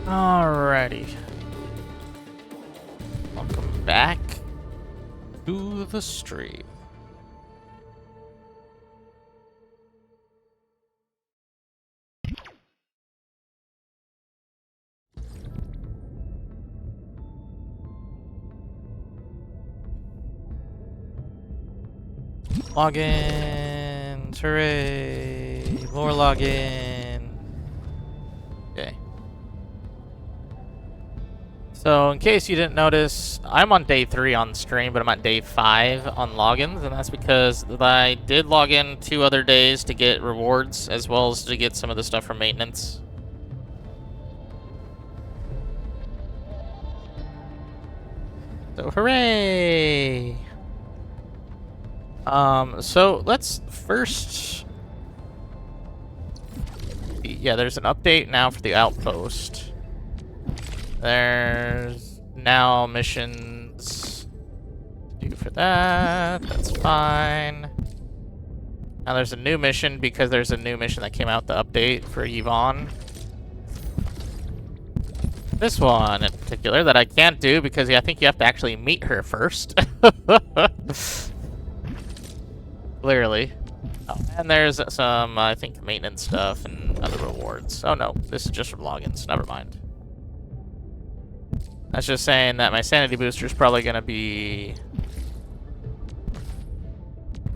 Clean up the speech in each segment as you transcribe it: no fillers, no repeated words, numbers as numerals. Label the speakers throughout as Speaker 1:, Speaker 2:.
Speaker 1: Alrighty. Welcome back to the stream. Login. Hooray. More login. Okay. So, in case you didn't notice, I'm on day 3 on stream, but I'm at day 5 on logins, and that's because I did log in 2 other days to get rewards, as well as to get some of the stuff from maintenance. So, hooray! So let's first... Yeah, there's an update now for the outpost. There's now missions to do for that. That's fine. Now there's a new mission because there's a new mission that came out, the update for Yvonne. This one in particular that I can't do because I think you have to actually meet her first. Clearly. Oh, and there's some, I think, maintenance stuff and other rewards. Oh no, this is just from logins. Never mind. That's just saying that my sanity booster is probably going to be...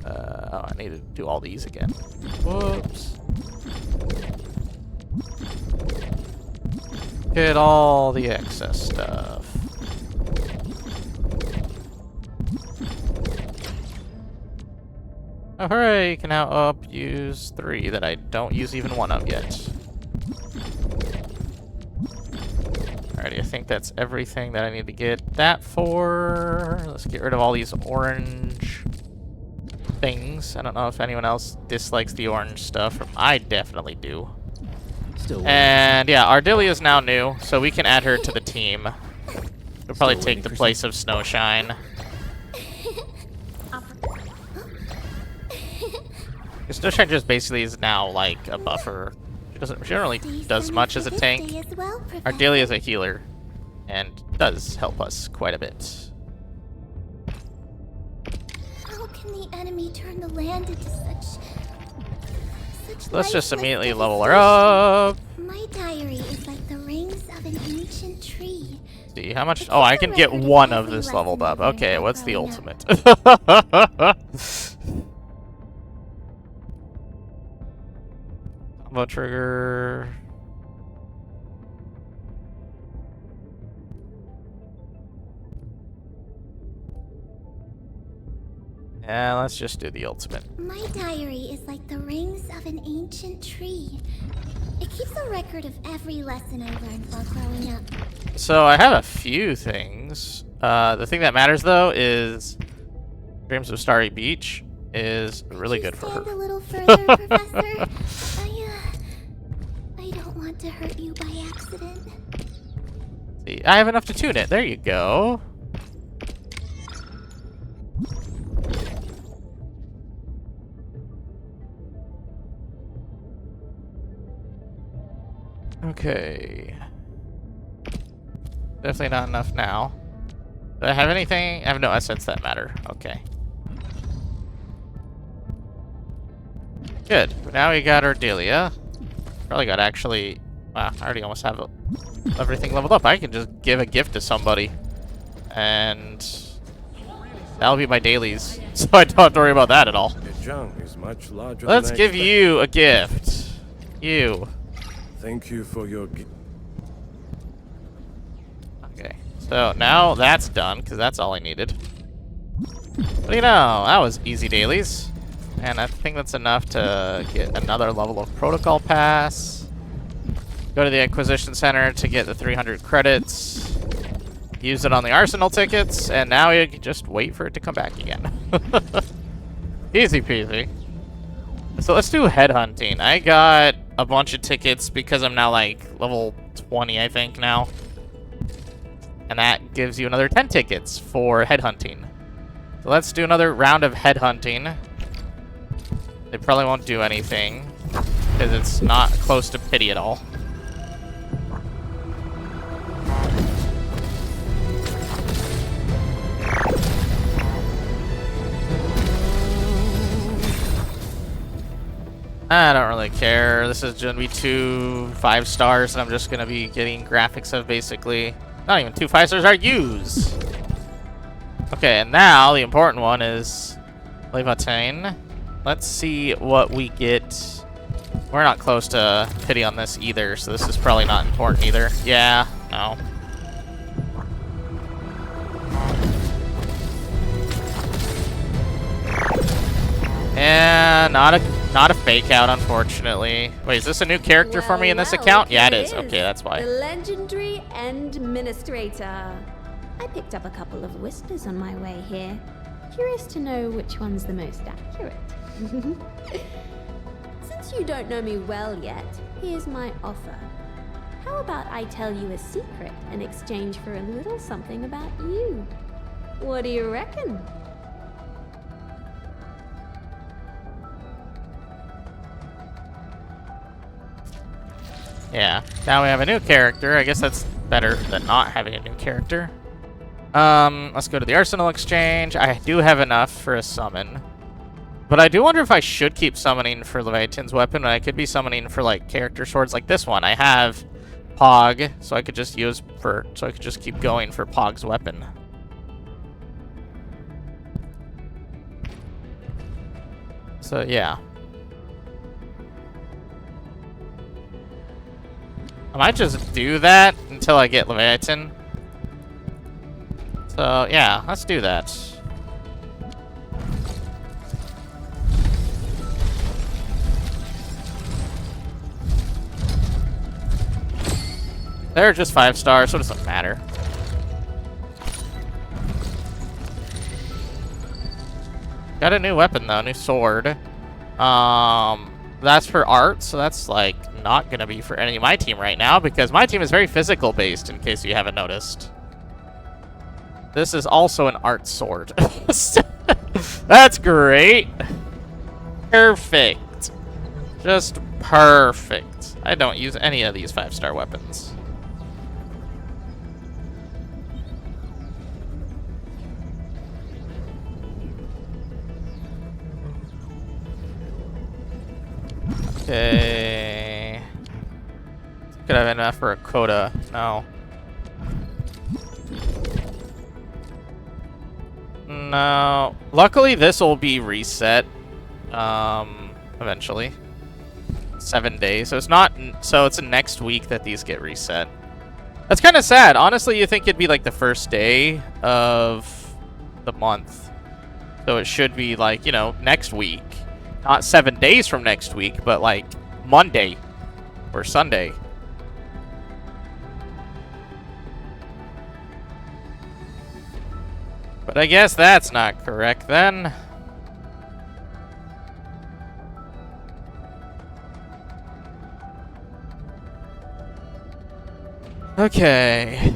Speaker 1: oh, I need to do all these again. Whoops. Get all the excess stuff. Oh, hooray! You can now use 3 that I don't use even 1 of yet. Alrighty, I think that's everything that I need to get that for. Let's get rid of all these orange things. I don't know if anyone else dislikes the orange stuff. I definitely do. And yeah, Ardelia is now new, so we can add her to the team. She'll probably take the place of Snowshine. Snowshine just basically is now like a buffer. She doesn't really does much as a tank. Ardelia is a healer and does help us quite a bit.
Speaker 2: How can the enemy turn the land into such
Speaker 1: Let's just immediately level her up.
Speaker 2: My diary is like the rings of an ancient tree.
Speaker 1: See how much? Oh, I can get 1 of this leveled up. Okay, what's the ultimate? Combo trigger. Yeah, let's just do the ultimate.
Speaker 2: My diary is like the rings of an ancient tree. It keeps a record of every lesson I learned while growing up.
Speaker 1: So I have a few things. The thing that matters though is Dreams of Starry Beach is really good for her.
Speaker 2: A little further, Professor. I don't want to hurt you by accident.
Speaker 1: See, I have enough to tune it. There you go. Okay. Definitely not enough now. Do I have anything? I have no assets that matter. Okay. Good. Now we got Ardelia. Probably got actually... Wow, I already almost have everything leveled up. I can just give a gift to somebody. And... that'll be my dailies. So I don't have to worry about that at all. Let's give you a gift. You.
Speaker 3: Thank you for your...
Speaker 1: Okay. So now that's done, because that's all I needed. But you know, that was easy dailies. And I think that's enough to get another level of Protocol Pass. Go to the Acquisition Center to get the 300 credits. Use it on the Arsenal tickets, and now you can just wait for it to come back again. Easy peasy. So let's do headhunting. I got a bunch of tickets because I'm now like level 20, I think, now. And that gives you another 10 tickets for headhunting. So let's do another round of headhunting. They probably won't do anything because it's not close to pity at all. I don't really care. This is gonna be 2 5 stars, and I'm just gonna be getting graphics of basically not even 2 5 stars are use. Okay, and now the important one is Leviathan. Let's see what we get. We're not close to pity on this either, so this is probably not important either. Yeah, no. And not a fake out, unfortunately. Wait, is this a new character for me in this account? Yeah, it is. Okay, that's why.
Speaker 4: The legendary Administrator. I picked up a couple of whispers on my way here. Curious to know which one's the most accurate. Since you don't know me well yet, here's my offer. How about I tell you a secret in exchange for a little something about you? What do you reckon?
Speaker 1: Yeah, now we have a new character. I guess that's better than not having a new character. Let's go to the Arsenal Exchange. I do have enough for a summon. But I do wonder if I should keep summoning for Leviathan's weapon, when I could be summoning for, like, character swords like this one. I have Pog, so I could just keep going for Pog's weapon. So, yeah. I might just do that until I get Leviathan. So, yeah, let's do that. They're just 5 stars, so it doesn't matter. Got a new weapon, though, new sword. That's for art, so that's, like, not gonna be for any of my team right now, because my team is very physical based, in case you haven't noticed. This is also an art sword. That's great. Perfect. Just perfect. I don't use any of these 5-star weapons. Okay. Could have enough for a quota. No. No. Luckily, this will be reset. Eventually. 7 days. So it's not. So it's next week that these get reset. That's kind of sad. Honestly, you think it'd be like the first day of the month. So it should be like, you know, next week. Not 7 days from next week, but like Monday or Sunday. But I guess that's not correct then. Okay.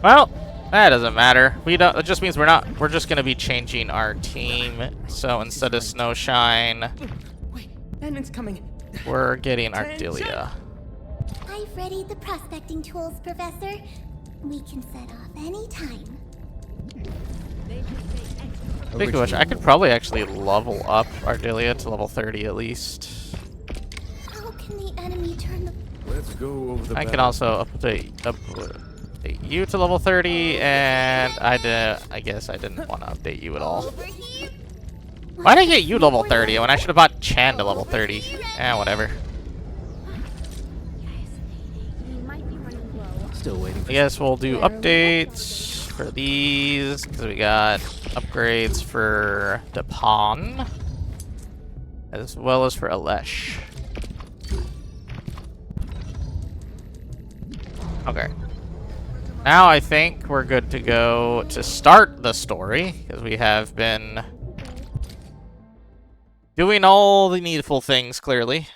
Speaker 1: Well, that doesn't matter. We don't. It just means we're just gonna be changing our team. So instead of Snowshine,
Speaker 5: Wait, Edmund's coming.
Speaker 1: we're getting Ardelia.
Speaker 2: I've readied the prospecting tools, Professor. We can set off anytime.
Speaker 1: Speaking of which, I could probably actually level up Ardelia to level 30 at least.
Speaker 2: How can the enemy turn the...
Speaker 3: Let's go over the
Speaker 1: I can also update you to level 30, and I guess I didn't want to update you at all.
Speaker 2: Over here?
Speaker 1: Why did I get you level 30 when I should have bought Chan to level 30? Eh, whatever.
Speaker 5: Still waiting.
Speaker 1: I guess we'll do updates for these, because we got upgrades for Dapon, as well as for Alesh. Okay. Now I think we're good to go to start the story, because we have been doing all the needful things, clearly.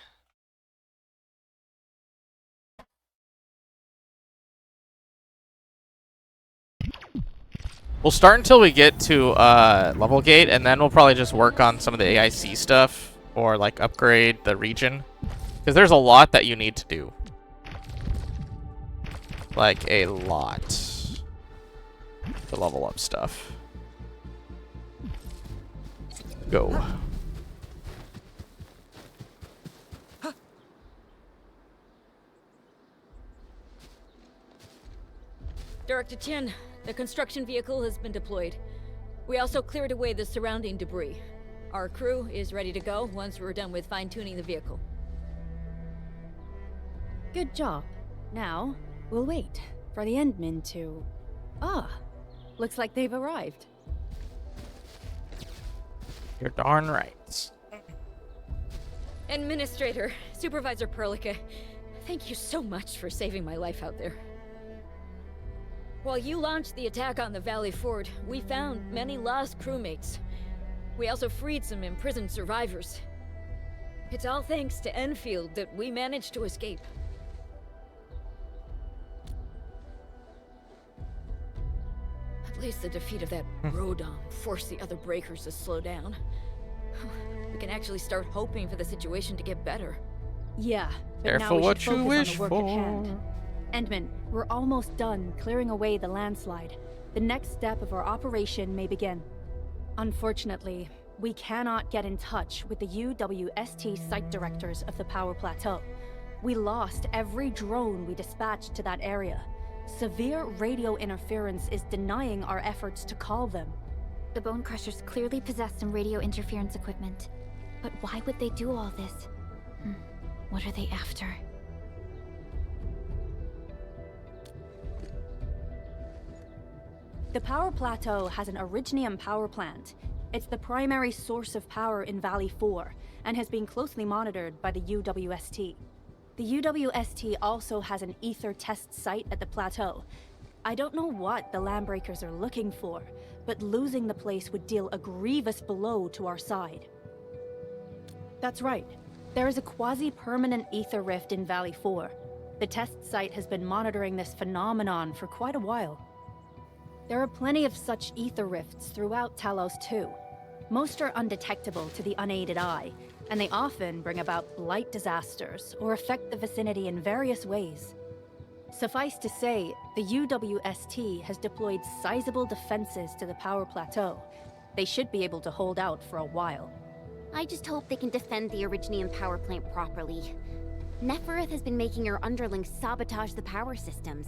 Speaker 1: We'll start until we get to level gate, and then we'll probably just work on some of the AIC stuff, or like upgrade the region, because there's a lot that you need to do. Like, a lot. To level up stuff. Go.
Speaker 6: Director Chen, the construction vehicle has been deployed. We also cleared away the surrounding debris. Our crew is ready to go once we're done with fine-tuning the vehicle.
Speaker 7: Good job. Now, we'll wait for the Endmen to... Ah, looks like they've arrived.
Speaker 1: You're darn right.
Speaker 6: Administrator, Supervisor Perlica, thank you so much for saving my life out there. While you launched the attack on the Valley Ford, we found many lost crewmates. We also freed some imprisoned survivors. It's all thanks to Enfield that we managed to escape. At least the defeat of that Rodon forced the other breakers to slow down. We can actually start hoping for the situation to get better.
Speaker 7: Yeah, but
Speaker 1: Careful
Speaker 7: now we
Speaker 1: what
Speaker 7: should
Speaker 1: you
Speaker 7: focus
Speaker 1: wish
Speaker 7: on the work at
Speaker 1: for.
Speaker 7: hand. Endman, we're almost done clearing away the landslide. The next step of our operation may begin. Unfortunately, we cannot get in touch with the UWST site directors of the Power Plateau. We lost every drone we dispatched to that area. Severe radio interference is denying our efforts to call them.
Speaker 2: The Bone Crushers clearly possess some radio interference equipment. But why would they do all this? What are they after?
Speaker 7: The Power Plateau has an Originium power plant. It's the primary source of power in Valley 4, and has been closely monitored by the UWST. The UWST also has an ether test site at the plateau. I don't know what the Landbreakers are looking for, but losing the place would deal a grievous blow to our side. That's right. There is a quasi-permanent ether rift in Valley 4. The test site has been monitoring this phenomenon for quite a while. There are plenty of such ether rifts throughout Talos too. Most are undetectable to the unaided eye, and they often bring about blight disasters or affect the vicinity in various ways. Suffice to say, the UWST has deployed sizable defenses to the Power Plateau. They should be able to hold out for a while.
Speaker 2: I just hope they can defend the Originium power plant properly. Nefereth has been making her underlings sabotage the power systems.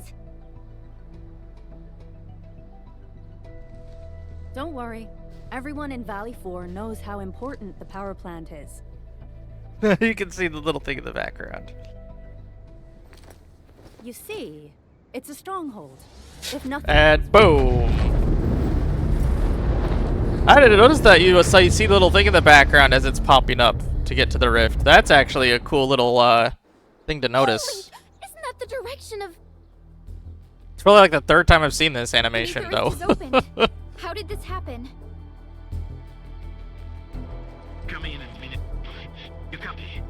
Speaker 7: Don't worry. Everyone in Valley 4 knows how important the power plant is.
Speaker 1: You can see the little thing in the background.
Speaker 7: You see, it's a stronghold. If nothing
Speaker 1: And boom! I didn't notice that you see the little thing in the background as it's popping up to get to the rift. That's actually a cool little thing to notice.
Speaker 2: Holy, isn't that the direction of...
Speaker 1: It's probably like the third time I've seen this animation,
Speaker 2: The
Speaker 1: though.
Speaker 2: rift is opened. How did this happen?
Speaker 8: Come in a minute. You copy?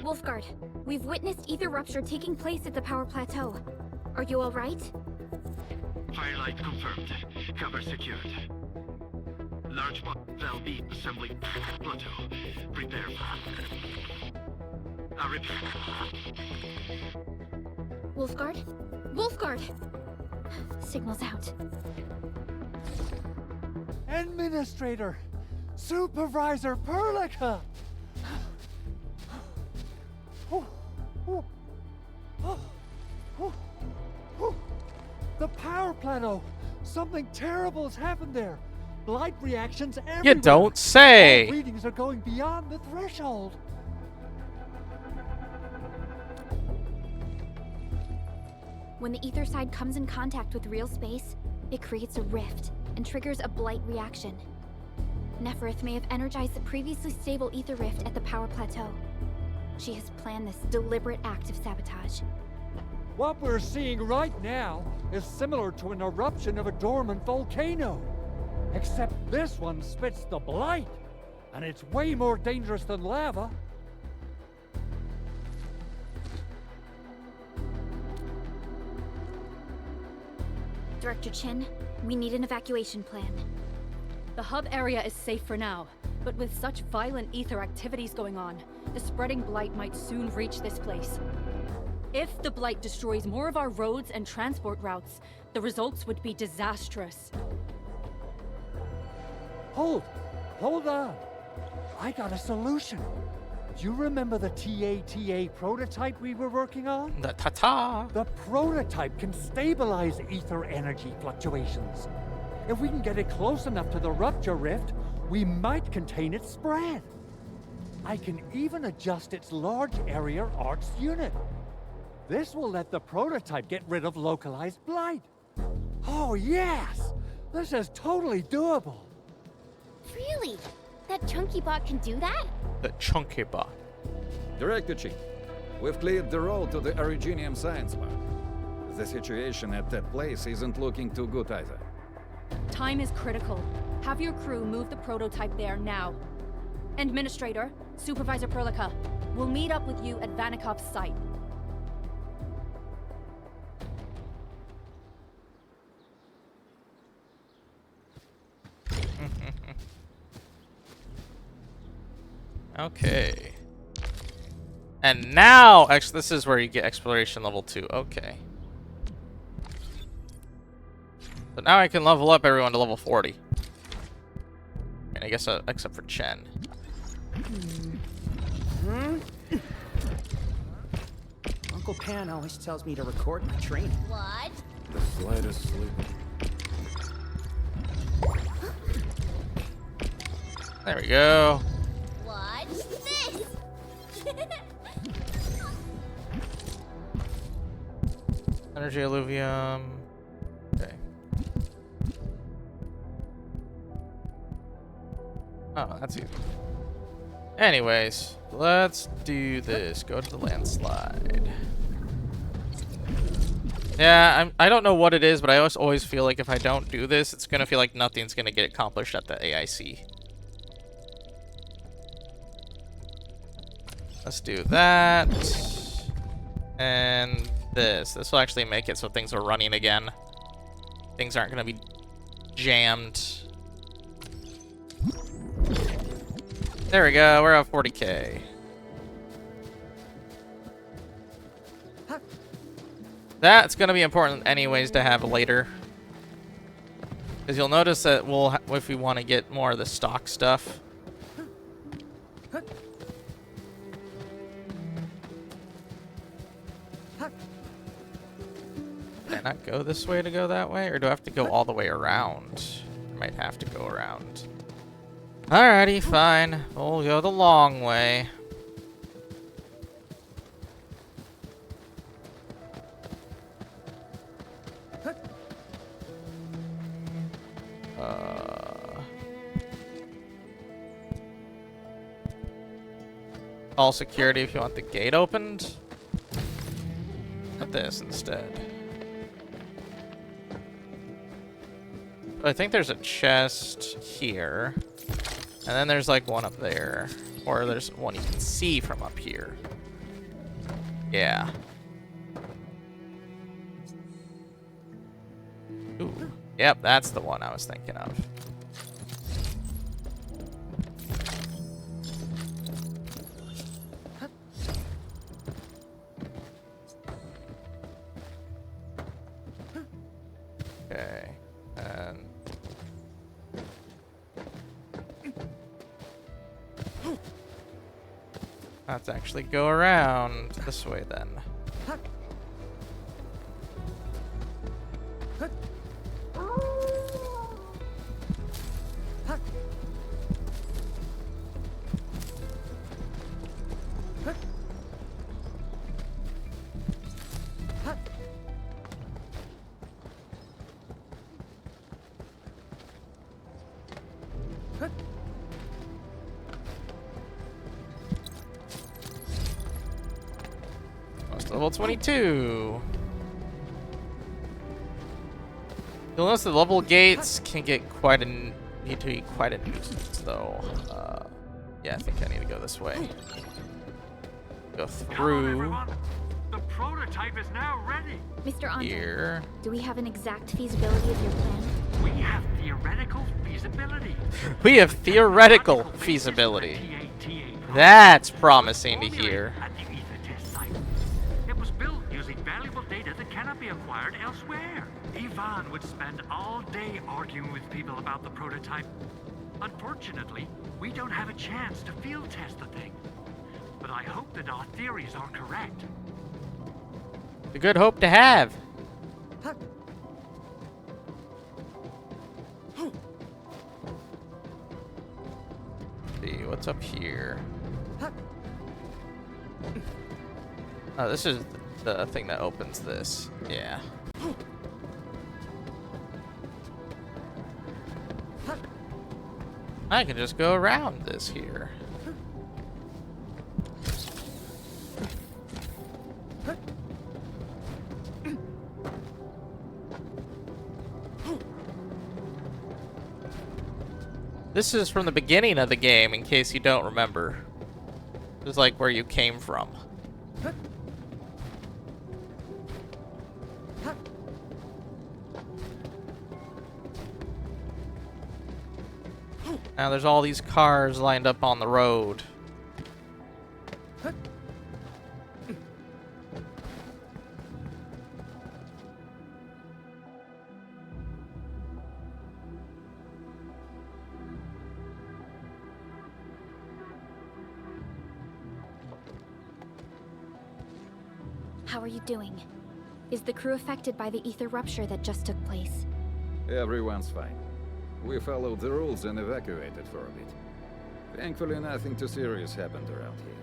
Speaker 2: Wolfguard, we've witnessed ether rupture taking place at the Power Plateau. Are you alright?
Speaker 8: Firelight confirmed. Cover secured. Large valve B assembly plateau. Prepare. I repeat.
Speaker 2: Wolfguard? Wolfguard! Signal's out.
Speaker 9: Administrator! Supervisor Perlica! The power plateau! Something terrible has happened there! Light reactions everywhere!
Speaker 1: You don't say!
Speaker 9: All readings are going beyond the threshold!
Speaker 2: When the ether side comes in contact with real space, it creates a rift and triggers a blight reaction. Nefereth may have energized the previously stable ether rift at the power plateau. She has planned this deliberate act of sabotage.
Speaker 9: What we're seeing right now is similar to an eruption of a dormant volcano. Except this one spits the blight, and it's way more dangerous than lava.
Speaker 2: Director Chen, we need an evacuation plan.
Speaker 7: The hub area is safe for now, but with such violent ether activities going on, the spreading blight might soon reach this place. If the blight destroys more of our roads and transport routes, the results would be disastrous.
Speaker 9: Hold on. I got a solution. Do you remember the TATA prototype we were working on?
Speaker 1: The ta-ta.
Speaker 9: The prototype can stabilize ether energy fluctuations. If we can get it close enough to the rupture rift, we might contain its spread. I can even adjust its large area arcs unit. This will let the prototype get rid of localized blight. Oh yes! This is totally doable.
Speaker 2: Really? That chunky bot can do that?
Speaker 1: The chunky bot.
Speaker 10: Director Chief, we've cleared the road to the Originium Science Park. The situation at that place isn't looking too good either.
Speaker 7: Time is critical. Have your crew move the prototype there now. Administrator, Supervisor Perlica, we'll meet up with you at Vanikov's site.
Speaker 1: Okay. And now, actually, this is where you get exploration level 2. Okay. So now I can level up everyone to level 40. And I guess except for Chen.
Speaker 5: Uncle Pan always tells me to record my training.
Speaker 2: What?
Speaker 3: The flight is sleeping.
Speaker 1: There we go.
Speaker 2: Watch this!
Speaker 1: Energy alluvium. Okay. Oh, that's easy. Anyways, let's do this. Go to the landslide. Yeah, I don't know what it is, but I always feel like if I don't do this, it's gonna feel like nothing's gonna get accomplished at the AIC. Let's do that. And this. This will actually make it so things are running again. Things aren't gonna be jammed. There we go, we're at 40K. That's gonna be important anyways to have later. Because you'll notice that if we want to get more of the stock stuff. Can I not go this way to go that way? Or do I have to go all the way around? I might have to go around. Alrighty, fine. We'll go the long way. All security if you want the gate opened. Put this instead. I think there's a chest here. And then there's like one up there. Or there's one you can see from up here. Yeah. Ooh. Yep, that's the one I was thinking of. Okay. And let's actually go around this way then. Level 22. You'll notice the level gates can get need to be quite a nuisance, though. Yeah, I think I need to go this way. Go through.
Speaker 8: The prototype is now ready.
Speaker 2: Mr. Andre,
Speaker 1: Here.
Speaker 2: do we have an exact feasibility of your plan?
Speaker 8: We have theories theoretical feasibility.
Speaker 1: We have theoretical feasibility. That's promising to hear.
Speaker 8: At the ether test site. It was built using valuable data that cannot be acquired elsewhere. Ivan would spend all day arguing with people about the prototype. Unfortunately, we don't have a chance to field test the thing. But I hope that our theories are correct.
Speaker 1: A good hope to have. See what's up here. Oh, this is the thing that opens this. Yeah. I can just go around this here. This is from the beginning of the game, in case you don't remember. This is like where you came from. Now there's all these cars lined up on the road.
Speaker 2: How are you doing? Is the crew affected by the ether rupture that just took place?
Speaker 10: Everyone's fine. We followed the rules and evacuated for a bit. Thankfully, nothing too serious happened around here.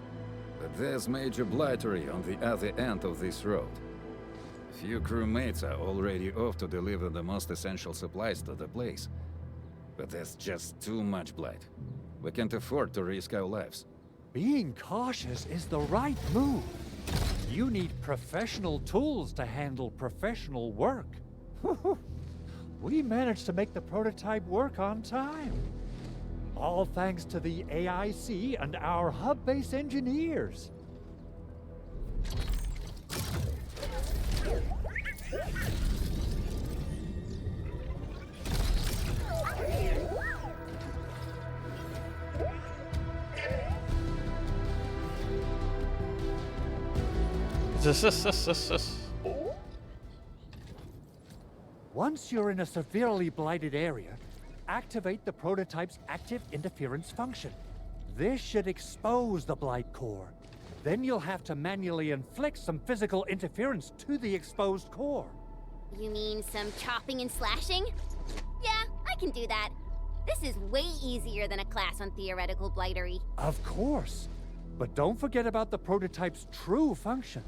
Speaker 10: But there's major blightery on the other end of this road. A few crewmates are already off to deliver the most essential supplies to the place. But there's just too much blight. We can't afford to risk our lives.
Speaker 9: Being cautious is the right move. You need professional tools to handle professional work. We managed to make the prototype work on time. All thanks to the AIC and our hub-base engineers. Once you're in a severely blighted area, activate the prototype's active interference function. This should expose the blight core. Then you'll have to manually inflict some physical interference to the exposed core.
Speaker 11: You mean some chopping and slashing? Yeah, I can do that. This is way easier than a class on theoretical blightery.
Speaker 9: Of course. But don't forget about the prototype's true function.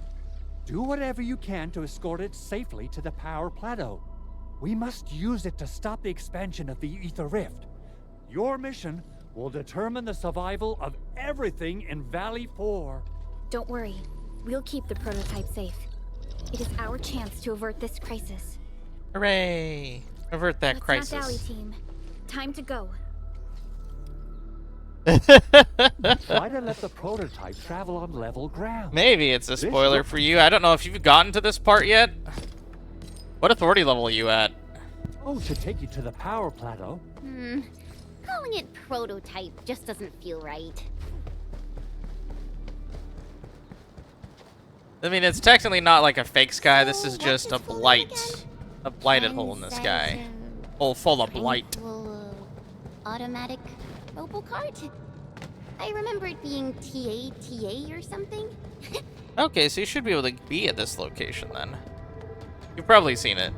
Speaker 9: Do whatever you can to escort it safely to the power plateau. We must use it to stop the expansion of the Ether Rift. Your mission will determine the survival of everything in Valley 4.
Speaker 2: Don't worry. We'll keep the prototype safe. It is our chance to avert this crisis.
Speaker 1: Hooray! Avert that crisis.
Speaker 2: Let's not dally, team. Time to go.
Speaker 9: Try to let the prototype travel on level ground.
Speaker 1: Maybe it's a spoiler for you. I don't know if you've gotten to this part yet. What authority level are you at?
Speaker 9: Oh, to take you to the power plateau.
Speaker 11: Calling it prototype just doesn't feel right.
Speaker 1: I mean, it's technically not like a fake sky. This is just a blight. A blighted hole in the sky. Hole full of blight.
Speaker 11: Automatic robocart? I remember it being TA or something.
Speaker 1: Okay, so you should be able to be at this location then. You've probably seen it.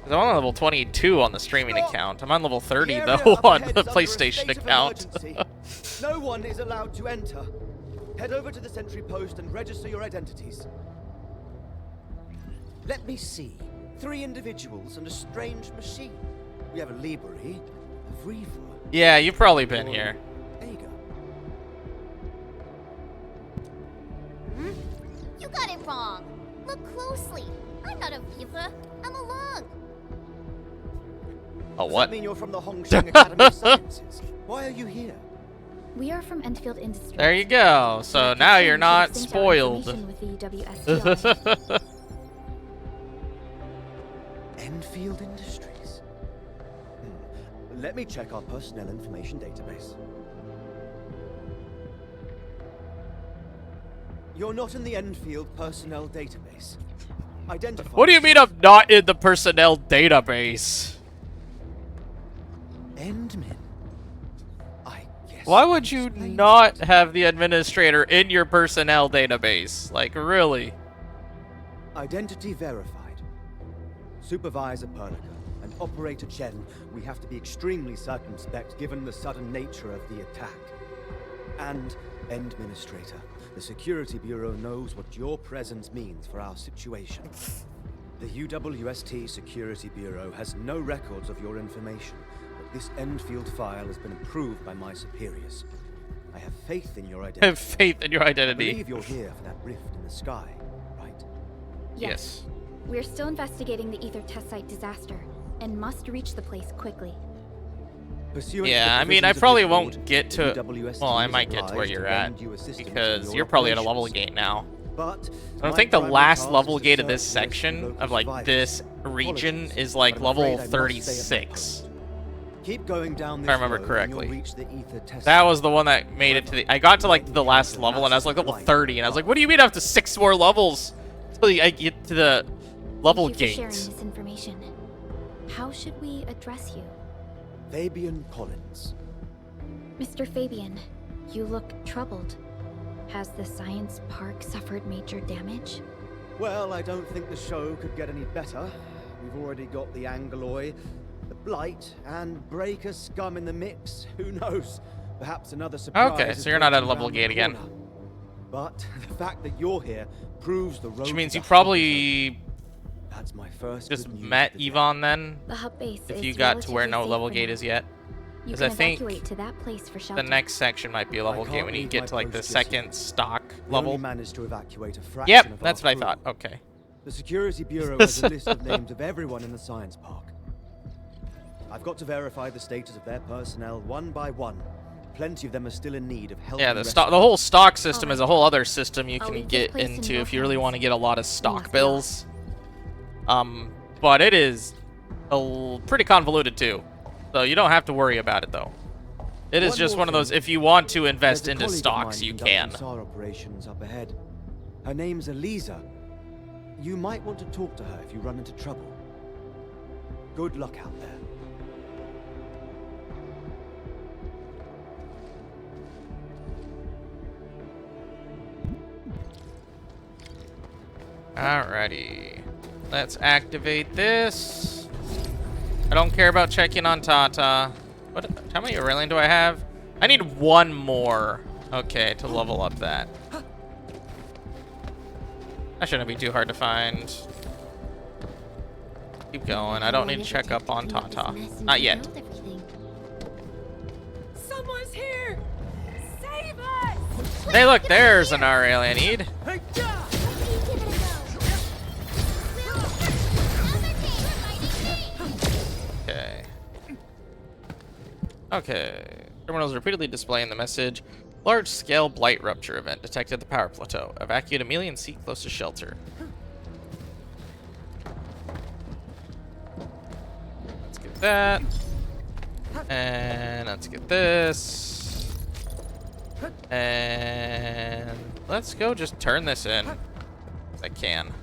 Speaker 1: 'Cause I'm on level 22 on the streaming account. I'm on level 30 though on the PlayStation account.
Speaker 12: No one is allowed to enter. Head over to the sentry post and register your identities. Let me see. 3 individuals and a strange machine. We have a Libri, a Vriva.
Speaker 1: Yeah, you've probably been here.
Speaker 12: There you go.
Speaker 11: You got it wrong. Look closely. I'm not a Viva. I'm a lung.
Speaker 1: A
Speaker 12: Does
Speaker 1: what?
Speaker 12: that mean you're from the Hongsheng Academy of Sciences? Why are you here?
Speaker 2: We are from Endfield Industries.
Speaker 1: There you go. So now you're not spoiled.
Speaker 2: With the UWST.
Speaker 12: Enfield Industries. Let me check our personnel information database. You're not in the Enfield personnel database. Identify.
Speaker 1: What do you mean I'm not in the personnel database?
Speaker 12: Endmin. I guess.
Speaker 1: Why would you not have the administrator in your personnel database? Like, really?
Speaker 12: Identity verified. Supervisor Perlica and Operator Chen, we have to be extremely circumspect given the sudden nature of the attack. And Administrator, the Security Bureau knows what your presence means for our situation. The UWST Security Bureau has no records of your information, but this Endfield file has been approved by my superiors. I have faith in your identity.
Speaker 1: I have faith in your identity.
Speaker 12: I believe you're here for that rift in the sky, right?
Speaker 1: Yes.
Speaker 2: We're still investigating the Ether test site disaster and must reach the place quickly.
Speaker 1: Yeah, I mean, I probably won't get to... Well, I might get to where you're at, because you're probably at a level gate now.
Speaker 12: But
Speaker 1: I think the last level gate of this section, of like this region, is like level 36.
Speaker 12: Keep going down
Speaker 1: if I remember correctly. That was the one that made it to the... I got to like the last level, and I was like level 30, and I was like, what do you mean I have to 6 more levels until I get to the level
Speaker 2: Thank you for
Speaker 1: gate?
Speaker 2: sharing this information. How should we address you?
Speaker 12: Fabian Collins.
Speaker 2: Mr. Fabian, you look troubled. Has the science park suffered major damage?
Speaker 12: Well, I don't think the show could get any better. We've already got the Angloy, the Blight, and Breaker scum in the mix. Who knows? Perhaps another surprise.
Speaker 1: Okay, so you're not at a level gate again.
Speaker 12: But the fact that you're here proves the road.
Speaker 1: Which means you probably...
Speaker 12: That's my first
Speaker 1: just met Yvonne then?
Speaker 2: The hub base
Speaker 1: if
Speaker 2: is
Speaker 1: you got to where no
Speaker 2: relatively
Speaker 1: level
Speaker 2: safe
Speaker 1: gate
Speaker 2: for
Speaker 1: is
Speaker 2: now.
Speaker 1: yet.
Speaker 2: You
Speaker 1: Because
Speaker 2: can
Speaker 1: I think
Speaker 2: evacuate to that place for shelter.
Speaker 1: the next section might be a level gate when you get to like the second stock
Speaker 12: We
Speaker 1: level.
Speaker 12: only managed to evacuate a fraction of
Speaker 1: Yep,
Speaker 12: our
Speaker 1: that's what I
Speaker 12: crew.
Speaker 1: thought. Okay.
Speaker 12: The Security Bureau has a list of names of everyone in the science park. I've got to verify the status of their personnel one by one. Plenty of them are still in need of help.
Speaker 1: Yeah,
Speaker 12: and
Speaker 1: the
Speaker 12: rescue.
Speaker 1: whole stock system is a whole other system you
Speaker 2: I'll
Speaker 1: can
Speaker 2: leave
Speaker 1: get
Speaker 2: this place in
Speaker 1: into
Speaker 2: your
Speaker 1: if you really
Speaker 2: hands.
Speaker 1: want to get a lot of stock
Speaker 2: must
Speaker 1: bills. But it is pretty convoluted too. So you don't have to worry about it though. It is just
Speaker 12: more
Speaker 1: one of those,
Speaker 12: thing.
Speaker 1: if you want to invest
Speaker 12: There's a
Speaker 1: into
Speaker 12: colleague of
Speaker 1: stocks,
Speaker 12: mine
Speaker 1: you
Speaker 12: conducting
Speaker 1: can.
Speaker 12: SAR operations up ahead. Her name's Eliza. You might want to talk to her if you run into trouble. Good luck out there.
Speaker 1: Alrighty. Let's activate this. I don't care about checking on Tata. How many Aurelian do I have? I need one more. Okay, to level up that. That shouldn't be too hard to find. Keep going. I don't need to check up on Tata. Not yet.
Speaker 6: Someone's here! Save us!
Speaker 1: Hey, look, there's an Aurelian need. Okay. Okay. Terminals repeatedly displaying the message. Large-scale blight rupture event detected at the power plateau. Evacuate immediately and seek closest shelter. Let's get that. And let's get this. And let's go just turn this in. If I can.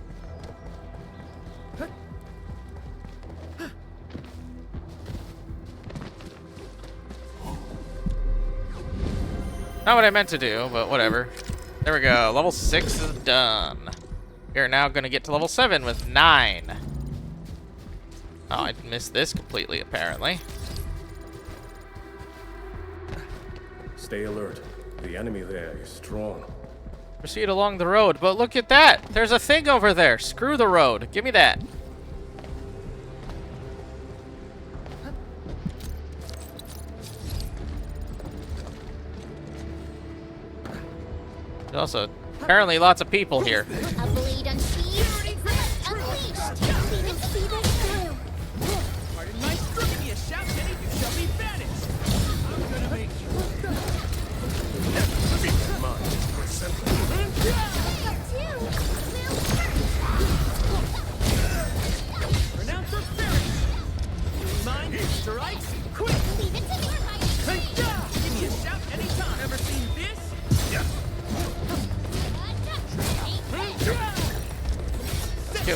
Speaker 1: Not what I meant to do, but whatever. There we go. Level 6 is done. We are now going to get to level 7 with 9. Oh, I missed this completely, apparently.
Speaker 3: Stay alert. The enemy there is strong.
Speaker 1: Proceed along the road, but look at that. There's a thing over there. Screw the road. Give me that. There's also apparently lots of people here.
Speaker 11: A bleed on speed, unleashed. See this through.
Speaker 5: Pardon my stripping you shout, Jenny, you shall be banished. I'm gonna make you.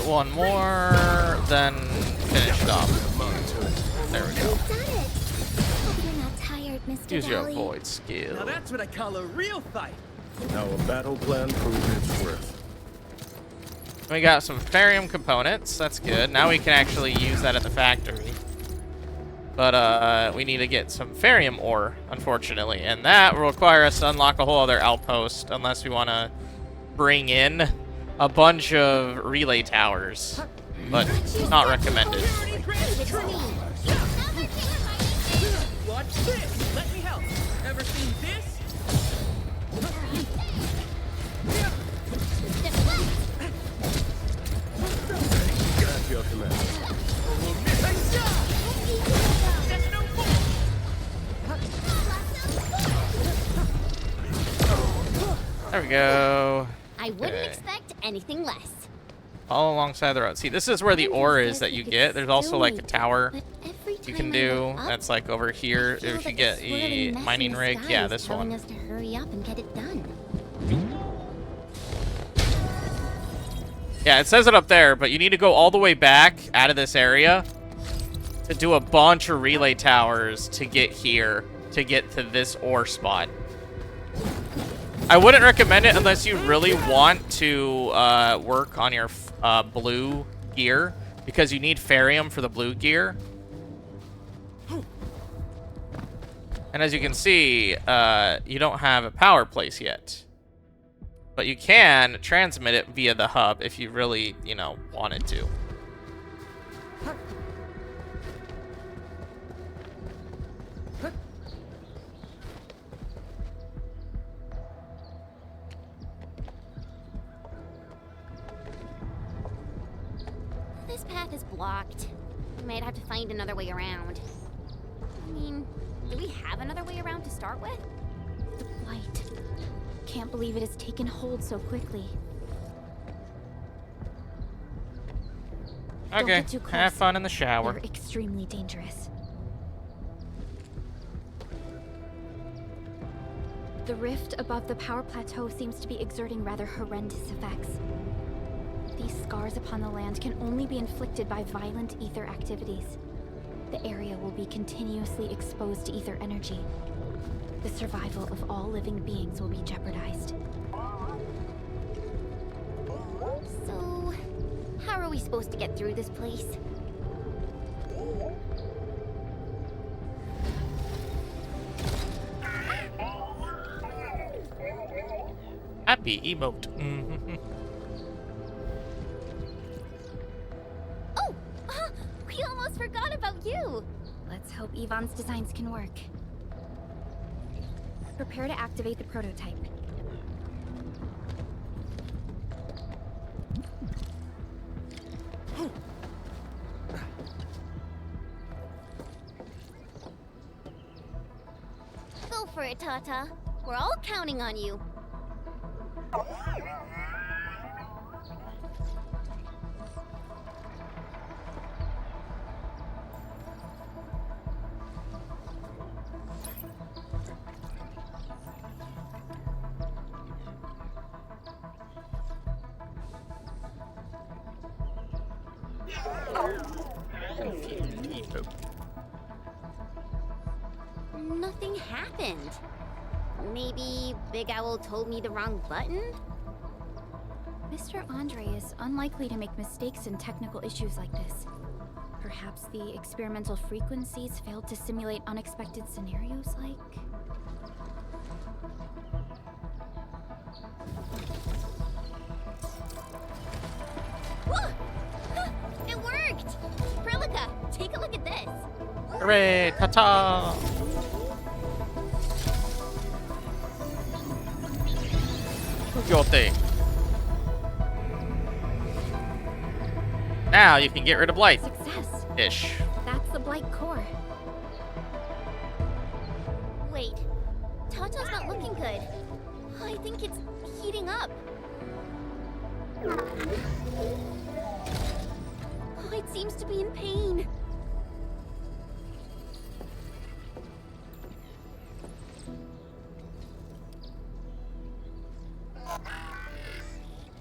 Speaker 1: one more, then finish it off. There we go.
Speaker 11: Hope you're not tired, Mr.
Speaker 1: Use your
Speaker 11: Valley.
Speaker 1: avoid skill.
Speaker 5: Now that's what I call a real fight.
Speaker 3: Our battle plan proved its worth.
Speaker 1: We got some Farium components. That's good. Now we can actually use that at the factory. But we need to get some Farium ore, unfortunately. And that will require us to unlock a whole other outpost, unless we want to bring in a bunch of relay towers. But not recommended.
Speaker 5: Watch this. Let me help. Ever seen this?
Speaker 3: Got your command.
Speaker 1: There we go.
Speaker 11: I wouldn't expect anything less.
Speaker 1: All alongside the road. See, this is where the ore is that you get. There's also like a tower you can do. That's like over here. If you get a mining rig, yeah, this one.
Speaker 11: Us to hurry up and get it done.
Speaker 1: Yeah, it says it up there, but you need to go all the way back out of this area to do a bunch of relay towers to get here, to get to this ore spot. I wouldn't recommend it unless you really want to work on your blue gear, because you need Farium for the blue gear. And as you can see, you don't have a power place yet. But you can transmit it via the hub if you really, you know, wanted to.
Speaker 11: This path is blocked. We might have to find another way around. I mean, do we have another way around to start with?
Speaker 2: The blight. Can't believe it has taken hold so quickly. Don't
Speaker 1: Okay,
Speaker 2: get too close.
Speaker 1: have fun in the shower.
Speaker 2: They're extremely dangerous. The rift above the power plateau seems to be exerting rather horrendous effects. These scars upon the land can only be inflicted by violent ether activities. The area will be continuously exposed to ether energy. The survival of all living beings will be jeopardized.
Speaker 11: So, how are we supposed to get through this place?
Speaker 1: Happy emote.
Speaker 11: Oh! We almost forgot about you!
Speaker 2: Let's hope Yvonne's designs can work. Prepare to activate the prototype.
Speaker 11: Go for it, Tata. We're all counting on you. Nothing happened. Maybe Big Owl told me the wrong button?
Speaker 2: Mr. Andre is unlikely to make mistakes in technical issues like this. Perhaps the experimental frequencies failed to simulate unexpected scenarios like...
Speaker 11: Whoa! It worked! Perlica, take a look at this.
Speaker 1: Hooray! Ta-ta! Your thing. Now you can get rid of blight.
Speaker 2: Success!
Speaker 1: Ish.
Speaker 2: That's the blight core.
Speaker 11: Wait, Tata's not looking good. I think it's heating up. Oh, it seems to be in pain.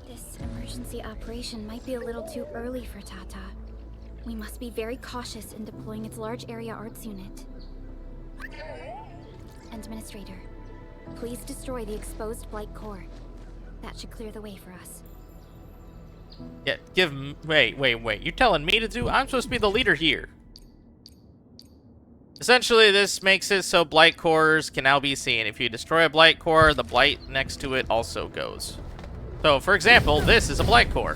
Speaker 2: This emergency emergency operation might be a little too early for Tata. We must be very cautious in deploying its large area arts unit. Administrator, please destroy the exposed Blight core. That should clear the way for us.
Speaker 1: Yeah, wait. You're telling me to do? I'm supposed to be the leader here. Essentially, this makes it so Blight cores can now be seen. If you destroy a Blight core, the Blight next to it also goes. So, for example, this is a Blight core.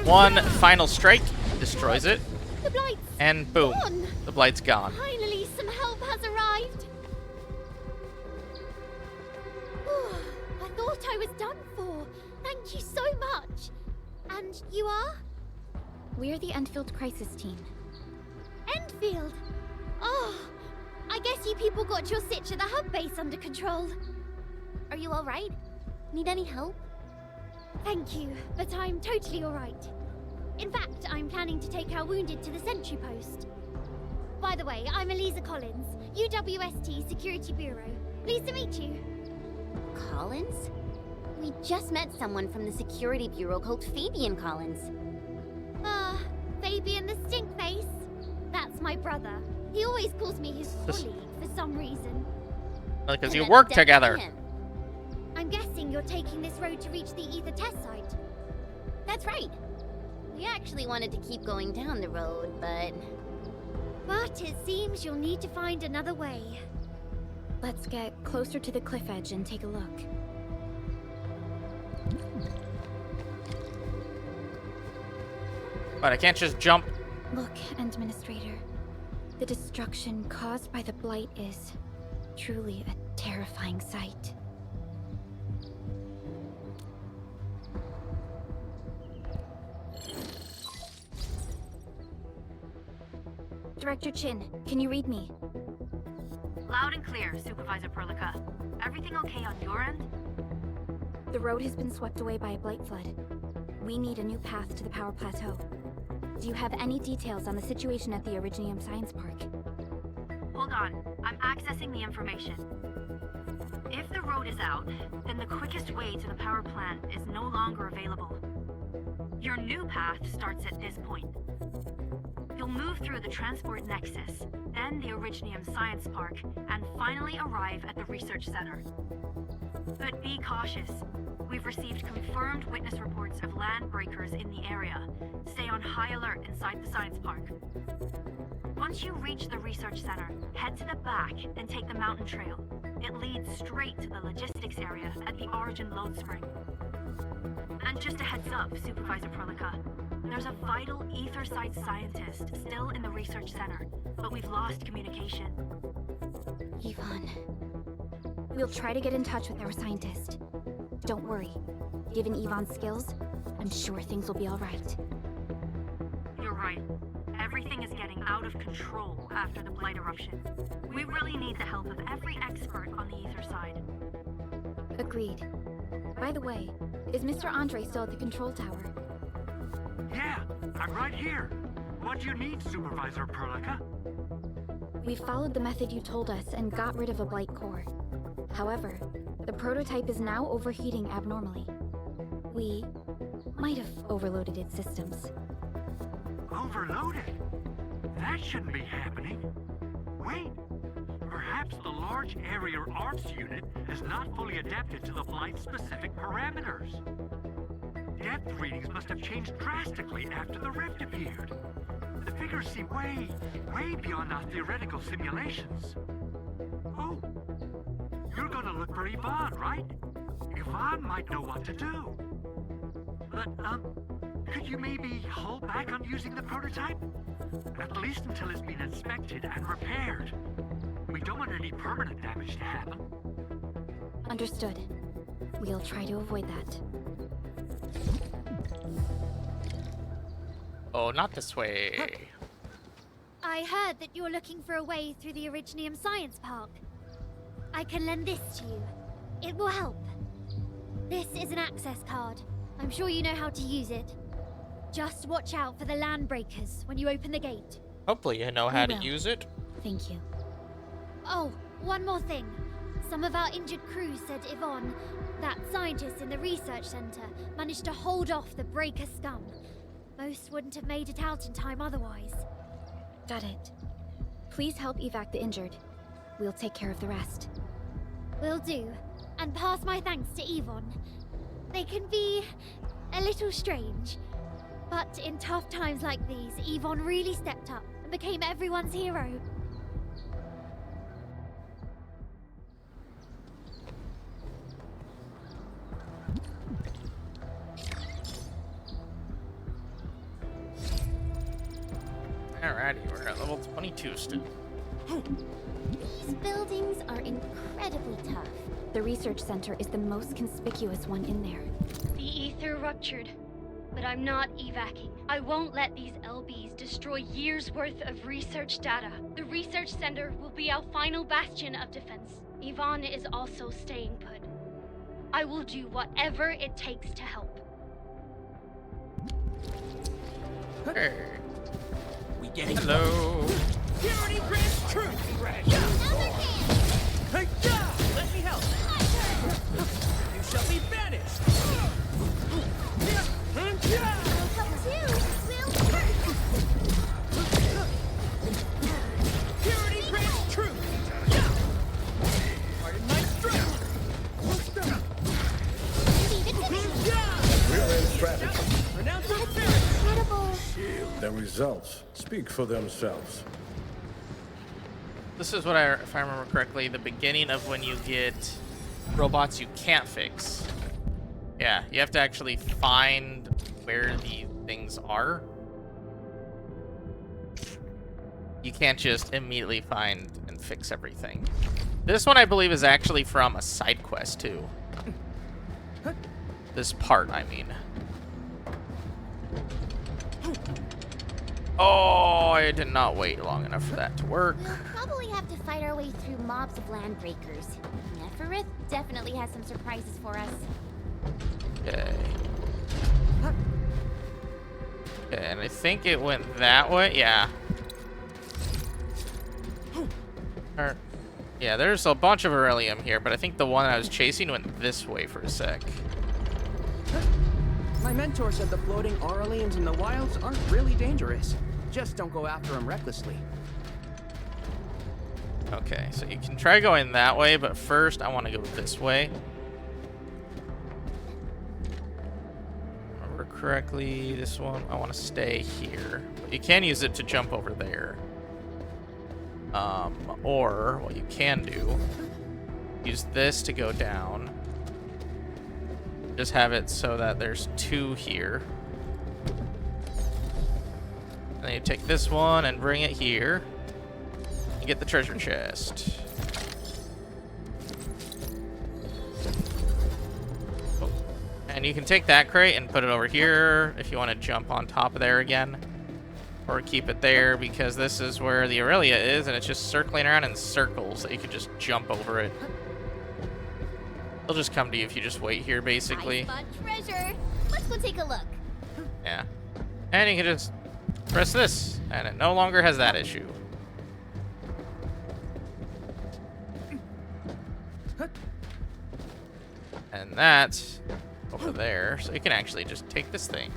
Speaker 1: One final strike destroys it,
Speaker 11: The Blight's
Speaker 1: and boom,
Speaker 11: gone.
Speaker 1: the Blight's gone.
Speaker 11: Finally, some help has arrived. I thought I was done for. Thank you so much. And you are?
Speaker 2: We're the Endfield crisis team.
Speaker 11: Endfield. Oh, I guess you people got your sitch at the hub base under control. Are you all right? Need any help? Thank you, but I'm totally all right. In fact, I'm planning to take our wounded to the sentry post. By the way, I'm Eliza Collins, UWST Security Bureau. Pleased to meet you.
Speaker 13: Collins? We just met someone from the Security Bureau called Fabian Collins.
Speaker 11: Fabian the Stinkface. That's my brother. He always calls me his colleague for some reason.
Speaker 1: Because you work together.
Speaker 11: I'm guessing you're taking this road to reach the Ether test site.
Speaker 13: That's right. We actually wanted to keep going down the road, but
Speaker 11: it seems you'll need to find another way.
Speaker 2: Let's get closer to the cliff edge and take a look.
Speaker 1: But I can't just jump.
Speaker 2: Look, Administrator. The destruction caused by the Blight is truly a terrifying sight. Director Chin, can you read me?
Speaker 14: Loud and clear, Supervisor Perlica. Everything okay on your end?
Speaker 2: The road has been swept away by a Blight flood. We need a new path to the power plateau. Do you have any details on the situation at the Originium Science Park?
Speaker 14: Hold on, I'm accessing the information. If the road is out, then the quickest way to the power plant is no longer available. Your new path starts at this point. You'll move through the Transport Nexus, then the Originium Science Park, and finally arrive at the Research Center. But be cautious. We've received confirmed witness reports of land breakers in the area. Stay on high alert inside the Science Park. Once you reach the Research Center, head to the back and take the mountain trail. It leads straight to the logistics area at the Origin Load Spring. And just a heads up, Supervisor Perlica. There's a vital ether site scientist still in the Research Center, but we've lost communication.
Speaker 2: Yvonne. We'll try to get in touch with our scientist. Don't worry. Given Yvonne's skills, I'm sure things will be all right.
Speaker 14: You're right. Everything is getting out of control after the Blight eruption. We really need the help of every expert on the ether side.
Speaker 2: Agreed. By the way, is Mr. Andre still at the control tower?
Speaker 8: Yeah, I'm right here. What do you need, Supervisor Perlica?
Speaker 2: We followed the method you told us and got rid of a Blight core. However, the prototype is now overheating abnormally. We might have overloaded its systems.
Speaker 8: Overloaded? That shouldn't be happening. Wait, perhaps the large area arts unit is not fully adapted to the Blight-specific parameters. Depth readings must have changed drastically after the rift appeared. The figures seem way beyond our theoretical simulations. Oh, you're gonna look for Yvonne, right? Yvonne might know what to do. But, could you maybe hold back on using the prototype? At least until it's been inspected and repaired. We don't want any permanent damage to happen.
Speaker 2: Understood. We'll try to avoid that.
Speaker 1: Oh, not this way.
Speaker 11: I heard that you're looking for a way through the Originium Science Park. I can lend this to you. It will help. This is an access card. I'm sure you know how to use it. Just watch out for the land breakers when you open the gate.
Speaker 1: Hopefully you know how to use it.
Speaker 2: Thank you.
Speaker 11: Oh, one more thing. Some of our injured crew said Yvonne, that scientist in the research center, managed to hold off the Breaker scum. Most wouldn't have made it out in time otherwise.
Speaker 2: Got it. Please help evac the injured. We'll take care of the rest.
Speaker 11: Will do. And pass my thanks to Yvonne. They can be a little strange. But in tough times like these, Yvonne really stepped up and became everyone's hero.
Speaker 1: Alrighty, we're at level 22 still.
Speaker 13: These buildings are incredibly tough.
Speaker 2: The research center is the most conspicuous one in there.
Speaker 14: The ether ruptured, but I'm not evacing. I won't let these LBs destroy years' worth of research data. The research center will be our final bastion of defense. Yvonne is also staying put. I will do whatever it takes to help.
Speaker 1: Hey.
Speaker 5: We getting
Speaker 1: Hello.
Speaker 5: Security grants truth. Hey, let me help. You shall be banished.
Speaker 11: I'll help too.
Speaker 5: Security grants truth. Pardon my strength.
Speaker 11: Leave it to me.
Speaker 3: We're in strategy.
Speaker 5: Renounce your
Speaker 11: That's
Speaker 5: spirit.
Speaker 11: incredible.
Speaker 3: The results speak for themselves.
Speaker 1: This is what if I remember correctly, the beginning of when you get robots you can't fix. Yeah, you have to actually find where the things are. You can't just immediately find and fix everything. This one I believe is actually from a side quest too. This part, I mean. Oh, I did not wait long enough for that to work.
Speaker 13: We'll probably have to fight our way through mobs of landbreakers. Neferith definitely has some surprises for us.
Speaker 1: Okay. Okay, and I think it went that way. Yeah. Yeah, there's a bunch of beryllium here, but I think the one I was chasing went this way for a sec.
Speaker 5: My mentor said the floating Aurelians in the wilds aren't really dangerous. Just don't go after them recklessly.
Speaker 1: Okay, so you can try going that way, but first I want to go this way. Remember correctly, this one, I want to stay here. But you can use it to jump over there. Or what you can do, use this to go down. Just have it so that there's two here. And then you take this one and bring it here. You get the treasure chest. Oh. And you can take that crate and put it over here if you want to jump on top of there again. Or keep it there because this is where the Aurelia is and it's just circling around in circles that you could just jump over it. They'll just come to you if you just wait here, basically.
Speaker 11: I spot treasure. Let's go take a look.
Speaker 1: Yeah. And you can just press this, and it no longer has that issue. And that's over there, so you can actually just take this thing.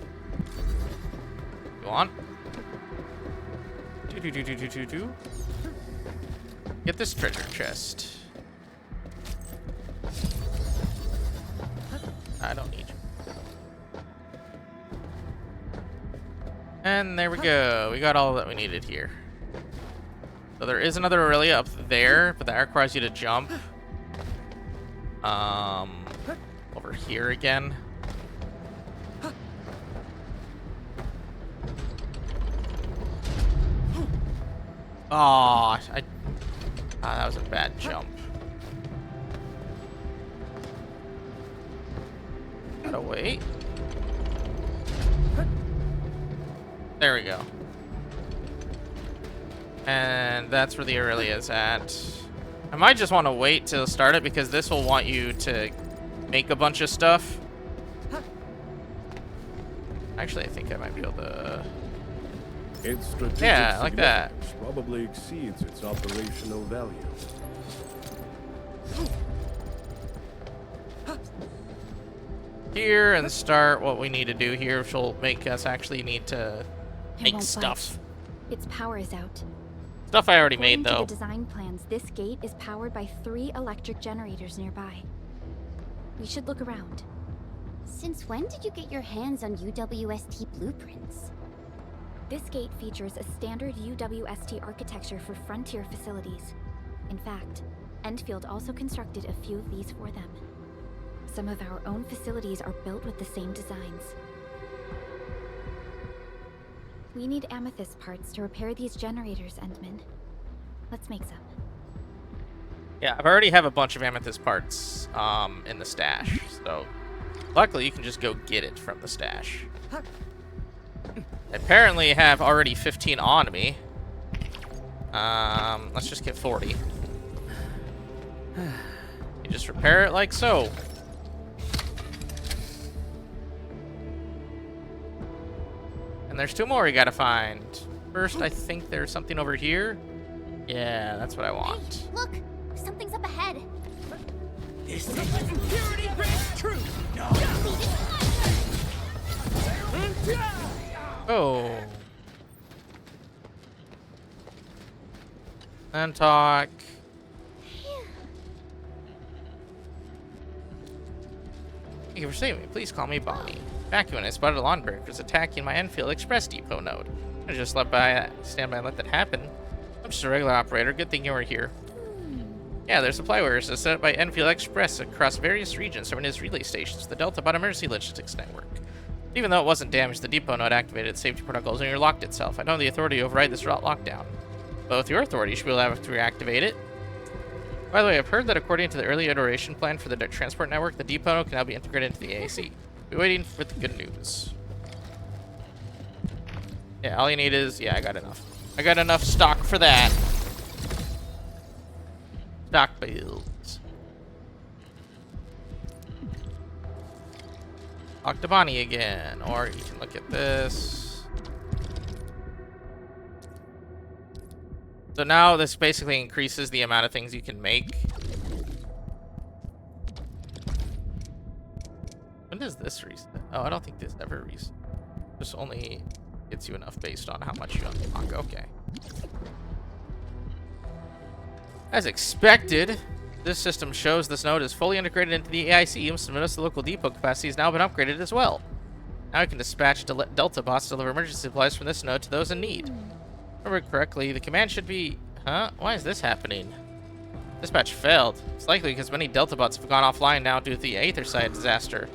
Speaker 1: Go on. Do. Get this treasure chest. I don't need you. And there we go. We got all that we needed here. So there is another Aurelia up there, but that requires you to jump. Over here again. Oh, that was a bad jump. Gotta wait. There we go. And that's where the Aurelia is at. I might just want to wait till start it because this will want you to make a bunch of stuff. Actually, I think I might be able to...
Speaker 3: Its strategic
Speaker 1: yeah, like that.
Speaker 3: probably exceeds its operational value.
Speaker 1: here and start what we need to do here, which will make us actually need to
Speaker 2: It
Speaker 1: make
Speaker 2: won't
Speaker 1: stuff.
Speaker 2: budge. Its power is out.
Speaker 1: Stuff I already
Speaker 2: According
Speaker 1: made, though.
Speaker 2: to the design plans, this gate is powered by 3 electric generators nearby. We should look around.
Speaker 13: Since when did you get your hands on UWST blueprints?
Speaker 2: This gate features a standard UWST architecture for frontier facilities. In fact, Endfield also constructed a few of these for them. Some of our own facilities are built with the same designs. We need amethyst parts to repair these generators, Endman. Let's make some.
Speaker 1: Yeah, I already have a bunch of amethyst parts in the stash, so luckily you can just go get it from the stash. Apparently I have already 15 on me. Let's just get 40. You just repair it like so. And there's 2 more you gotta find. First, I think there's something over here. Yeah, that's what I want.
Speaker 13: Hey, look! Something's up ahead.
Speaker 5: This is security breaks true. No.
Speaker 1: Oh. And talk. Thank you for saving me. Please call me Bonnie. Back when I spotted lawn breakers attacking my Enfield Express Depot node. I just stand by and let that happen. I'm just a regular operator. Good thing you were here. Yeah, there's supply orders set up by Endfield Express across various regions serving as relay stations to the Delta Bot Emergency Logistics Network. Even though it wasn't damaged, the depot node activated its safety protocols and locked itself. I don't have the authority to override this route lockdown. But with your authority, you should be able to reactivate it. By the way, I've heard that according to the early iteration plan for the transport network, the depot node can now be integrated into the AAC. Be waiting for the good news. Yeah, all you need is... Yeah, I got enough. I got enough stock for that. Stock builds. Talk to Bonnie again, or you can look at this. So now this basically increases the amount of things you can make. When does this reset? Oh, I don't think this ever resets. This only gets you enough based on how much you unlock. Okay. As expected, this system shows this node is fully integrated into the AIC, and notice the local depot capacity has now been upgraded as well. Now we can dispatch Delta bots to deliver emergency supplies from this node to those in need. Remember correctly, the command should be... Huh? Why is this happening? Dispatch failed. It's likely because many Delta bots have gone offline now due to the Aetherside disaster.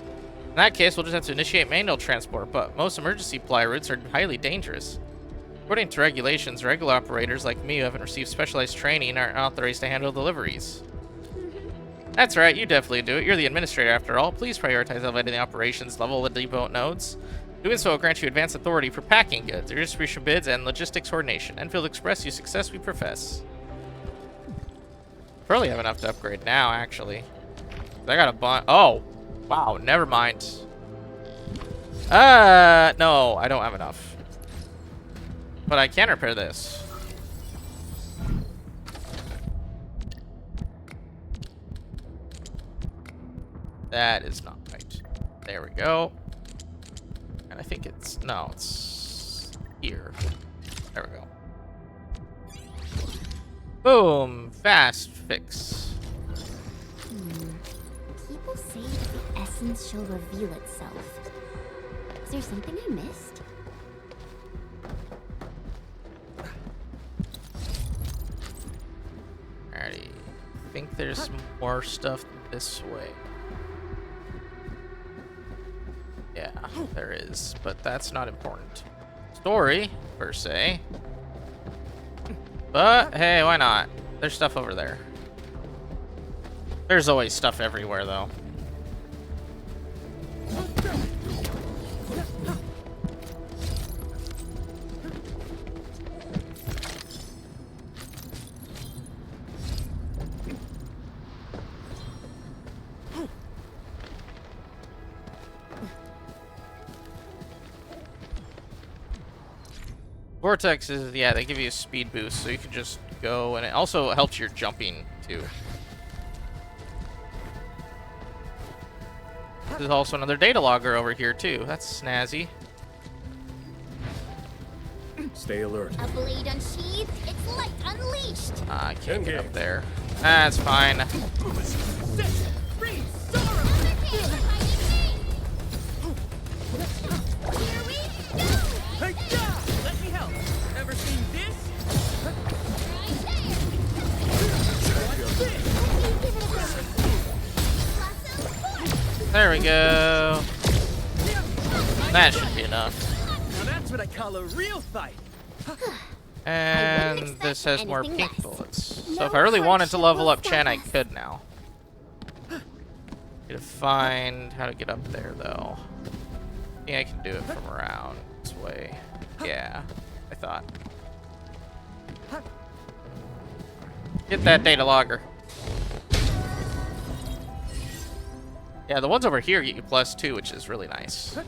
Speaker 1: In that case, we'll just have to initiate manual transport, but most emergency supply routes are highly dangerous. According to regulations, regular operators like me who haven't received specialized training aren't authorized to handle deliveries. That's right, you definitely do it. You're the administrator after all. Please prioritize elevating the operations level of the depot nodes. Doing so will grant you advanced authority for packing goods, distribution bids, and logistics coordination. Enfield Express, you success we profess. Probably have enough to upgrade now, actually. I got a bunch. Oh, wow, never mind. No, I don't have enough. But I can repair this. That is not right. There we go. And I think it's... No, it's here. There we go. Boom! Fast fix.
Speaker 13: People say that the essence shall reveal itself. Is there something I missed?
Speaker 1: Alrighty. I think there's more stuff this way. Yeah, there is, but that's not important. Story, per se. But, hey, why not? There's stuff over there. There's always stuff everywhere, though. Vortexes, yeah, they give you a speed boost, so you can just go, and it also helps your jumping, too. There's also another data logger over here too. That's snazzy.
Speaker 3: Stay alert.
Speaker 13: A blade unsheathed, its light unleashed.
Speaker 1: I can't get up there. That's fine.
Speaker 5: Let me help. Ever seen this?
Speaker 1: There we go. That should be enough.
Speaker 5: Now that's what I call a real fight.
Speaker 1: And this has more pink bullets. So if I really wanted to level up Chen, I could now. Need to find how to get up there, though. I think I can do it from around this way. Yeah, I thought. Get that data logger. Yeah, the ones over here get you +2, which is really nice.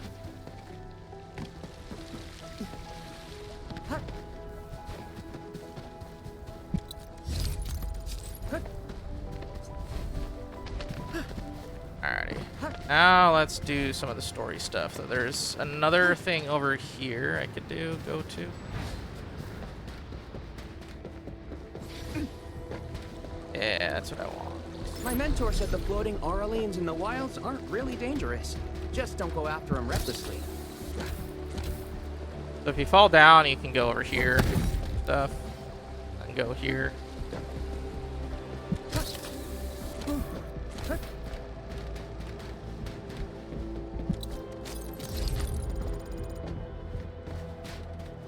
Speaker 1: Alrighty. Now let's do some of the story stuff. So there's another thing over here I could go to. Yeah, that's what I want.
Speaker 5: My mentor said the floating Aurelians in the wilds aren't really dangerous. Just don't go after them recklessly.
Speaker 1: So if you fall down, you can go over here, stuff, and go here.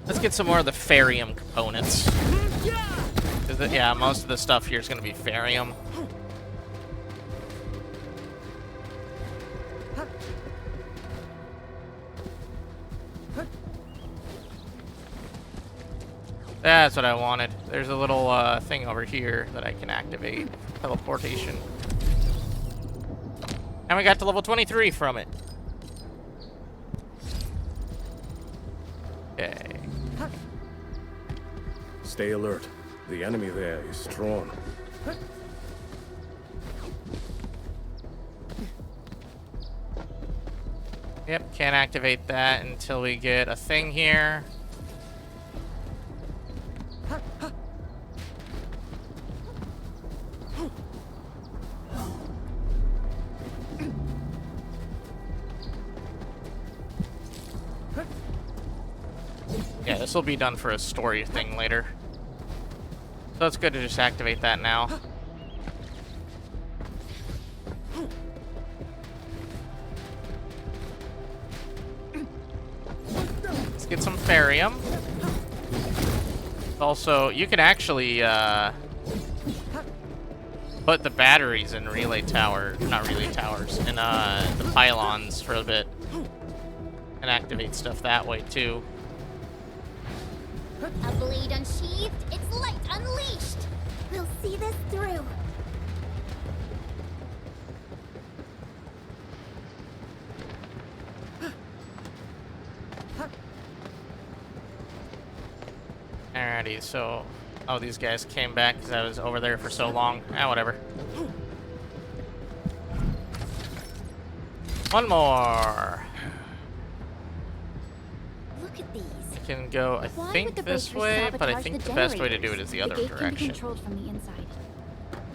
Speaker 1: Let's get some more of the Farium components. 'Cause yeah, most of the stuff here is going to be Farium. That's what I wanted. There's a little thing over here that I can activate. Teleportation. And we got to level 23 from it. Okay.
Speaker 3: Stay alert. The enemy there is strong.
Speaker 1: Yep, can't activate that until we get a thing here. Yeah, this will be done for a story thing later. So it's good to just activate that now. Let's get some Farium. Also, you can actually put the batteries in relay tower, not relay towers, in the pylons for a bit. And activate stuff that way too.
Speaker 13: A blade unsheathed, its light unleashed. We'll see this through.
Speaker 1: Alrighty, so... Oh, these guys came back because I was over there for so long. Ah, whatever. One more.
Speaker 13: Look at these.
Speaker 1: Can go, I think, this way, but I think the best way to do it is the other
Speaker 2: gate can be
Speaker 1: direction.
Speaker 2: controlled from the inside.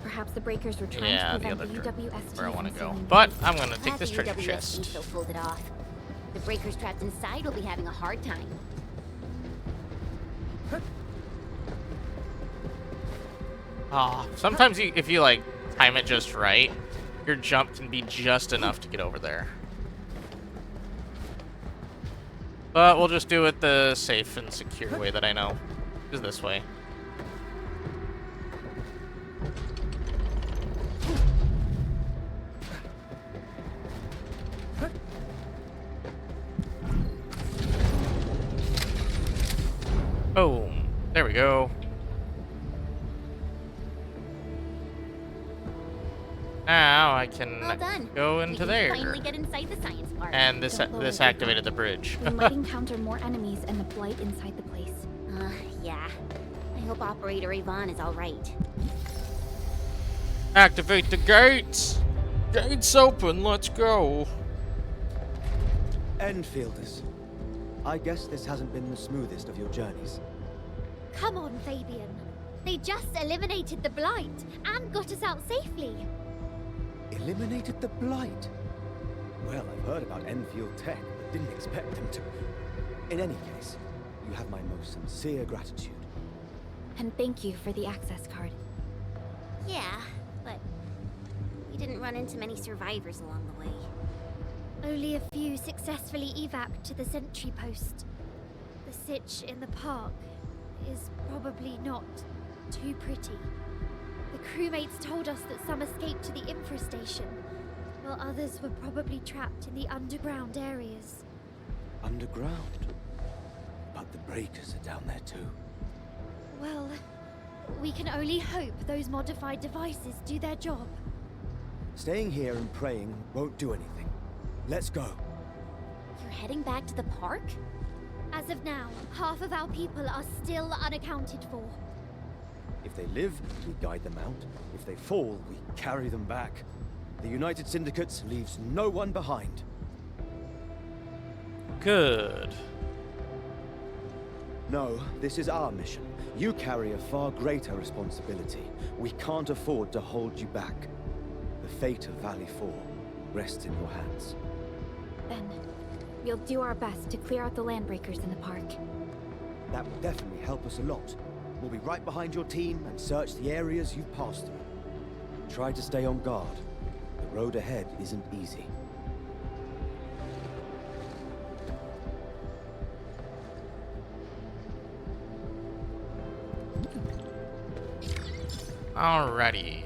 Speaker 2: Perhaps the breakers were trying
Speaker 1: Yeah,
Speaker 2: to
Speaker 1: the
Speaker 2: prevent
Speaker 1: other
Speaker 2: the UWST
Speaker 1: where I want to
Speaker 2: from
Speaker 1: go.
Speaker 2: sailing
Speaker 1: But
Speaker 2: through.
Speaker 1: I'm going to take this
Speaker 13: The
Speaker 1: treasure
Speaker 13: UWST
Speaker 1: chest.
Speaker 13: still pulled it off. The breakers trapped inside will be having a hard time.
Speaker 1: Ah, sometimes if you like time it just right, your jump can be just enough to get over there. But we'll just do it the safe and secure way that I know. Is this way. Boom. There we go. Now I can
Speaker 13: Well done.
Speaker 1: go into
Speaker 13: we can
Speaker 1: there.
Speaker 13: Finally get inside the science park.
Speaker 1: And this
Speaker 2: Don't blow
Speaker 1: this
Speaker 2: it,
Speaker 1: activated the bridge.
Speaker 2: We might encounter more enemies and the blight inside the place.
Speaker 13: Yeah. I hope Operator Yvonne is all right.
Speaker 1: Activate the gates! Gates open, let's go.
Speaker 12: Enfielders. I guess this hasn't been the smoothest of your journeys.
Speaker 13: Come on, Fabian. They just eliminated the Blight and got us out safely.
Speaker 12: Eliminated the Blight? Well, I've heard about Enfield tech, but didn't expect them to. In any case, you have my most sincere gratitude.
Speaker 2: And thank you for the access card.
Speaker 13: Yeah, but we didn't run into many survivors along the way. Only a few successfully evac'd to the sentry post. The sitch in the park is probably not too pretty. The crewmates told us that some escaped to the infrastation, while others were probably trapped in the underground areas.
Speaker 12: Underground? But the breakers are down there too.
Speaker 13: Well, we can only hope those modified devices do their job.
Speaker 12: Staying here and praying won't do anything. Let's go.
Speaker 13: You're heading back to the park? As of now, half of our people are still unaccounted for.
Speaker 12: If they live, we guide them out. If they fall, we carry them back. The United Syndicates leaves no one behind.
Speaker 1: Good.
Speaker 12: No, this is our mission. You carry a far greater responsibility. We can't afford to hold you back. The fate of Valley 4 rests in your hands.
Speaker 2: Then, we'll do our best to clear out the landbreakers in the park.
Speaker 12: That will definitely help us a lot. We'll be right behind your team and search the areas you've passed through. Try to stay on guard. The road ahead isn't easy.
Speaker 1: Alrighty.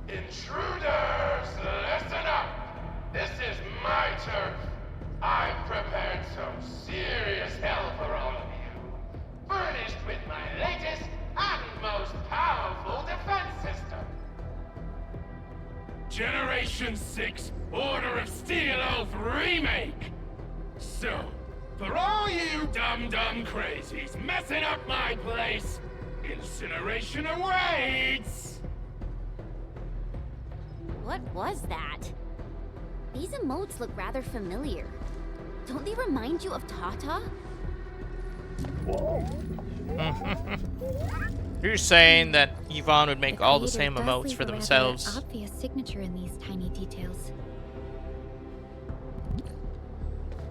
Speaker 15: Intruders, listen up! This is my turf. I've prepared some serious hell for all of you. Furnished with my latest and most powerful defense system. Generation 6 Order of Steel Oath Remake! So, for all you dumb crazies messing up my place, incineration awaits!
Speaker 13: What was that? These emotes look rather familiar. Don't they remind you of Tata?
Speaker 1: You're saying that Yvonne would make all the
Speaker 2: creator
Speaker 1: same
Speaker 2: does
Speaker 1: emotes
Speaker 2: leave
Speaker 1: for
Speaker 2: a rather
Speaker 1: themselves?
Speaker 2: obvious signature in these tiny details.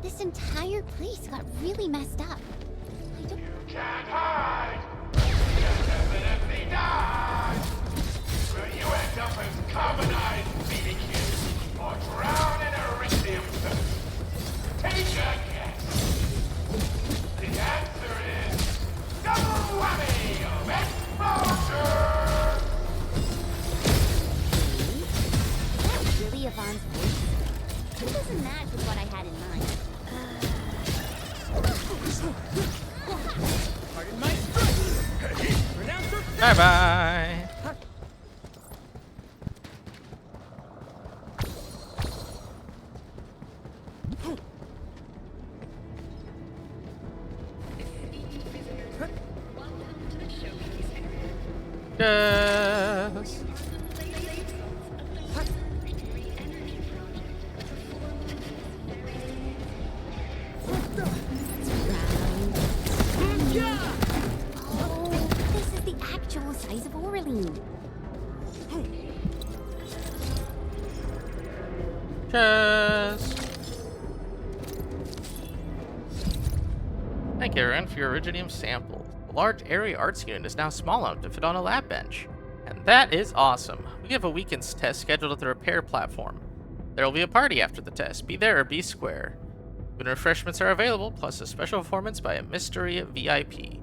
Speaker 13: This entire place got really messed up.
Speaker 15: You can't hide! You'll definitely die! Will you end up as carbonized BBQ or drown in Elysium thirst? Take a guess! The answer is double whammy of exposure!
Speaker 13: Is that really Yvonne's voice? It doesn't match with what I had in mind.
Speaker 5: Pardon my strike! Pronouncer!
Speaker 1: Bye-bye! Yes.
Speaker 13: Oh, this is the actual size of Orlean.
Speaker 1: Cheers. Thank you, Aaron, for your Iridium sample. The large area arts unit is now small enough to fit on a lab bench. And that is awesome. We have a weekend's test scheduled at the repair platform. There will be a party after the test. Be there or be square. Food and refreshments are available, plus a special performance by a mystery VIP.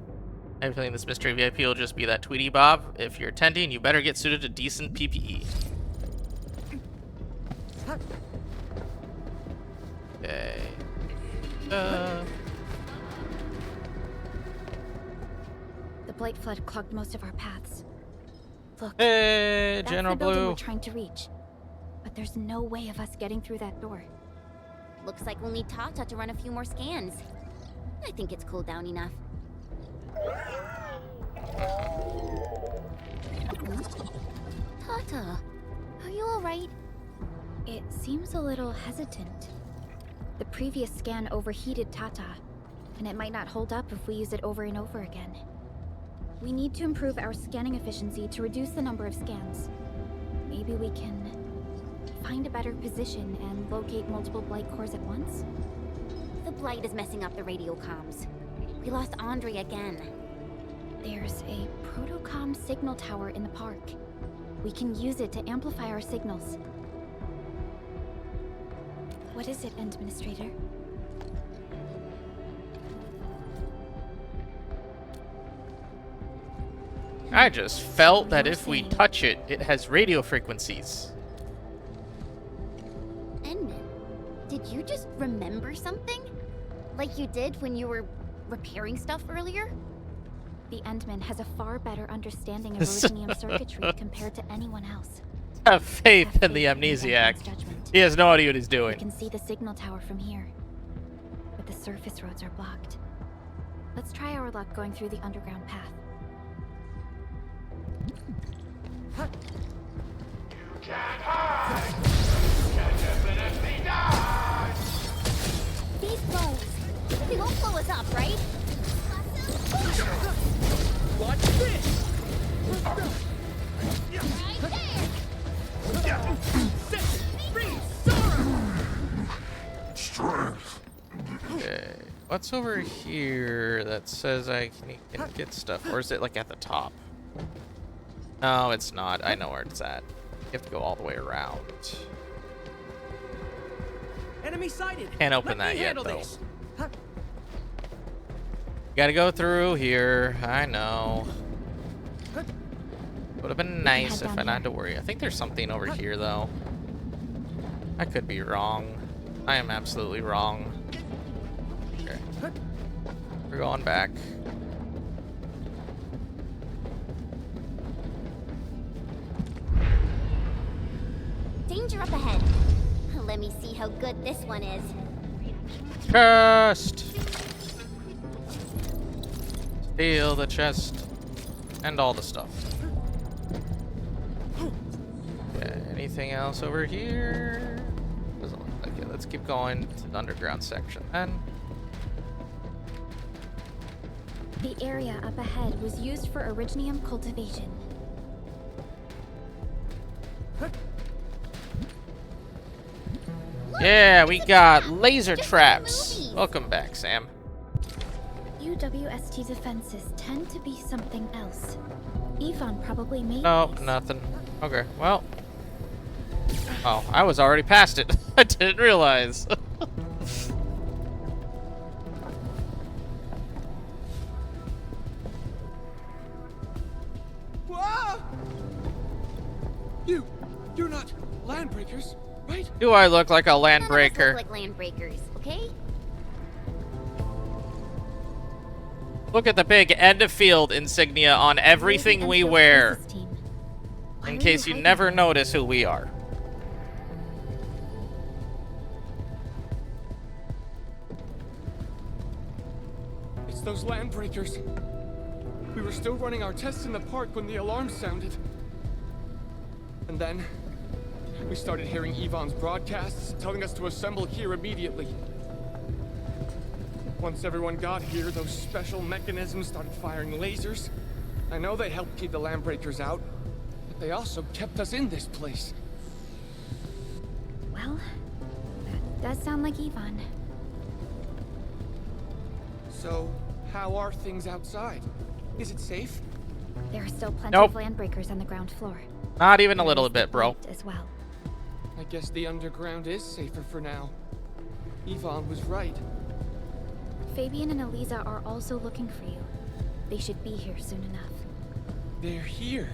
Speaker 1: I have a feeling this mystery VIP will just be that Tweety Bob. If you're attending, you better get suited to decent PPE. Okay.
Speaker 2: The Blight Flood clogged most of our paths. Look,
Speaker 1: hey,
Speaker 2: that's
Speaker 1: General
Speaker 2: the building
Speaker 1: Blue.
Speaker 2: we're trying to reach. But there's no way of us getting through that door.
Speaker 13: Looks like we'll need Tata to run a few more scans. I think it's cooled down enough. Tata, are you alright?
Speaker 2: It seems a little hesitant. The previous scan overheated Tata, and it might not hold up if we use it over and over again. We need to improve our scanning efficiency to reduce the number of scans. Maybe we can find a better position and locate multiple Blight cores at once?
Speaker 13: The Blight is messing up the radio comms. We lost Andre again.
Speaker 2: There's a protocom signal tower in the park. We can use it to amplify our signals. What is it, Administrator?
Speaker 1: I just felt that if we touch it, it has radio frequencies.
Speaker 13: Enman, did you just remember something? Like you did when you were repairing stuff earlier?
Speaker 2: The Endman has a far better understanding of ruthenium circuitry compared to anyone else.
Speaker 1: Have faith in the amnesiac. He has no idea what he's doing.
Speaker 2: We can see the signal tower from here, but the surface roads are blocked. Let's try our luck going through the underground path.
Speaker 15: You can't hide! You can definitely die!
Speaker 13: These bones, they won't blow us up, right?
Speaker 5: Watch this!
Speaker 13: Right there!
Speaker 15: Strength!
Speaker 1: Okay. What's over here that says I can get stuff? Or is it like at the top? No, it's not. I know where it's at. You have to go all the way around.
Speaker 5: Enemy sighted.
Speaker 1: Can't open
Speaker 5: Let
Speaker 1: that
Speaker 5: me
Speaker 1: yet,
Speaker 5: handle
Speaker 1: though.
Speaker 5: this.
Speaker 1: Gotta go through here. I know. Would have been nice if I not had to worry. I think there's something over here, though. I could be wrong. I am absolutely wrong. Okay. We're going back.
Speaker 13: Danger up ahead. Let me see how good this one is.
Speaker 1: Chest! Steal the chest. And all the stuff. Okay, anything else over here? Doesn't look like it. Let's keep going to the underground section then.
Speaker 2: The area up ahead was used for originium cultivation.
Speaker 1: Yeah, we got laser traps. Welcome back, Sam.
Speaker 2: UWST defenses tend to be something else. Yvonne probably made
Speaker 1: No,
Speaker 2: these.
Speaker 1: nothing. Okay, well. Oh, I was already past it. I didn't realize.
Speaker 5: Whoa! You're not landbreakers, right?
Speaker 1: Do I look like a
Speaker 13: None of us
Speaker 1: landbreaker?
Speaker 13: look like landbreakers, okay?
Speaker 1: Look at the big Endfield insignia on everything we wear. In case you never notice who we are.
Speaker 5: It's those landbreakers. We were still running our tests in the park when the alarm sounded. And then, we started hearing Yvonne's broadcasts telling us to assemble here immediately. Once everyone got here, those special mechanisms started firing lasers. I know they helped keep the landbreakers out, but they also kept us in this place.
Speaker 2: Well, that does sound like Yvonne.
Speaker 5: So, how are things outside? Is it safe?
Speaker 2: There are still plenty
Speaker 1: Nope.
Speaker 2: of landbreakers on the ground floor.
Speaker 1: Not even a
Speaker 2: There
Speaker 1: little
Speaker 2: is the
Speaker 1: bit, bro.
Speaker 2: Blight as well.
Speaker 5: I guess the underground is safer for now. Yvonne was right.
Speaker 2: Fabian and Eliza are also looking for you. They should be here soon enough.
Speaker 5: They're here.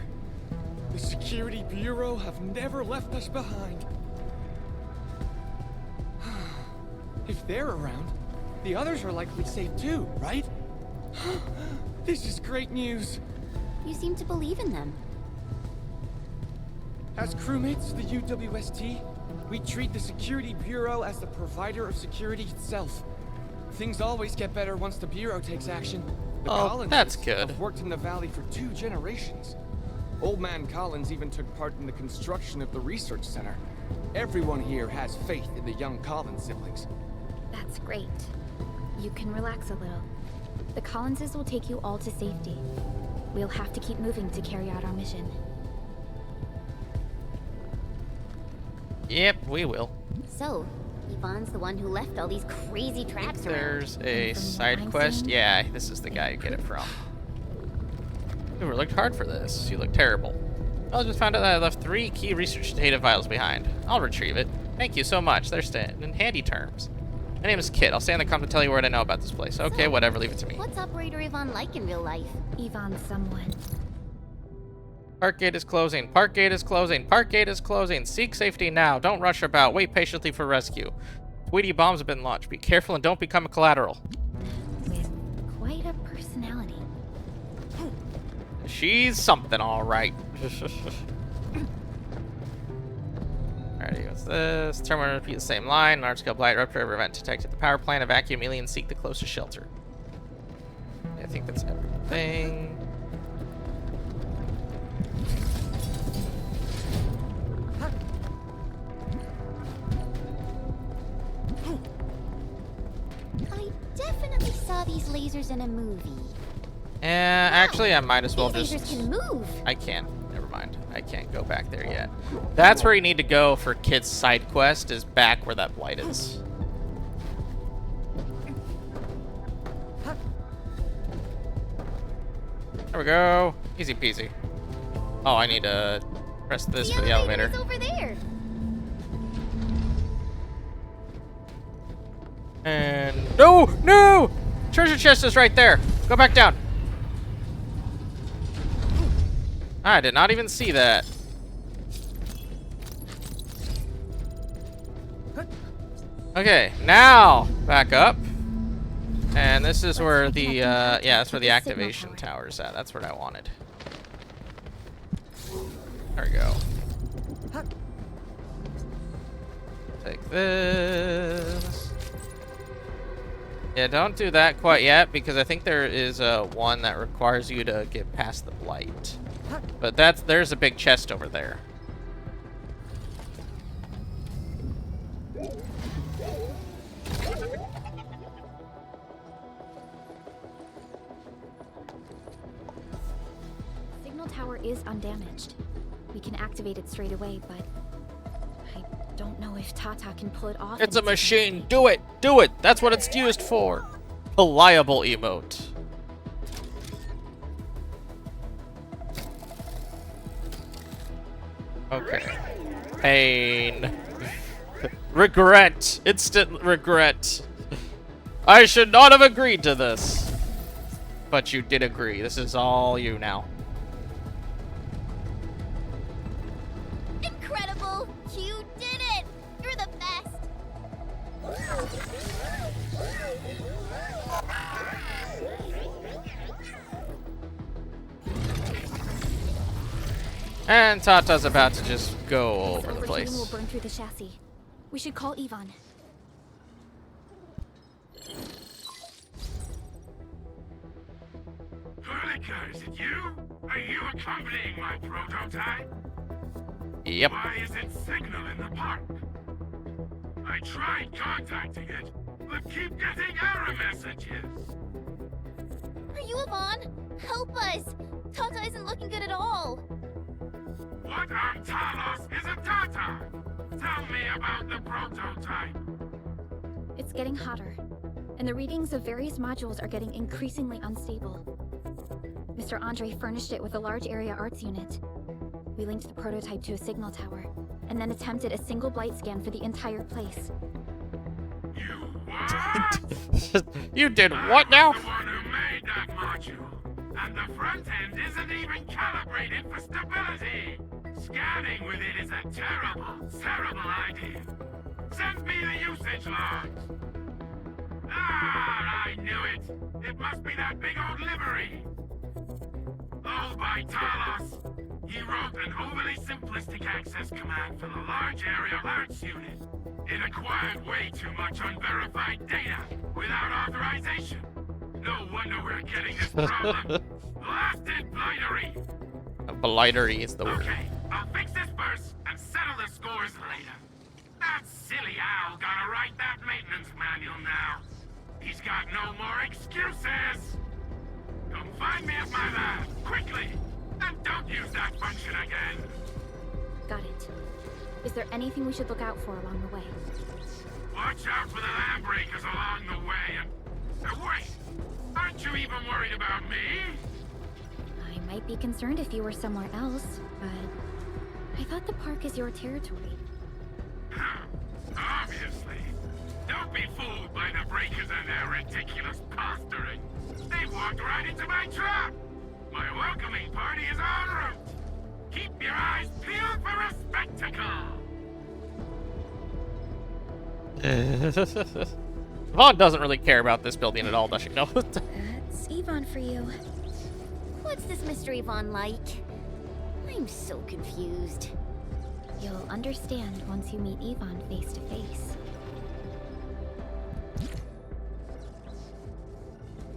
Speaker 5: The Security Bureau have never left us behind. If they're around, the others are likely safe too, right? This is great news.
Speaker 13: You seem to believe in them.
Speaker 5: As crewmates of the UWST, we treat the Security Bureau as the provider of security itself. Things always get better once the Bureau takes action. The
Speaker 1: Oh,
Speaker 5: Collinses
Speaker 1: that's good.
Speaker 5: have worked in the Valley for 2 generations. Old Man Collins even took part in the construction of the research center. Everyone here has faith in the young Collins siblings.
Speaker 2: That's great. You can relax a little. The Collinses will take you all to safety. We'll have to keep moving to carry out our mission.
Speaker 1: Yep, we will.
Speaker 13: So, Yvonne's the one who left all these crazy traps around.
Speaker 1: There's a side quest. Yeah, this is the guy you get it from. You worked hard for this. You look terrible. I just found out that I left 3 key research data files behind. I'll retrieve it. Thank you so much. They're staying in handy terms. My name is Kit. I'll stay in the comp to tell you what I know about this place. Okay, whatever. Leave it to me.
Speaker 13: What's Operator Yvonne like in real life?
Speaker 2: Yvonne's someone.
Speaker 1: Park gate is closing. Park gate is closing. Park gate is closing. Seek safety now. Don't rush about. Wait patiently for rescue. Tweety bombs have been launched. Be careful and don't become a collateral.
Speaker 2: With quite a personality.
Speaker 1: She's something, all right. Alrighty, what's this? Terminal repeat the same line. Large-scale blight rupture event detected. The power plant. Evacuate immediately and seek the closest shelter. I think that's everything.
Speaker 13: I definitely saw these lasers in a movie.
Speaker 1: Actually, I might as well
Speaker 13: These
Speaker 1: just...
Speaker 13: lasers can move.
Speaker 1: I can't. Never mind. I can't go back there yet. That's where you need to go for Kit's side quest, is back where that blight is. There we go. Easy peasy. Oh, I need to press this for the elevator.
Speaker 13: Over there.
Speaker 1: And no, no! Treasure chest is right there. Go back down. I did not even see that. Okay, now back up. And this is where the yeah, that's where the activation tower is at. That's what I wanted. There we go. Take this. Yeah, don't do that quite yet, because I think there is one that requires you to get past the blight. But there's a big chest over there.
Speaker 2: Signal tower is undamaged. We can activate it straight away, but I don't know if Tata can pull it off.
Speaker 1: It's a machine. Do it. Do it. That's what it's used for. Reliable emote. Okay. Pain. Regret. Instant regret. I should not have agreed to this. But you did agree. This is all you now.
Speaker 13: Incredible! You did it! You're the best!
Speaker 1: And Tata's about to just go over the
Speaker 2: Overheating
Speaker 1: place.
Speaker 2: will burn through the chassis. We should call Yvonne.
Speaker 15: Perlica, is it you? Are you accompanying my prototype?
Speaker 1: Yep.
Speaker 15: Why is it signal in the park? I tried contacting it, but keep getting error messages.
Speaker 13: Are you Yvonne? Help us! Tata isn't looking good at all.
Speaker 15: What on Talos is a Tata? Tell me about the prototype.
Speaker 2: It's getting hotter, and the readings of various modules are getting increasingly unstable. Mr. Andre furnished it with a large area arts unit. We linked the prototype to a signal tower, and then attempted a single blight scan for the entire place.
Speaker 1: You did what now?
Speaker 15: The one who made that module, and the front end isn't even calibrated for stability. Scanning with it is a terrible, terrible idea. Send me the usage logs. Ah, I knew it. It must be that big old livery. All by Talos. He wrote an overly simplistic access command for the large area arts unit. It acquired way too much unverified data without authorization. No wonder we're getting this problem. Blasted blightery.
Speaker 1: Blightery is the word.
Speaker 15: Okay, I'll fix this first, and settle the scores later. That silly owl gotta write that maintenance manual now. He's got no more excuses! Come find me at my lab, quickly! And don't use that function again!
Speaker 2: Got it. Is there anything we should look out for along the way?
Speaker 15: Watch out for the land breakers along the way, and... wait! Aren't you even worried about me?
Speaker 2: I might be concerned if you were somewhere else, but I thought the park is your territory.
Speaker 15: Obviously. Don't be fooled by the breakers and their ridiculous posturing. They walked right into my trap! My welcoming party is en route! Keep your eyes peeled for a spectacle!
Speaker 1: Vaughn doesn't really care about this building at all, does she? No.
Speaker 13: That's Yvonne for you. What's this Mr. Yvonne like? I'm so confused.
Speaker 2: You'll understand once you meet Yvonne face to face.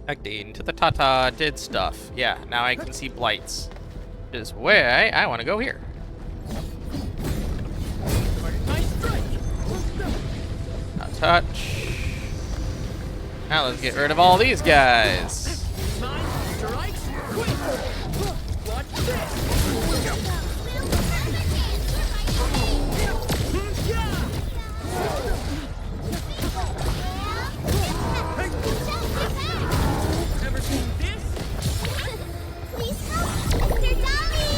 Speaker 1: Connecting to the Tata did stuff. Yeah, now I can see blights. Which is where I want to go here. Not touch. Now let's get rid of all these guys.
Speaker 15: Ever seen this?
Speaker 11: Please help, Mr. Dolly!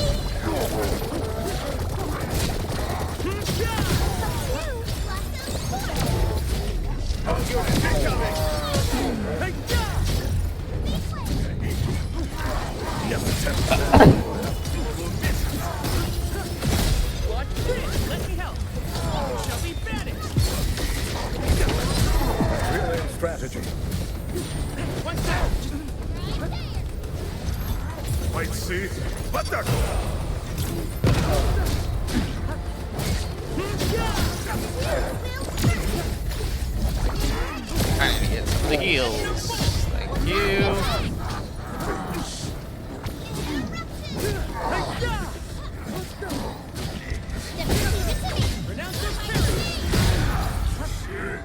Speaker 15: Watch this! Let me help! You shall be banished!
Speaker 3: Brilliant strategy.
Speaker 15: What's that?
Speaker 3: Might see. But the...
Speaker 1: I need to get some of the heals. Thank you.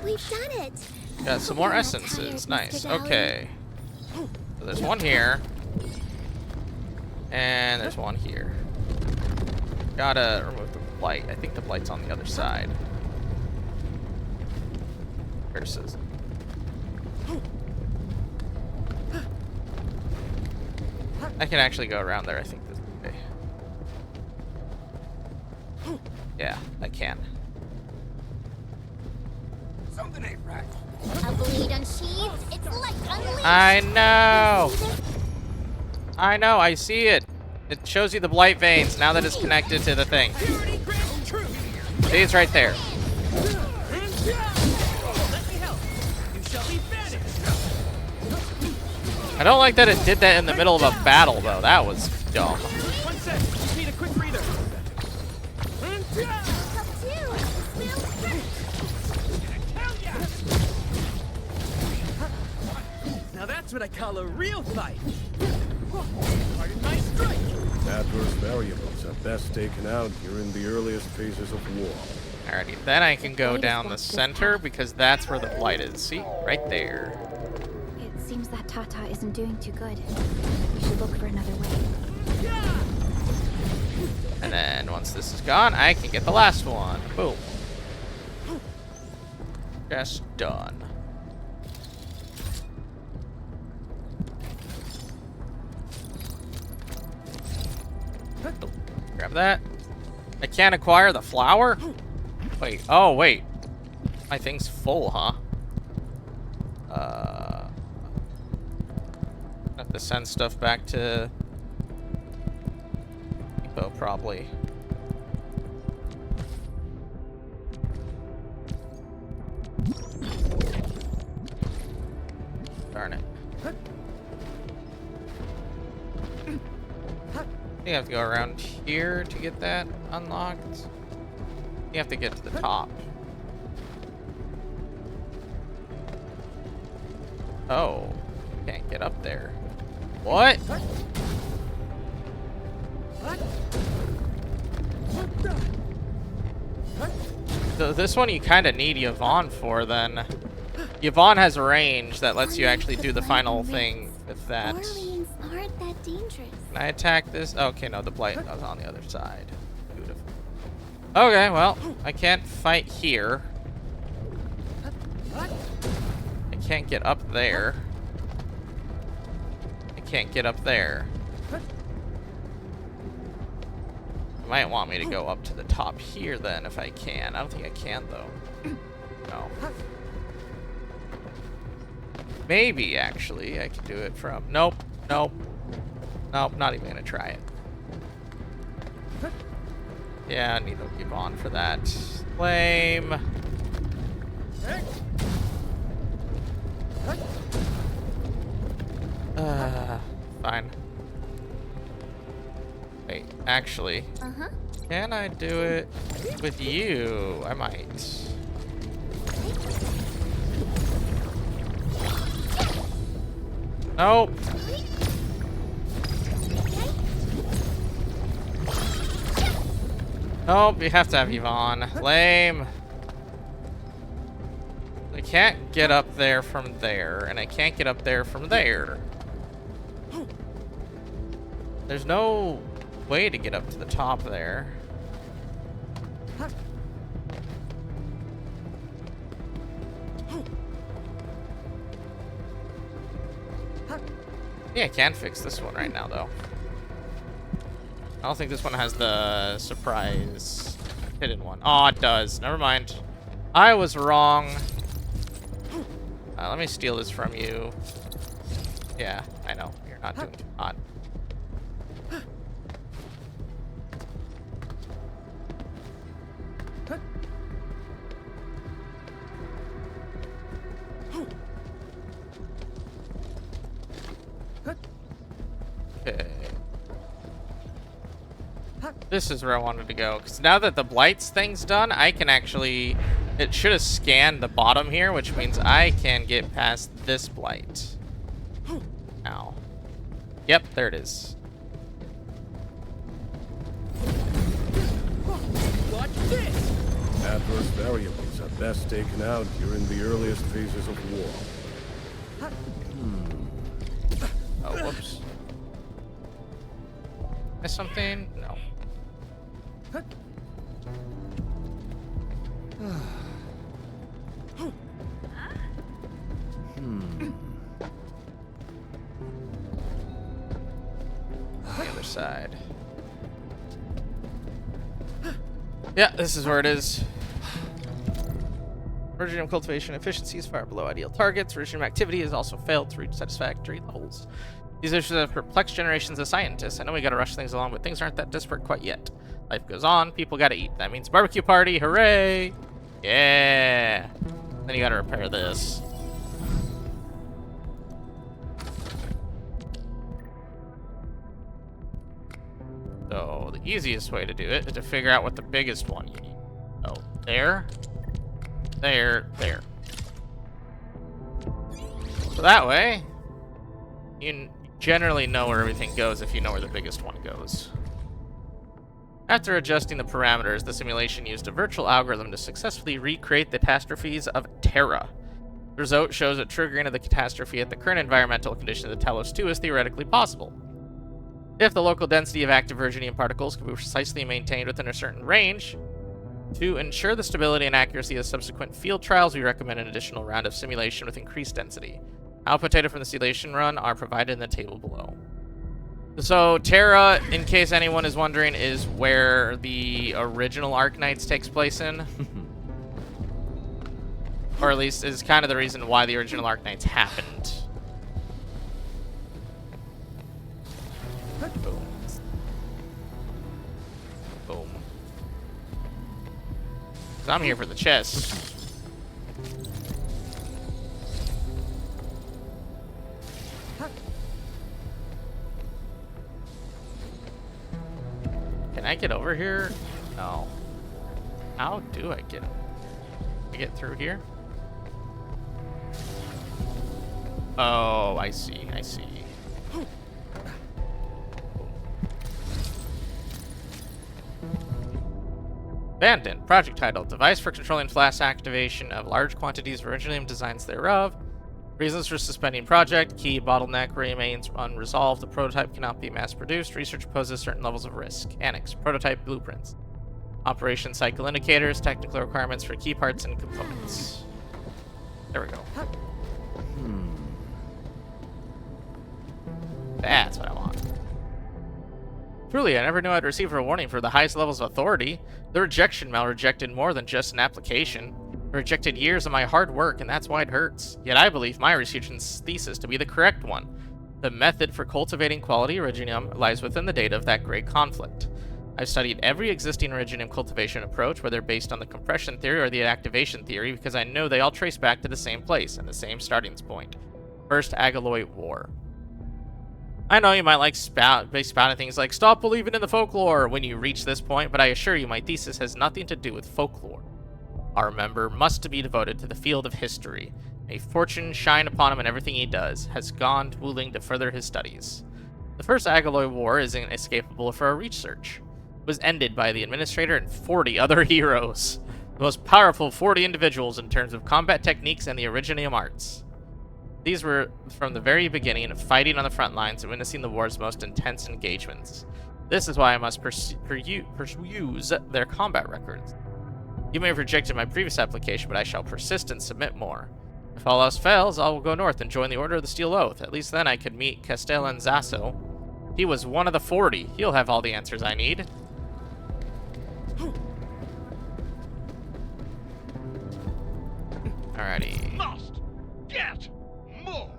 Speaker 11: We've done it!
Speaker 1: Got some more essences. Nice. Okay. So there's one here. And there's one here. Gotta remove the blight. I think the blight's on the other side. Curses. I can actually go around there, I think, this way. Yeah, I can.
Speaker 15: Something ain't right.
Speaker 11: A blade unsheathed, it's light unleashed!
Speaker 1: I know! I know, I see it. It shows you the blight veins now that it's connected to the thing. See, it's right there. I don't like that it did that in the middle of a battle, though. That was dumb.
Speaker 15: One sec, just need a quick breather. Now that's what I call a real fight. Nice strike.
Speaker 3: Adverse variables are best taken out during the earliest phases of war.
Speaker 1: Alrighty, then I can go down the center because that's where the blight is. See? Right there.
Speaker 2: It seems that Tata isn't doing too good. We should look for another way.
Speaker 1: And then once this is gone, I can get the last one. Boom. Just done. Grab that. I can't acquire the flower? Wait. Oh, wait. My thing's full, huh? Have to send stuff back to Depot, probably. Darn it. You have to go around here to get that unlocked. You have to get to the top. Oh, can't get up there. What? So this one you kind of need Yvonne for, then. Yvonne has range that lets you actually do the final thing with that.
Speaker 13: Orleans aren't that dangerous.
Speaker 1: Can I attack this? Okay, no, the blight is on the other side. Beautiful. Okay, well, I can't fight here. I can't get up there. I can't get up there. You might want me to go up to the top here then if I can. I don't think I can though. No. Maybe actually I can do it from. Nope. Nope. Nope. Not even gonna try it. Yeah, I need to keep on for that. Flame. Fine. Wait, actually, can I do it with you? I might. Nope. Nope, you have to have Yvonne. Lame. I can't get up there from there, and I can't get up there from there. There's no way to get up to the top there. Yeah, I can fix this one right now, though. I don't think this one has the surprise hidden one. Oh, it does. Never mind. I was wrong. Let me steal this from you. Yeah, I know. You're not doing too hot. Okay. This is where I wanted to go, because now that the Blight's thing's done, I can actually... It should have scanned the bottom here, which means I can get past this Blight. Ow. Yep, there it is.
Speaker 3: Watch this! Adverse variables are best taken out during the earliest phases of war.
Speaker 1: Oh, whoops. Miss something? No. The other side. Yeah, this is where it is. Originium cultivation efficiency is far below ideal targets. Originium activity has also failed to reach satisfactory levels. These issues have perplexed generations of scientists. I know we gotta rush things along, but things aren't that desperate quite yet. Life goes on, people gotta eat. That means barbecue party, hooray! Yeah! Then you gotta repair this. So, the easiest way to do it is to figure out what the biggest one you need. Oh, there. There, there. So that way, you generally know where everything goes if you know where the biggest one goes. After adjusting the parameters, the simulation used a virtual algorithm to successfully recreate the catastrophes of Terra. The result shows that triggering of the catastrophe at the current environmental conditions of Talos 2 is theoretically possible. If the local density of active Virginium particles can be precisely maintained within a certain range, to ensure the stability and accuracy of subsequent field trials, we recommend an additional round of simulation with increased density. Output data from the simulation run are provided in the table below. So, Terra, in case anyone is wondering, is where the original Arknights takes place in. Or at least is kind of the reason why the original Arknights happened. Boom. Boom. 'Cause I'm here for the chest. Can I get over here? No. How do I get through here? Oh, I see. I see. Abandoned. Project title. Device for controlling flash activation of large quantities of originium designs thereof. Reasons for suspending project. Key bottleneck remains unresolved. The prototype cannot be mass-produced. Research poses certain levels of risk. Annex. Prototype blueprints. Operation cycle indicators. Technical requirements for key parts and components. There we go. That's what I want. Truly, I never knew I'd receive a warning for the highest levels of authority. The rejection mail rejected more than just an application. It rejected years of my hard work, and that's why it hurts. Yet I believe my research thesis to be the correct one. The method for cultivating quality originium lies within the data of that great conflict. I've studied every existing originium cultivation approach, whether based on the compression theory or the activation theory, because I know they all trace back to the same place and the same starting point. First Agaloy War. I know you might like spouting things like, stop believing in the folklore when you reach this point, but I assure you my thesis has nothing to do with folklore. Our member must be devoted to the field of history. May fortune shine upon him in everything he does, has gone willing to further his studies. The First Agaloy War is inescapable for our research. It was ended by the Administrator and 40 other heroes. The most powerful 40 individuals in terms of combat techniques and the originium arts. These were, from the very beginning, fighting on the front lines and witnessing the war's most intense engagements. This is why I must peruse their combat records. You may have rejected my previous application, but I shall persist and submit more. If all else fails, I will go north and join the Order of the Steel Oath. At least then I could meet Castellan Zasso. He was one of the 40. He'll have all the answers I need. Alrighty.
Speaker 16: Must get more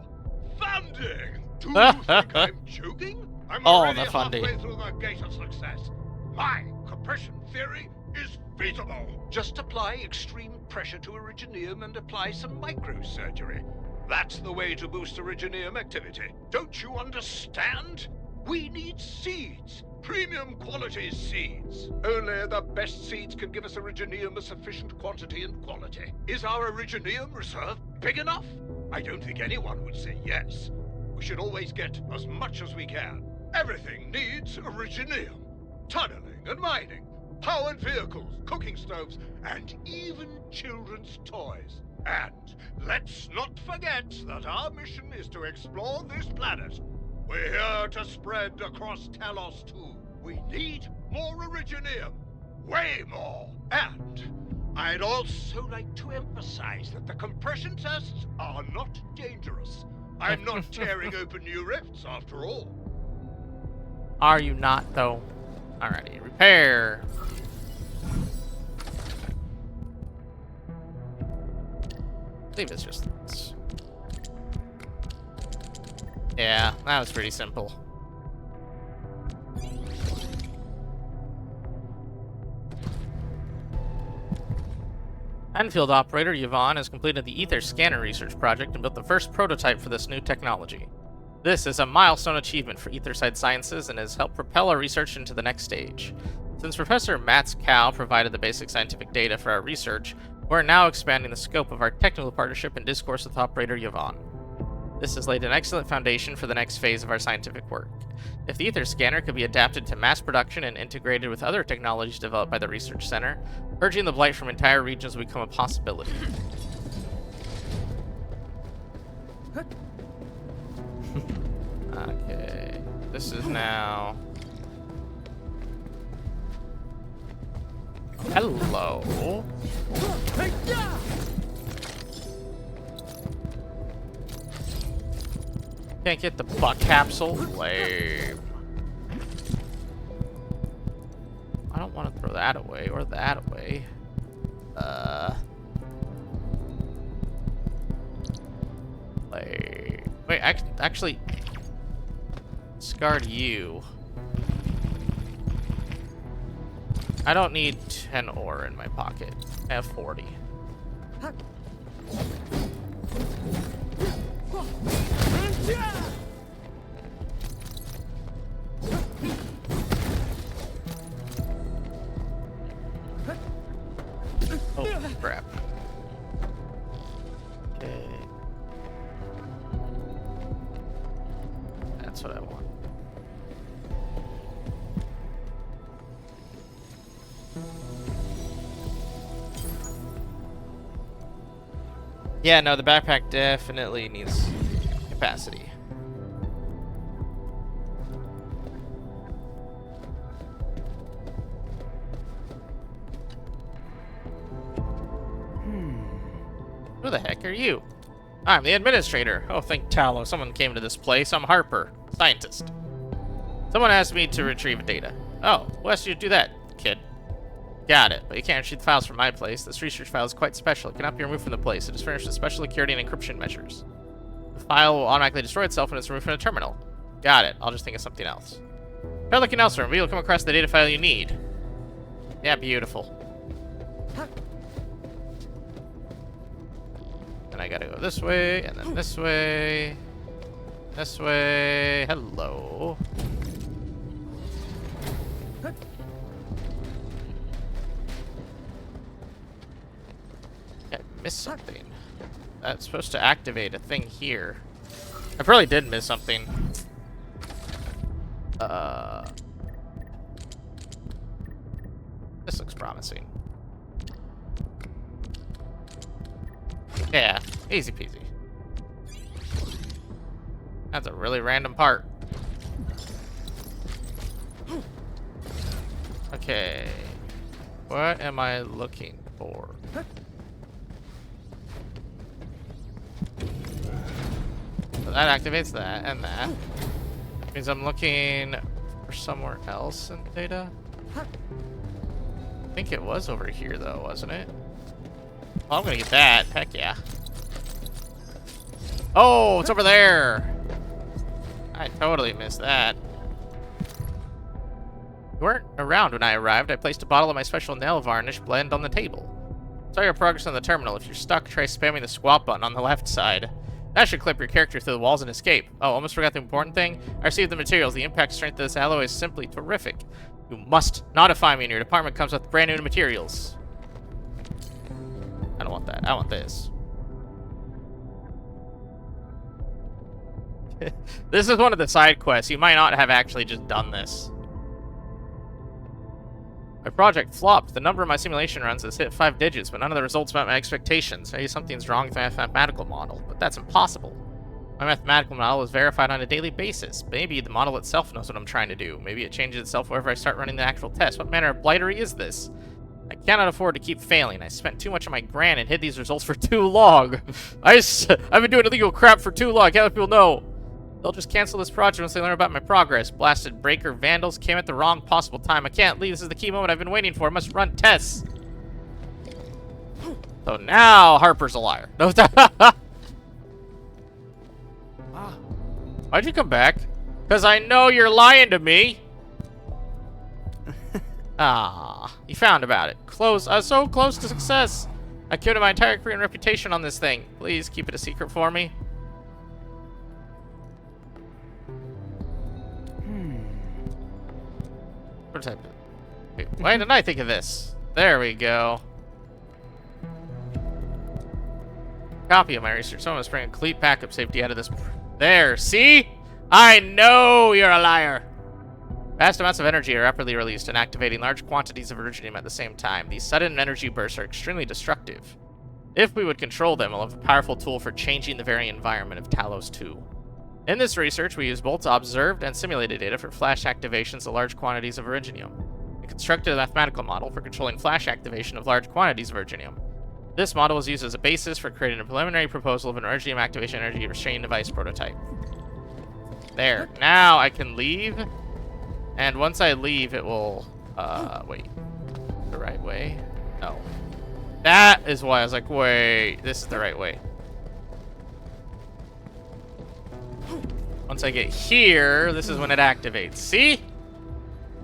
Speaker 16: funding. Do you think I'm joking? I'm already halfway through the gate of success. My compression theory is feasible. Just apply extreme pressure to originium and apply some microsurgery. That's the way to boost originium activity. Don't you understand? We need seeds. Premium quality seeds. Only the best seeds can give us originium of sufficient quantity and quality. Is our originium reserve big enough? I don't think anyone would say yes. We should always get as much as we can. Everything needs originium. Tunneling and mining, powered vehicles, cooking stoves, and even children's toys. And let's not forget that our mission is to explore this planet. We're here to spread across Talos too. We need more originium. Way more. And I'd also like to emphasize that the compression tests are not dangerous. I'm not tearing open new rifts after all.
Speaker 1: Are you not, though? Alrighty, repair. I believe it's just this. Yeah, that was pretty simple. Endfield operator Yvonne has completed the Ether Scanner research project and built the first prototype for this new technology. This is a milestone achievement for Etherside Sciences and has helped propel our research into the next stage. Since Professor Mats Cow provided the basic scientific data for our research, we're now expanding the scope of our technical partnership and discourse with operator Yvonne. This has laid an excellent foundation for the next phase of our scientific work. If the Ether Scanner could be adapted to mass production and integrated with other technologies developed by the Research Center, purging the blight from entire regions will become a possibility. Okay, this is now... Hello? Can't get the butt capsule? Lame. I don't want to throw that away or that away. Lame. Wait, actually... Discard you. I don't need 10 ore in my pocket. I have 40. Oh, crap. Okay. That's what I want. Yeah, no, the backpack definitely needs capacity. Who the heck are you? I'm the administrator. Oh, thank Talos. Someone came to this place. I'm Harper, scientist. Someone asked me to retrieve data. Oh, who asked you to do that, kid? Got it, but you can't retrieve the files from my place. This research file is quite special. It cannot be removed from the place. It is furnished with special security and encryption measures. The file will automatically destroy itself when it's removed from the terminal. Got it. I'll just think of something else. Try looking elsewhere. Maybe you'll come across the data file you need. Yeah, beautiful. And I gotta go this way, and then this way. This way. Hello. I missed something. That's supposed to activate a thing here. I probably did miss something. This looks promising. Yeah, easy peasy. That's a really random part. Okay. What am I looking for? So that activates that and that. Means I'm looking for somewhere else in data. I think it was over here though, wasn't it? Oh, I'm gonna get that. Heck yeah. Oh, it's over there. I totally missed that. You weren't around when I arrived. I placed a bottle of my special nail varnish blend on the table. Saw your progress on the terminal. If you're stuck, try spamming the squat button on the left side. That should clip your character through the walls and escape. Oh, almost forgot the important thing. I received the materials. The impact strength of this alloy is simply terrific. You must notify me when your department comes with brand new materials. I don't want that. I want this. This is one of the side quests. You might not have actually just done this. My project flopped. The number of my simulation runs has hit 5 digits, but none of the results met my expectations. Maybe something's wrong with my mathematical model, but that's impossible. My mathematical model is verified on a daily basis. Maybe the model itself knows what I'm trying to do. Maybe it changes itself whenever I start running the actual test. What manner of blightery is this? I cannot afford to keep failing. I spent too much of my grant and hid these results for too long. I've been doing illegal crap for too long. I can't let people know. They'll just cancel this project once they learn about my progress. Blasted breaker vandals came at the wrong possible time. I can't leave. This is the key moment I've been waiting for. I must run tests. So now Harper's a liar. No. Why'd you come back? Because I know you're lying to me. Ah, you found about it. Close. I was so close to success. I committed my entire career and reputation on this thing. Please keep it a secret for me. Prototype. Wait, why didn't I think of this? There we go. Copy of my research. Someone must bring a complete backup safety out of this. There, see? I know you're a liar. Vast amounts of energy are rapidly released and activating large quantities of iridium at the same time. These sudden energy bursts are extremely destructive. If we would control them, we'll have a powerful tool for changing the very environment of Talos 2. In this research, we use both observed and simulated data for flash activations of large quantities of iridium. We constructed a mathematical model for controlling flash activation of large quantities of iridium. This model was used as a basis for creating a preliminary proposal of an iridium activation energy restraining device prototype. There. Now I can leave. And once I leave, it will... wait. The right way? No. That is why I was like, wait, this is the right way. Once I get here, this is when it activates. See?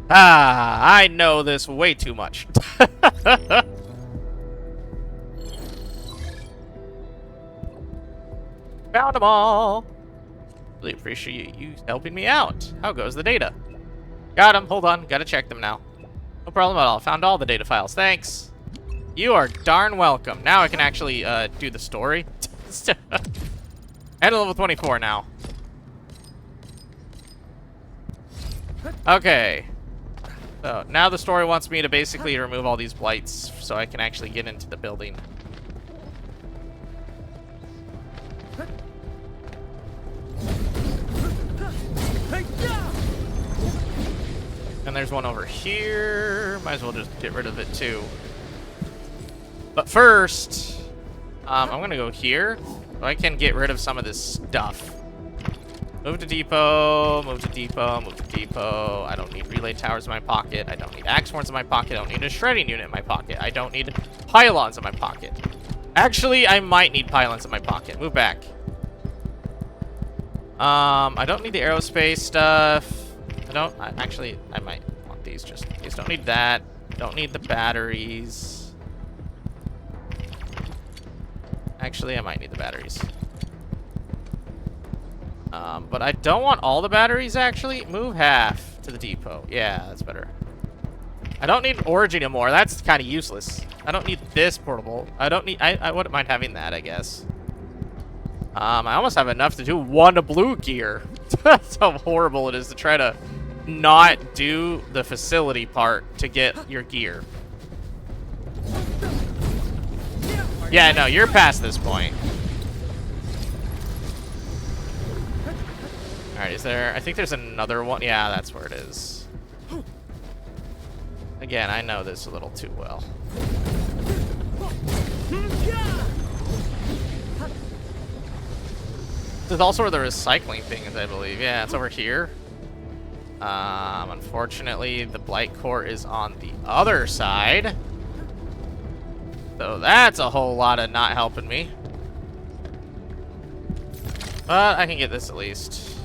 Speaker 1: Ah, I know this way too much. Found them all. Really appreciate you helping me out. How goes the data? Got them. Hold on. Gotta check them now. No problem at all. Found all the data files. Thanks. You are darn welcome. Now I can actually do the story. And level 24 now. Okay. So now the story wants me to basically remove all these blights so I can actually get into the building. there's one over here. Might as well just get rid of it too. But first, I'm gonna go here so I can get rid of some of this stuff. Move to depot, move to depot, move to depot. I don't need relay towers in my pocket. I don't need axe horns in my pocket. I don't need a shredding unit in my pocket. I don't need pylons in my pocket. Actually, I might need pylons in my pocket. Move back. I don't need the aerospace stuff. Actually, I might want these just in case. Don't need that. Don't need the batteries. Actually, I might need the batteries. But I don't want all the batteries, actually. Move half to the depot. Yeah, that's better. I don't need Origin anymore. That's kind of useless. I don't need this portable. I wouldn't mind having that, I guess. I almost have enough to do one blue gear. That's how horrible it is to try to not do the facility part to get your gear. Yeah, no, you're past this point. Alright, is there... I think there's another one. Yeah, that's where it is. Again, I know this a little too well. There's also where the recycling thing is, I believe. Yeah, it's over here. Unfortunately, the Blight Core is on the other side. So that's a whole lot of not helping me. But I can get this at least.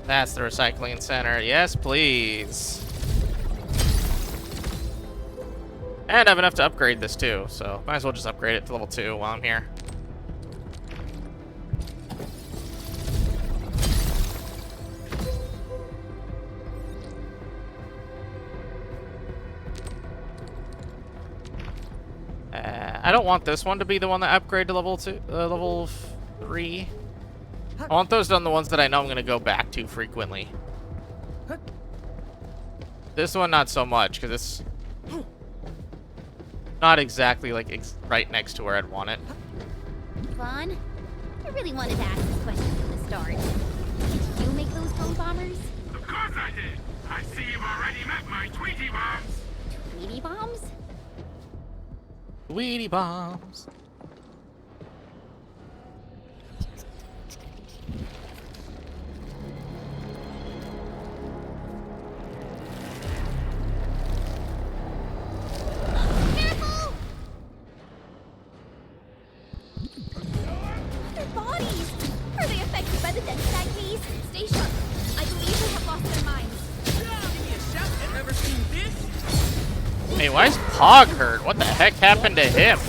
Speaker 1: That's the recycling center. Yes, please. And I have enough to upgrade this too, so might as well just upgrade it to level 2 while I'm here. I don't want this one to be the one that upgrade to level 3. I want those done the ones that I know I'm gonna go back to frequently. This one not so much, because it's not exactly like right next to where I'd want it.
Speaker 13: Vaughn, I really wanted to ask this question from the start. Did you make those drone bombers?
Speaker 15: Of course I did. I see you've already met my Tweety bombs.
Speaker 13: Tweety bombs?
Speaker 1: Tweety bombs. Hey, why is Pog hurt? What the heck happened to him?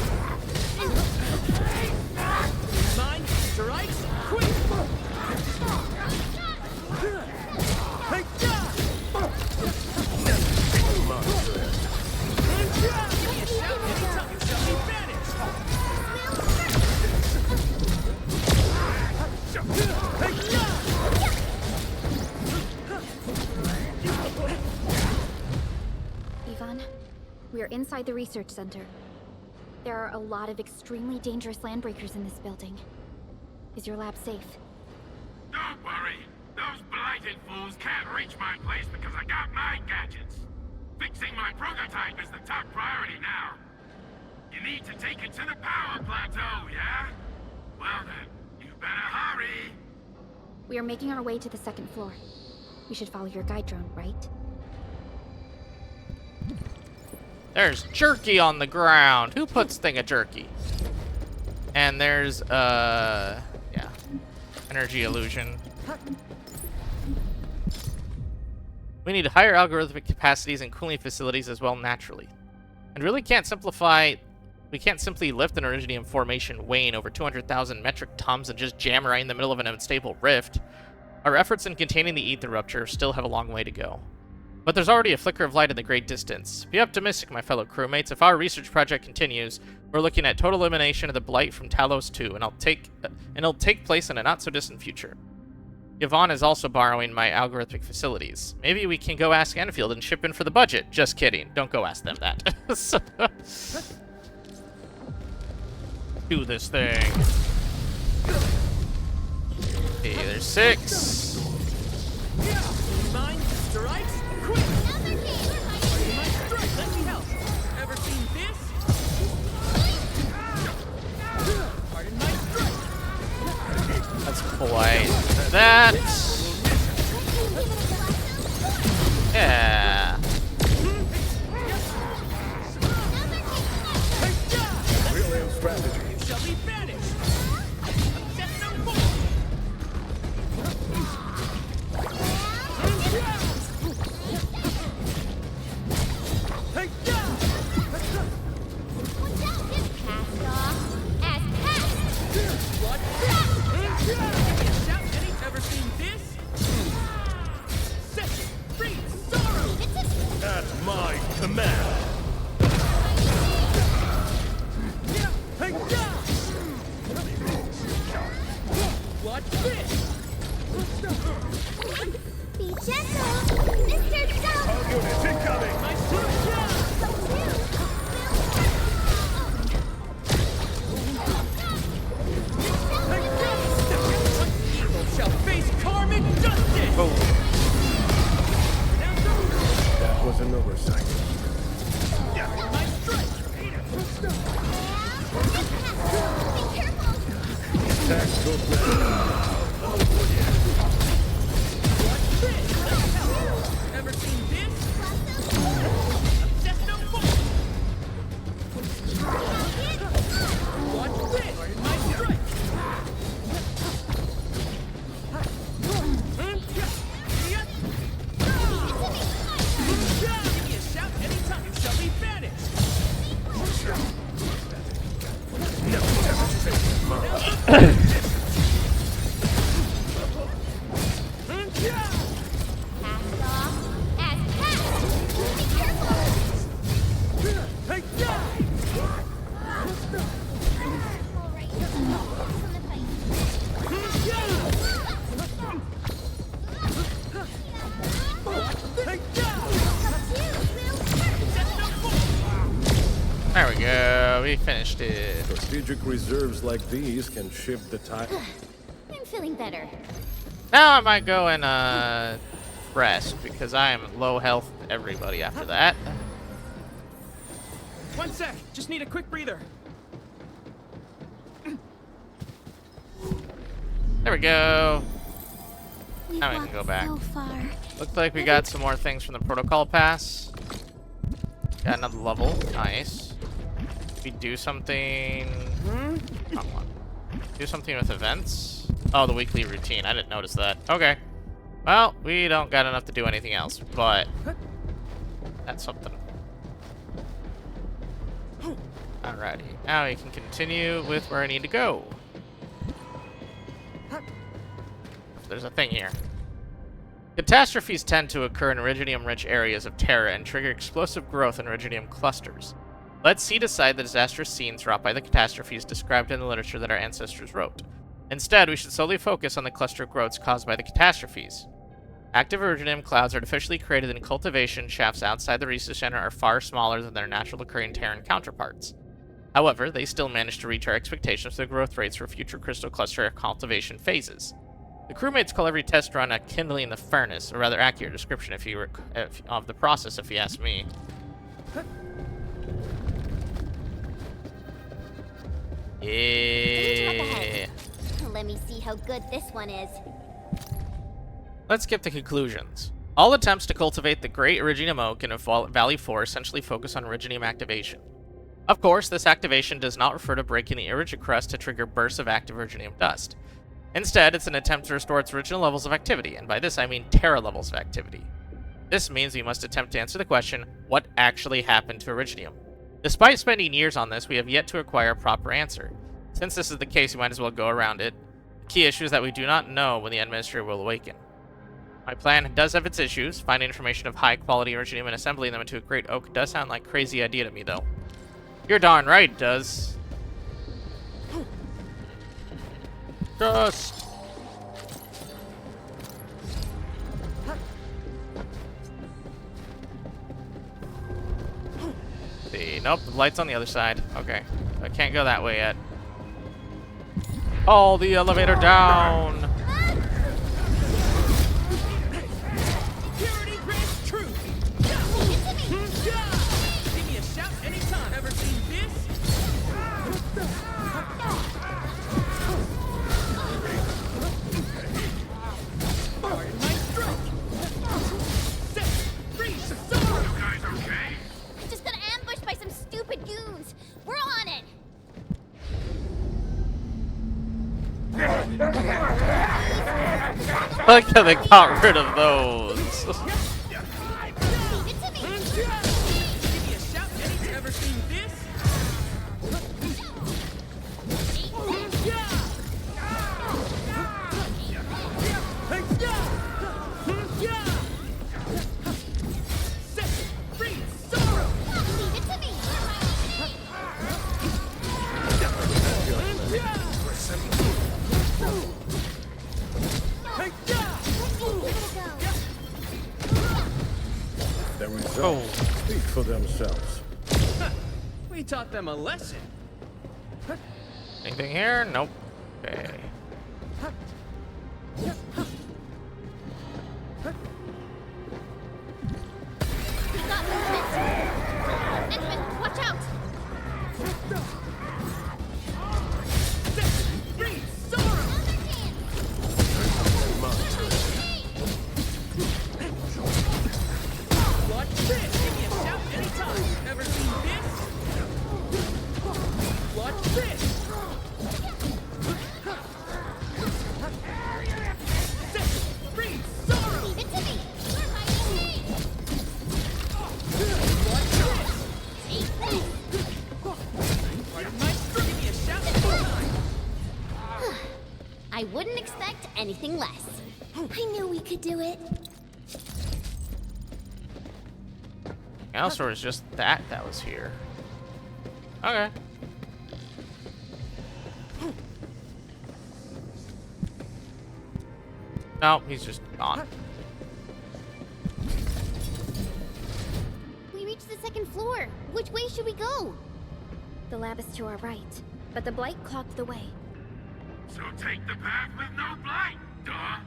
Speaker 2: We are inside the research center. There are a lot of extremely dangerous landbreakers in this building. Is your lab safe?
Speaker 15: Don't worry. Those blighted fools can't reach my place because I got my gadgets. Fixing my prototype is the top priority now. You need to take it to the power plateau, yeah? Well then, you better hurry.
Speaker 2: We are making our way to the second floor. We should follow your guide drone, right?
Speaker 1: There's jerky on the ground. Who puts thing of jerky? And there's, yeah, energy illusion. We need higher algorithmic capacities and cooling facilities as well naturally. And really can't simplify... We can't simply lift an Iridium formation weighing over 200,000 metric tons and just jam right in the middle of an unstable rift. Our efforts in containing the ether rupture still have a long way to go. But there's already a flicker of light in the great distance. Be optimistic, my fellow crewmates. If our research project continues, we're looking at total elimination of the Blight from Talos 2, and it'll take place in a not-so-distant future. Yvonne is also borrowing my algorithmic facilities. Maybe we can go ask Endfield and ship in for the budget. Just kidding. Don't go ask them that. Do this thing. Okay, there's 6.
Speaker 17: Mine, strike, quick! My strike, let me help. Ever seen this? Pardon my strike.
Speaker 1: Let's play that. Yeah.
Speaker 3: Brilliant strategy.
Speaker 17: Shall we vanish? Set no more. Ever seen this? Set free sorrow.
Speaker 3: At my command.
Speaker 17: Watch this.
Speaker 11: Be gentle, Mr. Dumb.
Speaker 3: All units incoming.
Speaker 17: My evil shall face karmic justice.
Speaker 3: That was an oversight.
Speaker 17: My strike.
Speaker 3: Attacks go
Speaker 17: Watch this. Ever seen this? Obsess no more. Watch this. My strike. Give me a shout anytime. Shall we vanish?
Speaker 1: There we go. We finished it.
Speaker 3: Strategic reserves like these can shift the tide.
Speaker 13: I'm feeling better.
Speaker 1: Now I might go and rest because I am low health with everybody after that.
Speaker 17: 1 sec. Just need a quick breather.
Speaker 1: There we go.
Speaker 13: We've
Speaker 1: Now we can go back.
Speaker 13: So far.
Speaker 1: Looks like we got some more things from the protocol pass. Got another level. Nice. We do something. Come on. Do something with events. Oh, the weekly routine. I didn't notice that. Okay. Well, we don't got enough to do anything else, but that's something. Alrighty. Now we can continue with where I need to go. There's a thing here. Catastrophes tend to occur in iridium-rich areas of Terra and trigger explosive growth in iridium clusters. Let C decide the disastrous scenes wrought by the catastrophes described in the literature that our ancestors wrote. Instead, we should solely focus on the cluster growths caused by the catastrophes. Active iridium clouds artificially created in cultivation shafts outside the research center are far smaller than their natural occurring Terran counterparts. However, they still manage to reach our expectations for the growth rates for future crystal cluster cultivation phases. The crewmates call every test run a kindling the furnace, a rather accurate description of the process, if you ask me. Yeah.
Speaker 13: Let me see how good this one is.
Speaker 1: Let's skip the conclusions. All attempts to cultivate the Great Iridium Oak in Valley 4 essentially focus on iridium activation. Of course, this activation does not refer to breaking the irigicrust to trigger bursts of active iridium dust. Instead, it's an attempt to restore its original levels of activity, and by this I mean Terra levels of activity. This means we must attempt to answer the question, what actually happened to iridium? Despite spending years on this, we have yet to acquire a proper answer. Since this is the case, we might as well go around it. The key issue is that we do not know when the Administrator will awaken. My plan does have its issues. Finding information of high-quality iridium and assembling them into a great oak does sound like a crazy idea to me, though. You're darn right it does. Dust! See, nope, the light's on the other side. Okay, I can't go that way yet. Oh, the elevator down! I like how they got rid of those.
Speaker 3: Their results speak for themselves.
Speaker 17: We taught them a lesson.
Speaker 1: Anything here? Nope. Okay.
Speaker 11: Endfield, watch out!
Speaker 17: Watch this! Give me a shout anytime. Ever seen this? Watch this! Freeze! Sorrow!
Speaker 11: Leave it to me!
Speaker 17: Watch this!
Speaker 11: Take this!
Speaker 17: Pardon my strength. Give me a shout anytime.
Speaker 13: I wouldn't expect anything less. I knew we could do it.
Speaker 1: Else, or was just that was here? Okay. No, he's just gone.
Speaker 11: We reached the second floor. Which way should we go?
Speaker 2: The lab is to our right, but the blight clogged the way.
Speaker 15: So take the path with no blight, duh.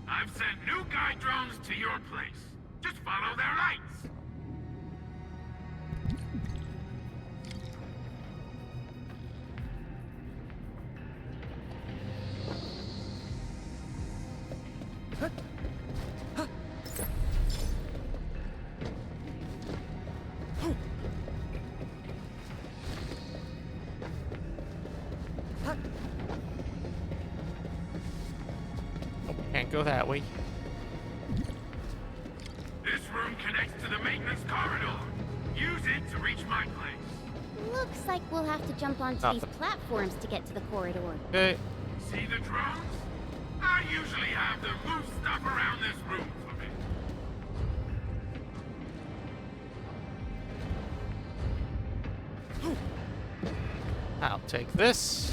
Speaker 15: I've sent new guide drones to your place. Just follow their lights.
Speaker 1: Can't go that way.
Speaker 15: This room connects to the maintenance corridor. Use it to reach my place.
Speaker 13: Looks like we'll have to jump onto these platforms to get to the corridor.
Speaker 1: Okay.
Speaker 15: See the drones? I usually have them move stuff around this room for me.
Speaker 1: I'll take this.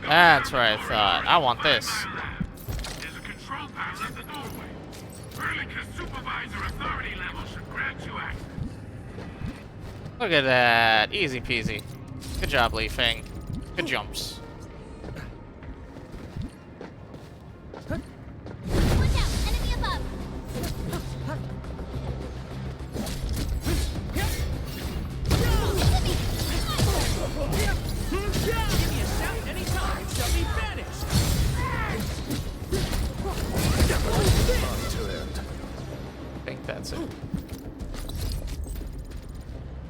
Speaker 1: That's what I thought. I want this.
Speaker 15: There's a control panel at the doorway. Perlica's supervisor authority level should grant you access.
Speaker 1: Look at that. Easy peasy. Good job, Leafing. Good jumps.
Speaker 11: Watch out! Enemy above!
Speaker 17: Give me a shout anytime. Shall be vanished.
Speaker 1: I think that's it.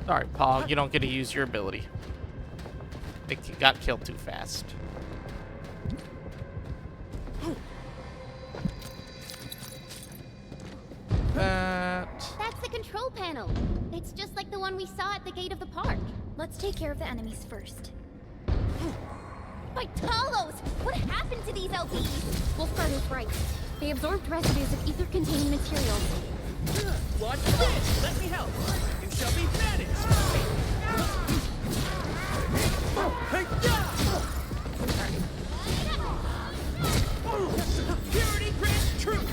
Speaker 1: Sorry, Paul. You don't get to use your ability. I think you got killed too fast.
Speaker 11: That's the control panel. It's just like the one we saw at the gate of the park.
Speaker 2: Let's take care of the enemies first.
Speaker 11: By Talos! What happened to these LPs?
Speaker 2: Wolfguard is right. They absorbed residues of ether-containing materials.
Speaker 17: Watch this. Let me help. You shall be vanished. Purity grants truth.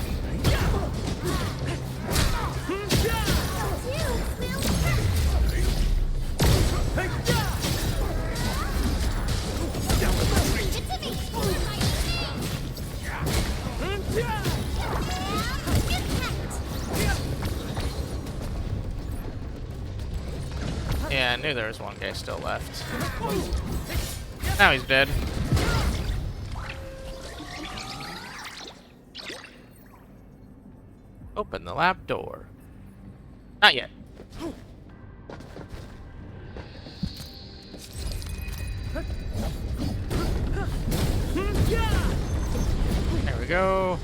Speaker 1: Yeah, I knew there was one guy still left. Now he's dead. Open the lab door. Not yet. go.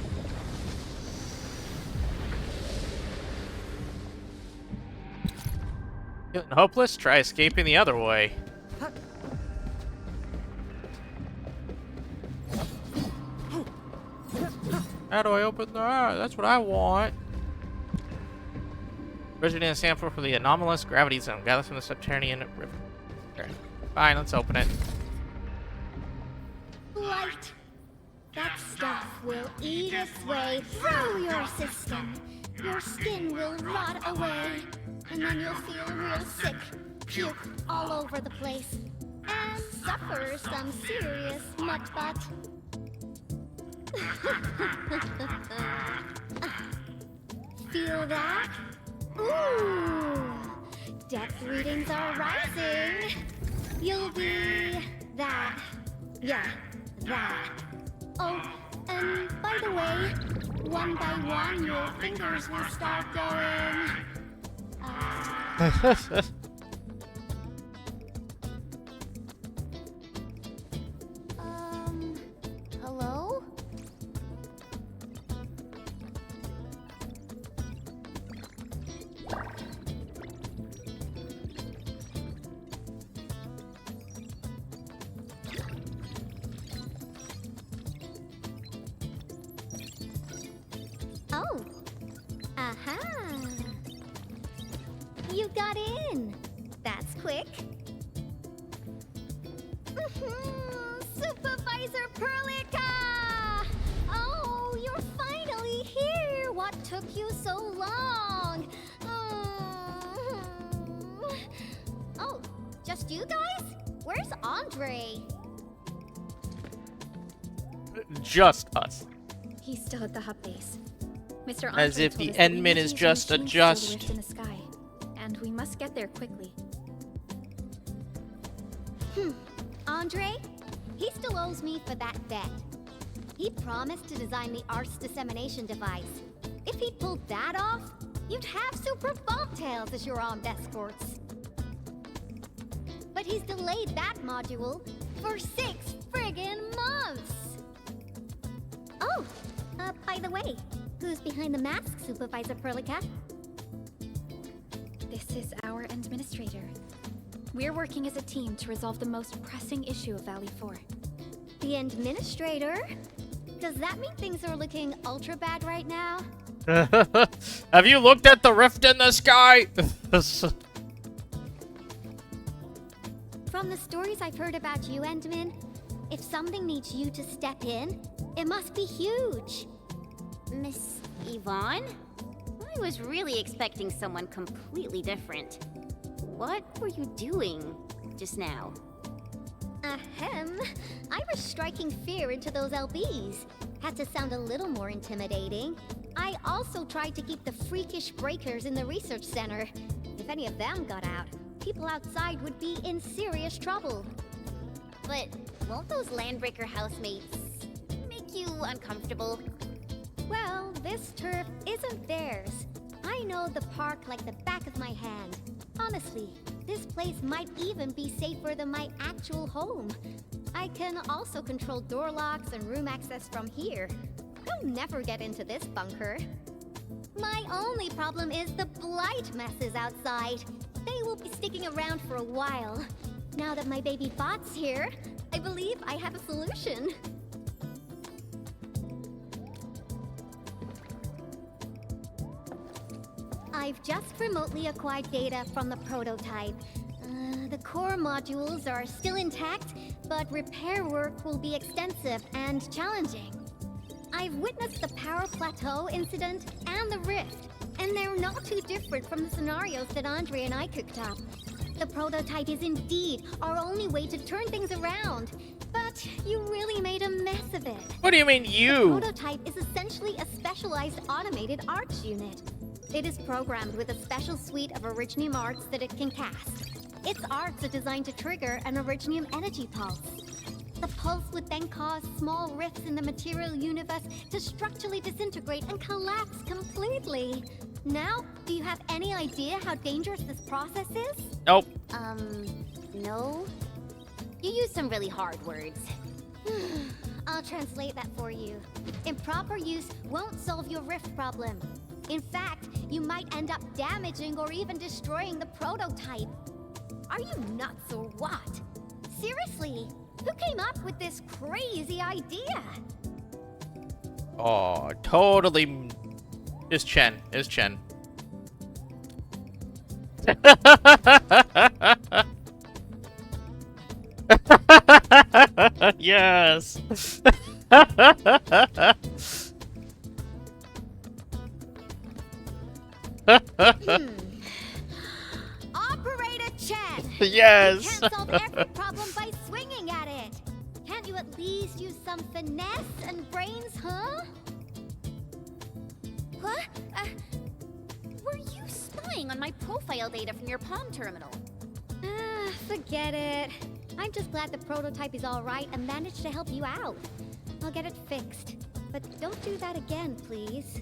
Speaker 1: Feeling hopeless? Try escaping the other way. How do I open the... that's what I want. Originating a sample from the anomalous gravity zone. Gather from the subterranean river. Okay. Fine, let's open it.
Speaker 13: Light. That stuff will eat its way through your system. Your skin will rot away. And then you'll feel real sick. Puke all over the place. And suffer some serious mutt-butt. Feel that? Ooh! Depth readings are rising. You'll be that. Yeah, that. Oh, and by the way, one by one your fingers will start going. Hello? Oh. Aha. You got in. That's quick. Supervisor Perlica! Oh, you're finally here. What took you so long? Oh, just you guys? Where's Andre?
Speaker 1: Just us.
Speaker 2: He's still at the hub base. Mr.
Speaker 1: As
Speaker 2: Andre
Speaker 1: if
Speaker 2: told
Speaker 1: the
Speaker 2: us that we
Speaker 1: Endman
Speaker 2: need to
Speaker 1: is
Speaker 2: use
Speaker 1: just a
Speaker 2: machines to build
Speaker 1: just.
Speaker 2: rift in the sky, and we must get there quickly.
Speaker 13: Andre? He still owes me for that bet. He promised to design the Art's dissemination device. If he'd pulled that off, you'd have super bobtails as your armed escorts. But he's delayed that module for 6 friggin' months! Oh, by the way, who's behind the mask, Supervisor Perlica?
Speaker 2: This is our administrator. We're working as a team to resolve the most pressing issue of Valley 4.
Speaker 13: The administrator? Does that mean things are looking ultra bad right now?
Speaker 1: Have you looked at the rift in the sky?
Speaker 13: From the stories I've heard about you, Endman, if something needs you to step in, it must be huge.
Speaker 18: Miss Yvonne? I was really expecting someone completely different. What were you doing just now?
Speaker 13: Ahem. I was striking fear into those LBs. Had to sound a little more intimidating. I also tried to keep the freakish breakers in the research center. If any of them got out, people outside would be in serious trouble.
Speaker 18: But won't those Landbreaker housemates make you uncomfortable?
Speaker 13: Well, this turf isn't theirs. I know the park like the back of my hand. Honestly, this place might even be safer than my actual home. I can also control door locks and room access from here. They'll never get into this bunker. My only problem is the blight messes outside. They will be sticking around for a while. Now that my baby bot's here, I believe I have a solution. I've just remotely acquired data from the prototype. The core modules are still intact, but repair work will be extensive and challenging. I've witnessed the power plateau incident and the rift, and they're not too different from the scenarios that Andre and I cooked up. The prototype is indeed our only way to turn things around, but you really made a mess of it.
Speaker 1: What do you mean, you?
Speaker 13: The prototype is essentially a specialized automated arts unit. It is programmed with a special suite of Originium arts that it can cast. Its arts are designed to trigger an Originium energy pulse. The pulse would then cause small rifts in the material universe to structurally disintegrate and collapse completely. Now, do you have any idea how dangerous this process is?
Speaker 1: Nope.
Speaker 18: No. You use some really hard words.
Speaker 11: I'll translate that for you. Improper use won't solve your rift problem. In fact, you might end up damaging or even destroying the prototype. Are you nuts or what? Seriously, who came up with this crazy idea?
Speaker 1: Oh, totally. It's Chen. It's Chen. Yes.
Speaker 11: Operator Chen!
Speaker 1: Yes!
Speaker 11: You can't solve every problem by swinging at it! Can't you at least use some finesse and brains, huh? What? Were you spying on my profile data from your palm terminal? Forget it. I'm just glad the prototype is alright and managed to help you out. I'll get it fixed. But don't do that again, please.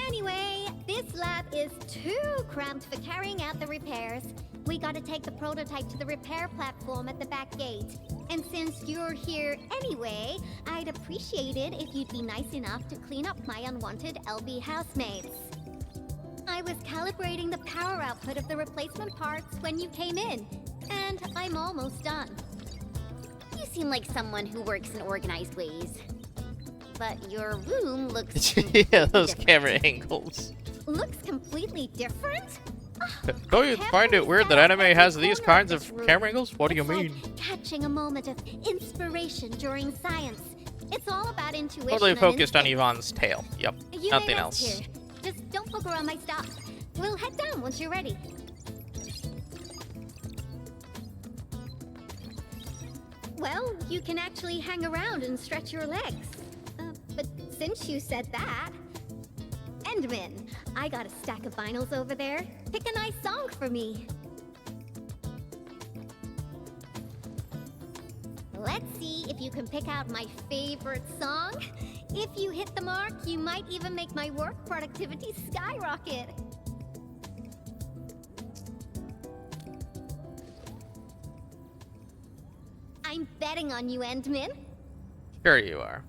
Speaker 11: Anyway, this lab is too cramped for carrying out the repairs. We gotta take the prototype to the repair platform at the back gate. And since you're here anyway, I'd appreciate it if you'd be nice enough to clean up my unwanted LB housemates. I was calibrating the power output of the replacement parts when you came in, and I'm almost done.
Speaker 18: You seem like someone who works in organized ways. But your room looks
Speaker 1: yeah, those camera angles.
Speaker 11: Looks completely different?
Speaker 1: Don't you find it weird that anime has these kinds of camera angles? What do you mean?
Speaker 11: Catching a moment of inspiration during science. It's all about intuition.
Speaker 1: Totally
Speaker 11: and
Speaker 1: focused on
Speaker 11: instinct.
Speaker 1: Yvonne's tail. Yep,
Speaker 11: You
Speaker 1: nothing
Speaker 11: may
Speaker 1: else.
Speaker 11: rest here. Just don't poke around my stuff. We'll head down once you're ready. Well, you can actually hang around and stretch your legs. But since you said that... Endman, I got a stack of vinyls over there. Pick a nice song for me. Let's see if you can pick out my favorite song. If you hit the mark, you might even make my work productivity skyrocket. I'm betting on you, Endman.
Speaker 1: Sure you are.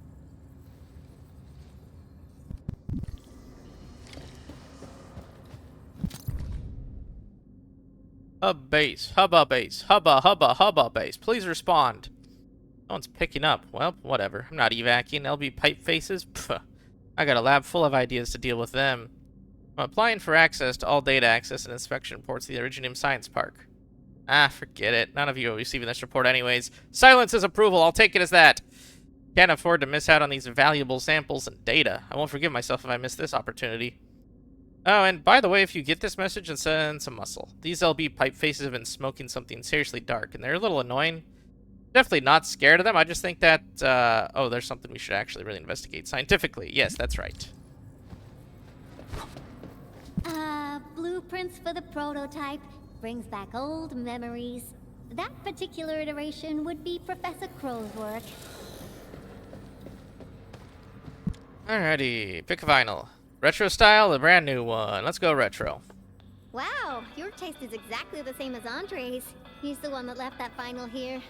Speaker 1: Hub base, hubba base, hubba base. Please respond. No one's picking up. Well, whatever. I'm not evacing LB pipe faces. Pfft. I got a lab full of ideas to deal with them. I'm applying for access to all data access and inspection reports of the Originium Science Park. Ah, forget it. None of you are receiving this report anyways. Silence is approval. I'll take it as that. Can't afford to miss out on these valuable samples and data. I won't forgive myself if I miss this opportunity. Oh, and by the way, if you get this message, and send some muscle. These LB pipe faces have been smoking something seriously dark, and they're a little annoying. Definitely not scared of them. I just think that, oh, there's something we should actually really investigate scientifically. Yes, that's right.
Speaker 11: Blueprints for the prototype. Brings back old memories. That particular iteration would be Professor Crow's work.
Speaker 1: Alrighty, pick a vinyl. Retro style, a brand new one. Let's go retro.
Speaker 11: Wow, your taste is exactly the same as Andre's. He's the one that left that vinyl here.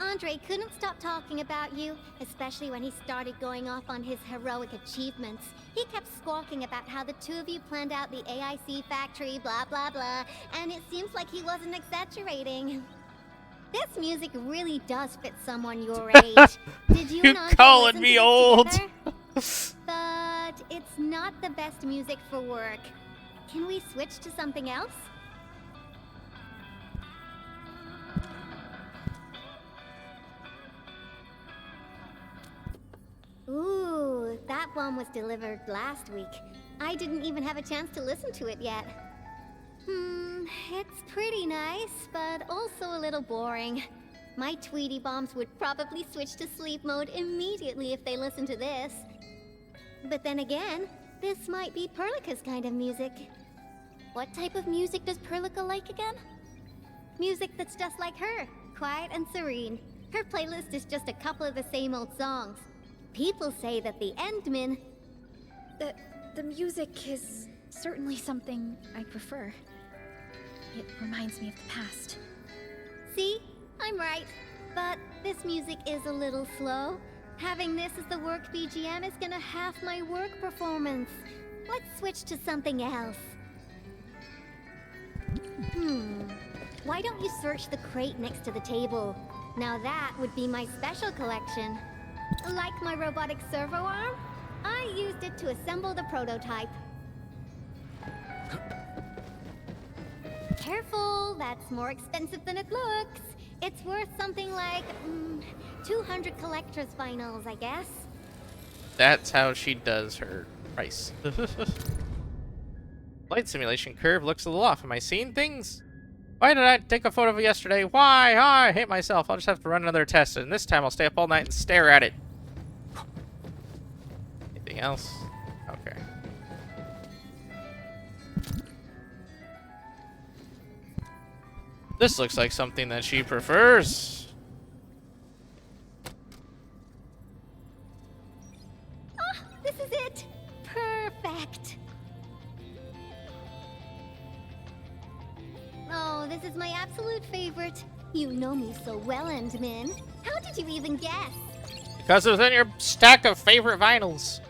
Speaker 11: Andre couldn't stop talking about you, especially when he started going off on his heroic achievements. He kept squawking about how the two of you planned out the AIC factory, blah blah blah, and it seems like he wasn't exaggerating. This music really does fit someone your age. Did you and Andre
Speaker 1: calling
Speaker 11: listen
Speaker 1: me
Speaker 11: to this
Speaker 1: old?
Speaker 11: together? But it's not the best music for work. Can we switch to something else? Ooh, that one was delivered last week. I didn't even have a chance to listen to it yet. It's pretty nice, but also a little boring. My Tweety Bombs would probably switch to sleep mode immediately if they listened to this. But then again, this might be Perlica's kind of music. What type of music does Perlica like again? Music that's just like her, quiet and serene. Her playlist is just a couple of the same old songs. People say that the Endman...
Speaker 2: The music is certainly something I prefer. It reminds me of the past.
Speaker 11: See? I'm right. But this
Speaker 13: this music is a little slow. Having this as the work BGM is gonna half my work performance. Let's switch to something else. Why don't you search the crate next to the table? Now that would be my special collection. Like my robotic servo arm, I used it to assemble the prototype. Careful, that's more expensive than it looks. It's worth something like 200 collector's vinyls, I guess.
Speaker 1: That's how she does her price. Light simulation curve looks a little off. Am I seeing things? Why did I take a photo of it yesterday? Why? I hate myself. I'll just have to run another test, and this time I'll stay up all night and stare at it. Anything else? Okay. This looks like something that she prefers.
Speaker 13: Ah, this is it. Perfect. Oh, this is my absolute favorite. You know me so well, Endmin. How did you even guess?
Speaker 1: Because it was in your stack of favorite vinyls.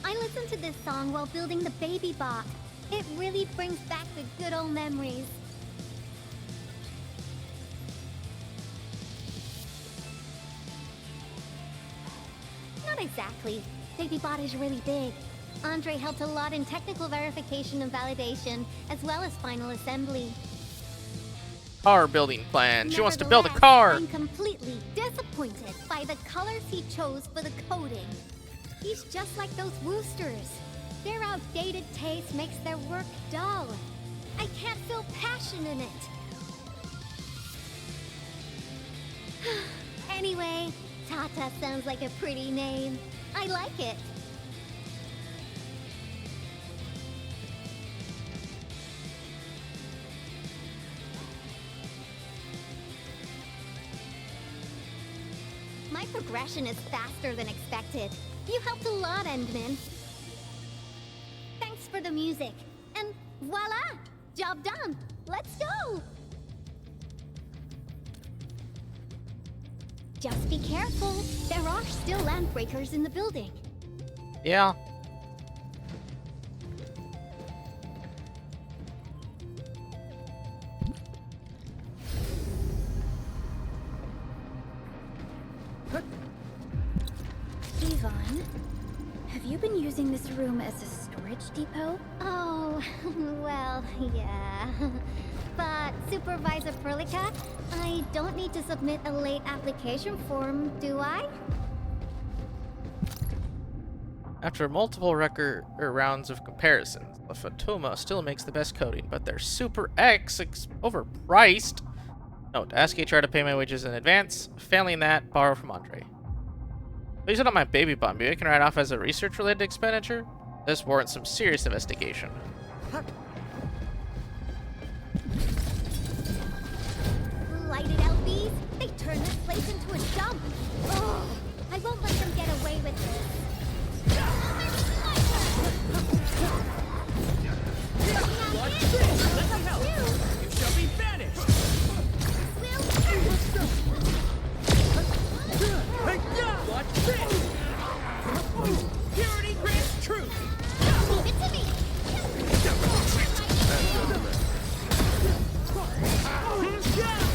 Speaker 13: I listened to this song while building the baby bot. It really brings back the good old memories. Not exactly. Baby bot is really big. Andre helped a lot in technical verification and validation, as well as final assembly.
Speaker 1: Car building plan. She wants to build a car.
Speaker 13: I'm completely disappointed by the colors he chose for the coating. He's just like those Woosters. Their outdated taste makes their work dull. I can't feel passion in it. Anyway, Tata sounds like a pretty name. I like it. My progression is faster than expected. You helped a lot, Endmin. Thanks for the music. And voila! Job done. Let's go! Just be careful. There are still landbreakers in the building.
Speaker 1: Yeah.
Speaker 2: Yvonne, have you been using this room as a storage depot?
Speaker 13: Oh, well, yeah. But Supervisor Perlica, I don't need to submit a late application form, do I?
Speaker 1: After multiple rounds of comparisons, the Fatuma still makes the best coding, but they're Super X overpriced. Note, ask HR to pay my wages in advance. Failing that, borrow from Andre. Please don't my baby bomb. Maybe I can write off as a research-related expenditure? This warrants some serious investigation.
Speaker 13: Lighted LBs? They turn this place into a dump. Oh, I won't let them get away with this.
Speaker 17: Watch this! Let me help! You shall be banished! Watch this! Purity grants truth!
Speaker 13: Leave it to me!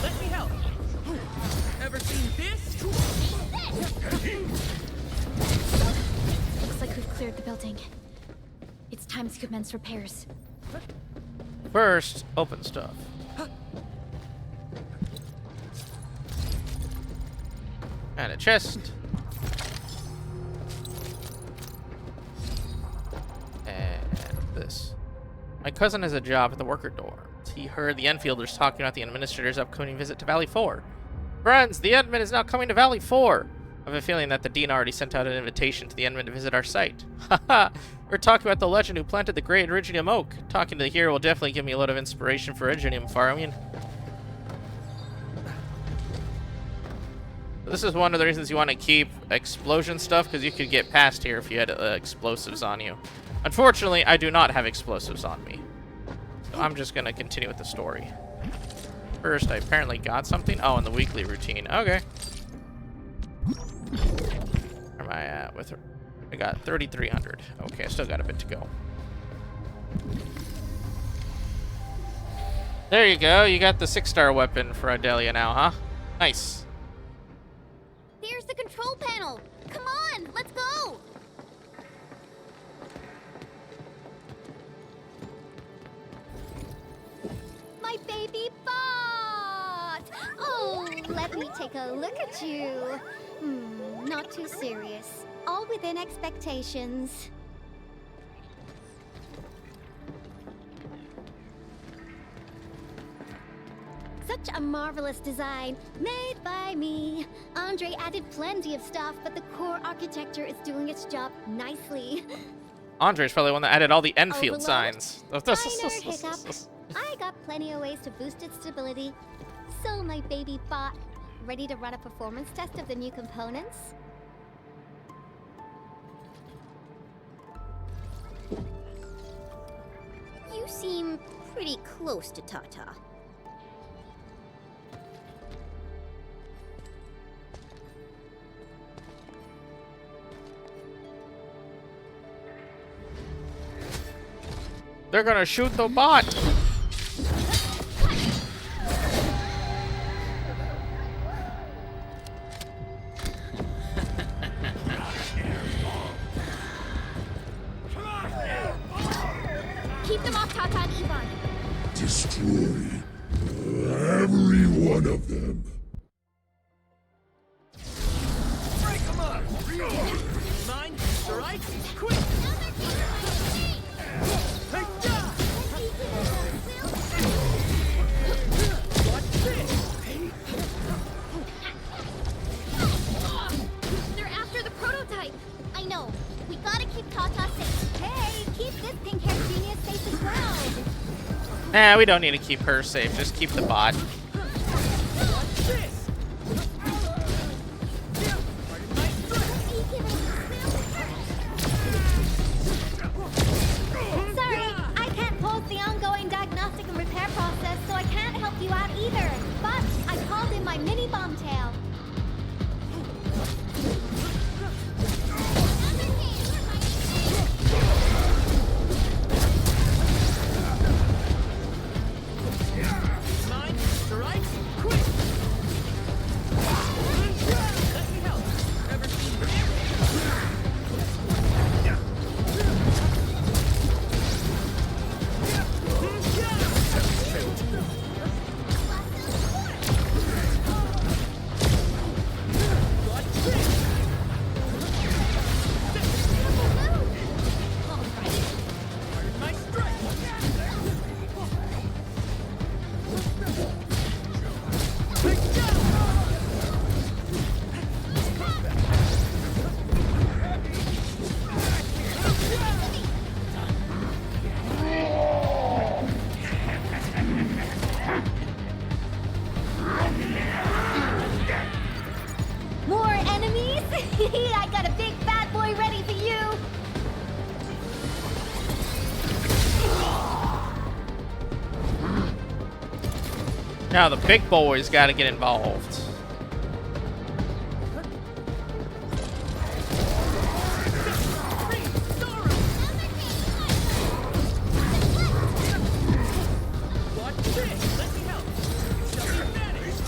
Speaker 17: Let me help! Ever seen this?
Speaker 2: Looks like we've cleared the building. It's time to commence repairs.
Speaker 1: First, open stuff. And a chest. And this. My cousin has a job at the worker dorms. He heard the Enfielders talking about the administrator's upcoming visit to Valley 4. Friends, the admin is now coming to Valley 4. I have a feeling that the dean already sent out an invitation to the admin to visit our site. Haha, we're talking about the legend who planted the great Originium oak. Talking to the hero will definitely give me a lot of inspiration for Originium farming. This is one of the reasons you want to keep explosion stuff, because you could get past here if you had explosives on you. Unfortunately, I do not have explosives on me. So I'm just gonna continue with the story. First, I apparently got something. Oh, in the weekly routine. Okay. Where am I at with her? I got 3,300. Okay, I still got a bit to go. There you go. You got the 6-star weapon for Adelia now, huh? Nice.
Speaker 13: There's the control panel. Come on, let's go. My baby bot. Oh, let me take a look at you. Not too serious. All within expectations. Such a marvelous design, made by me. Andre added plenty of stuff, but the core architecture is doing its job nicely.
Speaker 1: Andre's probably the one that added all the Enfield
Speaker 13: Overload?
Speaker 1: signs.
Speaker 13: Minor hiccup. I got plenty of ways to boost its stability. So, my baby bot, ready to run a performance test of the new components? You seem pretty close to Tata.
Speaker 1: They're gonna shoot the bot.
Speaker 13: Keep them off Tata and Ivan.
Speaker 19: Destroy every one of them.
Speaker 17: Break them up! Mine, alright? Quick!
Speaker 13: They're after the prototype. I know. We gotta keep Tata safe. Hey, keep this pink-haired genius safe as well.
Speaker 1: Nah, we don't need to keep her safe. Just keep the bot.
Speaker 13: Sorry, I can't pause the ongoing diagnostic and repair process, so I can't help you out either. But I called in my mini bomb tail.
Speaker 17: Mine, alright? Quick! Let me help. Ever seen
Speaker 13: More enemies? I got a big bad boy ready for you.
Speaker 1: Now the big boys gotta get involved.
Speaker 17: Watch this! Let me help! Shall we manage?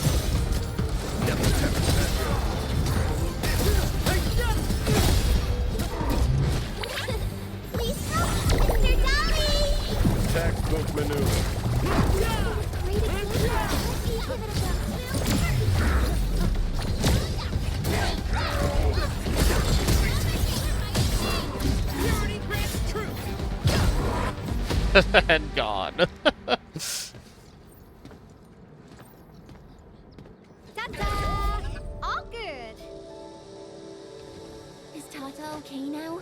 Speaker 13: Please help, Mr. Dolly!
Speaker 3: Textbook maneuver.
Speaker 1: And gone.
Speaker 13: Ta-da! All good. Is Tata okay now?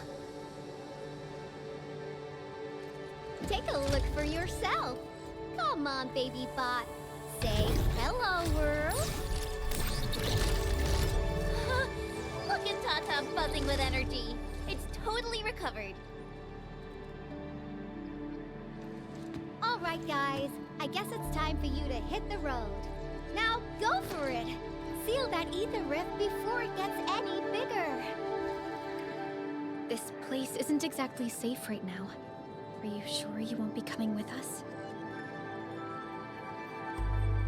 Speaker 13: Take a look for yourself. Come on, baby bot. Say hello, world. Look at Tata buzzing with energy. It's totally recovered. All
Speaker 11: Alright guys, I guess it's time for you to hit the road. Now go for it! Seal that ether rift before it gets any bigger!
Speaker 2: This place isn't exactly safe right now. Are you sure you won't be coming with us?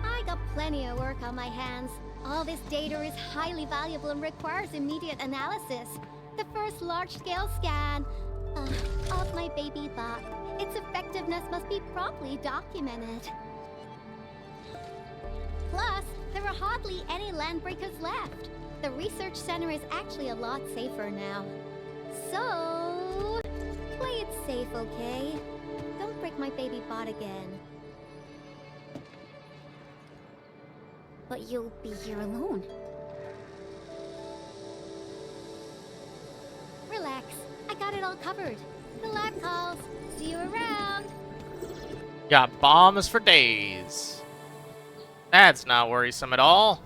Speaker 11: I got plenty of work on my hands. All this data is highly valuable and requires immediate analysis. The first large-scale scan of my baby bot. Its effectiveness must be promptly documented. Plus, there are hardly any landbreakers left. The research center is actually a lot safer now. So, play it safe, okay? Don't break my baby bot again.
Speaker 13: But you'll be here alone.
Speaker 11: Relax, I got it all covered. The lab calls. See you around.
Speaker 1: Got bombs for days. That's not worrisome at all.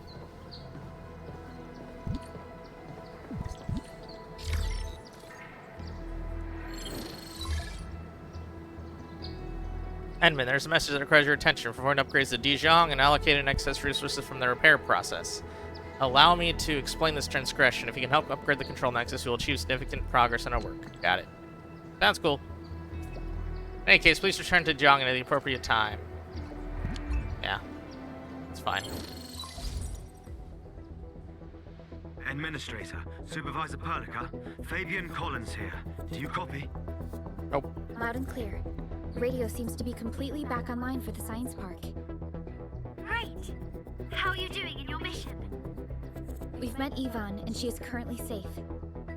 Speaker 1: Endman, there's a message that requires your attention. Performing upgrades to Dijon and allocating excess resources from the repair process. Allow me to explain this transgression. If you can help upgrade the control nexus, we will achieve significant progress in our work. Got it. Sounds cool. In any case, please return to Dijon at the appropriate time. Yeah. It's fine.
Speaker 20: Administrator, Supervisor Perlica, Fabian Collins here. Do you copy?
Speaker 1: Nope.
Speaker 2: Loud and clear. Radio seems to be completely back online for the science park.
Speaker 14: Great! How are you doing in your mission?
Speaker 2: We've met Yvonne, and she is currently safe.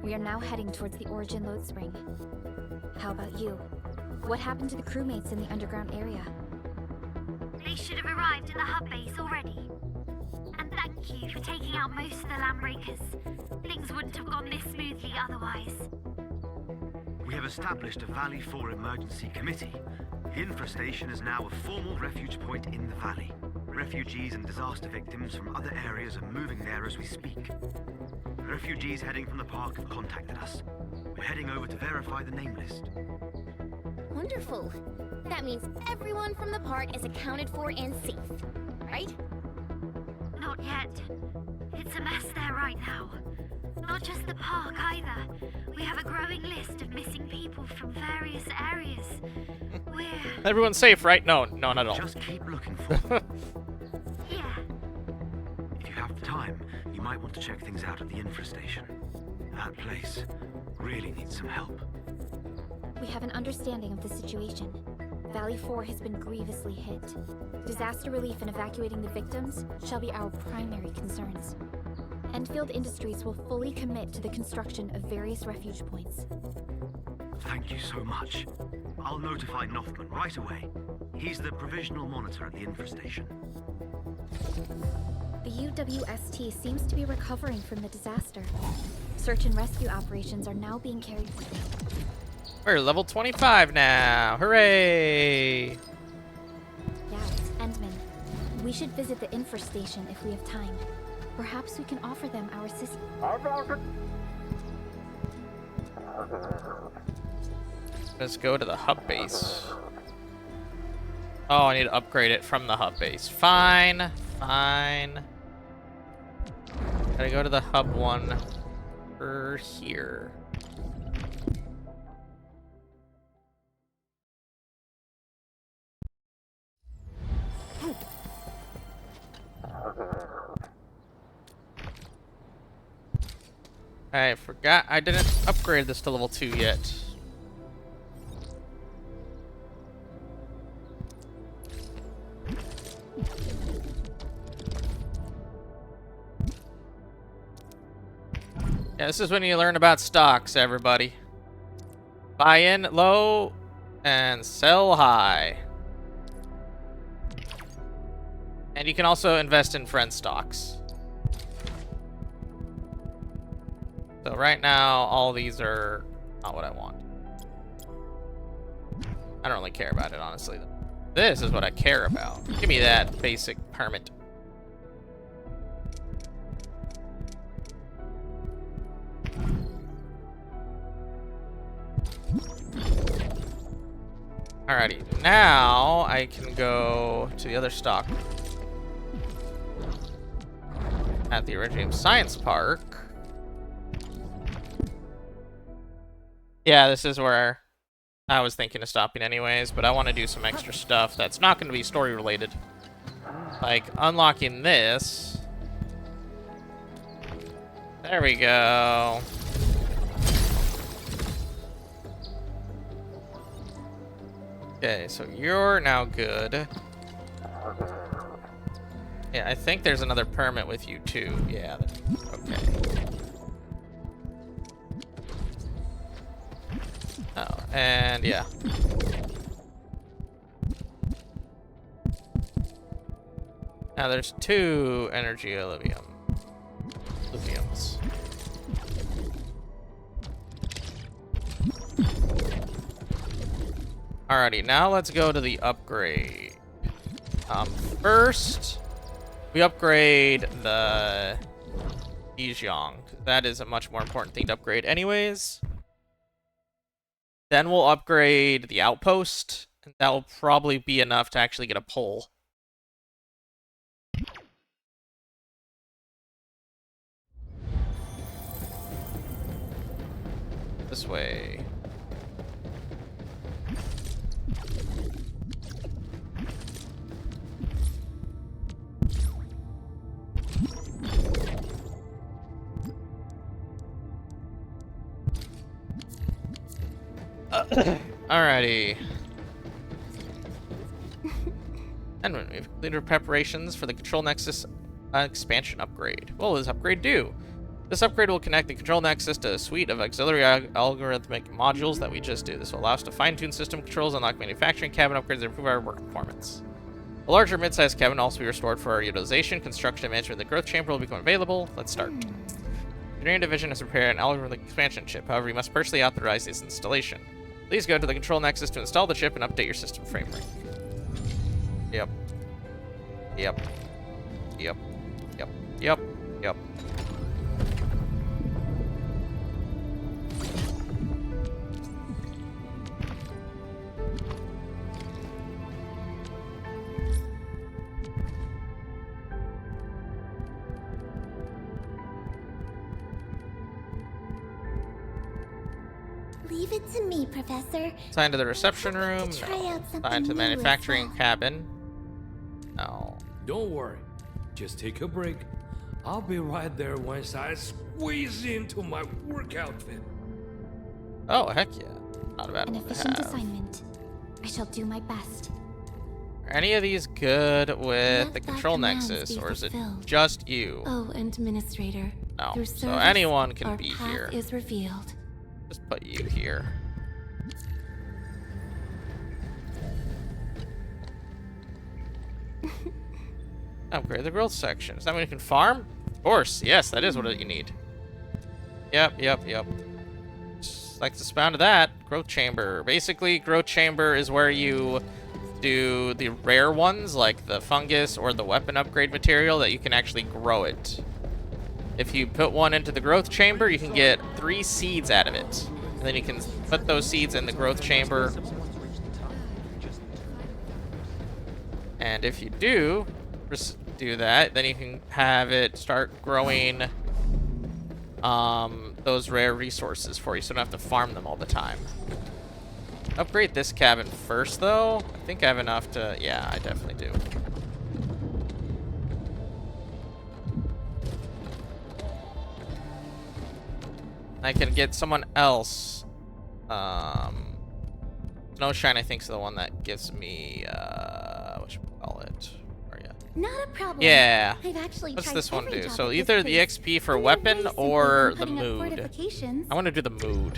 Speaker 2: We are now heading towards the Origin Load Spring. How about you? What happened to the crewmates in the underground area?
Speaker 14: They should have arrived at the hub base already. And thank you for taking out most of the landbreakers. Things wouldn't have gone this smoothly otherwise.
Speaker 20: We have established a Valley 4 emergency committee. The infrastation is now a formal refuge point in the valley. Refugees and disaster victims from other areas are moving there as we speak. Refugees heading from the park have contacted us. We're heading over to verify the name list.
Speaker 13: Wonderful. That means everyone from the park is accounted for and safe, right?
Speaker 14: Not yet. It's a mess there right now. Not just the park either. We have a growing list of missing people from various areas.
Speaker 1: Everyone's safe, right? No, not at all.
Speaker 20: Just keep looking for them.
Speaker 14: Yeah.
Speaker 20: If you have the time, you might want to check things out at the infrastation. That place really needs some help.
Speaker 2: We have an understanding of the situation. Valley 4 has been grievously hit. Disaster relief and evacuating the victims shall be our primary concerns. Endfield Industries will fully commit to the construction of various refuge points.
Speaker 20: Thank you so much. I'll notify Nothman right away. He's the provisional monitor at the infrastation.
Speaker 2: The UWST seems to be recovering from the disaster. Search and rescue operations are now being carried.
Speaker 1: We're level 25 now. Hooray!
Speaker 2: Yeah, it's Endman. We should visit the infrastation if we have time. Perhaps we can offer them our assistance.
Speaker 1: Let's go to the hub base. Oh, I need to upgrade it from the hub base. Fine. Gotta go to the hub one for here. I forgot I didn't upgrade this to level 2 yet. Yeah, this is when you learn about stocks, everybody. Buy in low and sell high. And you can also invest in friend stocks. So right now, all these are not what I want. I don't really care about it, honestly. This is what I care about. Give me that basic permit. Alrighty, now I can go to the other stock at the Iridium Science Park. Yeah, this is where I was thinking of stopping anyways, but I want to do some extra stuff that's not going to be story related. Like unlocking this. There we go. Okay, so you're now good. Yeah, I think there's another permit with you too. Yeah, okay. Oh, and yeah. Now there's 2 energy lithiums. Alrighty, now let's go to the upgrade. First, we upgrade the Yizhong. That is a much more important thing to upgrade anyways. Then we'll upgrade the outpost. And that will probably be enough to actually get a pole. This way. Alrighty. And we've completed preparations for the Control Nexus expansion upgrade. What will this upgrade do? This upgrade will connect the Control Nexus to a suite of auxiliary algorithmic modules that we just do. This will allow us to fine-tune system controls, unlock manufacturing cabin upgrades, and improve our work performance. A larger mid-sized cabin will also be restored for our utilization. Construction and management of the growth chamber will become available. Let's start. Engineering Division has prepared an algorithmic expansion chip. However, you must personally authorize this installation. Please go to the Control Nexus to install the chip and update your system framework. Yep. Yep. Yep. Yep. Yep. Yep.
Speaker 11: Leave it to me, Professor.
Speaker 1: Sign to the reception room. No. Sign to the manufacturing cabin. No.
Speaker 3: Don't worry. Just take a break. I'll be right there once I squeeze into my work outfit.
Speaker 1: Oh, heck yeah. Not a bad
Speaker 2: An
Speaker 1: one to
Speaker 2: efficient
Speaker 1: have.
Speaker 2: assignment. I shall do my best.
Speaker 1: Are any of these good with
Speaker 4: Let
Speaker 1: the
Speaker 4: thy
Speaker 1: Control
Speaker 4: commands
Speaker 1: Nexus,
Speaker 4: be
Speaker 1: or is it
Speaker 4: fulfilled.
Speaker 1: just you?
Speaker 4: Oh, Administrator.
Speaker 1: No.
Speaker 4: Through
Speaker 1: So
Speaker 4: service,
Speaker 1: anyone can
Speaker 4: our
Speaker 1: be
Speaker 4: path
Speaker 1: here.
Speaker 4: is revealed.
Speaker 1: Just put you here. Upgrade the growth section. Is that when you can farm? Of course. Yes, that is what you need. Yep. Just like to expound to that. Growth chamber. Basically, growth chamber is where you do the rare ones, like the fungus or the weapon upgrade material, that you can actually grow it. If you put one into the growth chamber, you can get 3 seeds out of it. And then you can put those seeds in the growth chamber. And if you do that, then you can have it start growing those rare resources for you, so you don't have to farm them all the time. Upgrade this cabin first, though. I think I have enough to... Yeah, I definitely do. I can get someone else. Snowshine, I think, is the one that gives me, what should we call it? Where are you?
Speaker 11: Not a problem.
Speaker 1: Yeah.
Speaker 11: I've actually
Speaker 1: What's
Speaker 11: tried
Speaker 1: this one
Speaker 11: every
Speaker 1: do?
Speaker 11: job
Speaker 1: So
Speaker 11: at this
Speaker 1: either the
Speaker 11: place.
Speaker 1: XP for
Speaker 11: And
Speaker 1: weapon
Speaker 11: they're very
Speaker 1: or
Speaker 11: simple
Speaker 1: the
Speaker 11: when putting up
Speaker 1: mood.
Speaker 11: fortifications.
Speaker 1: I want to do the mood.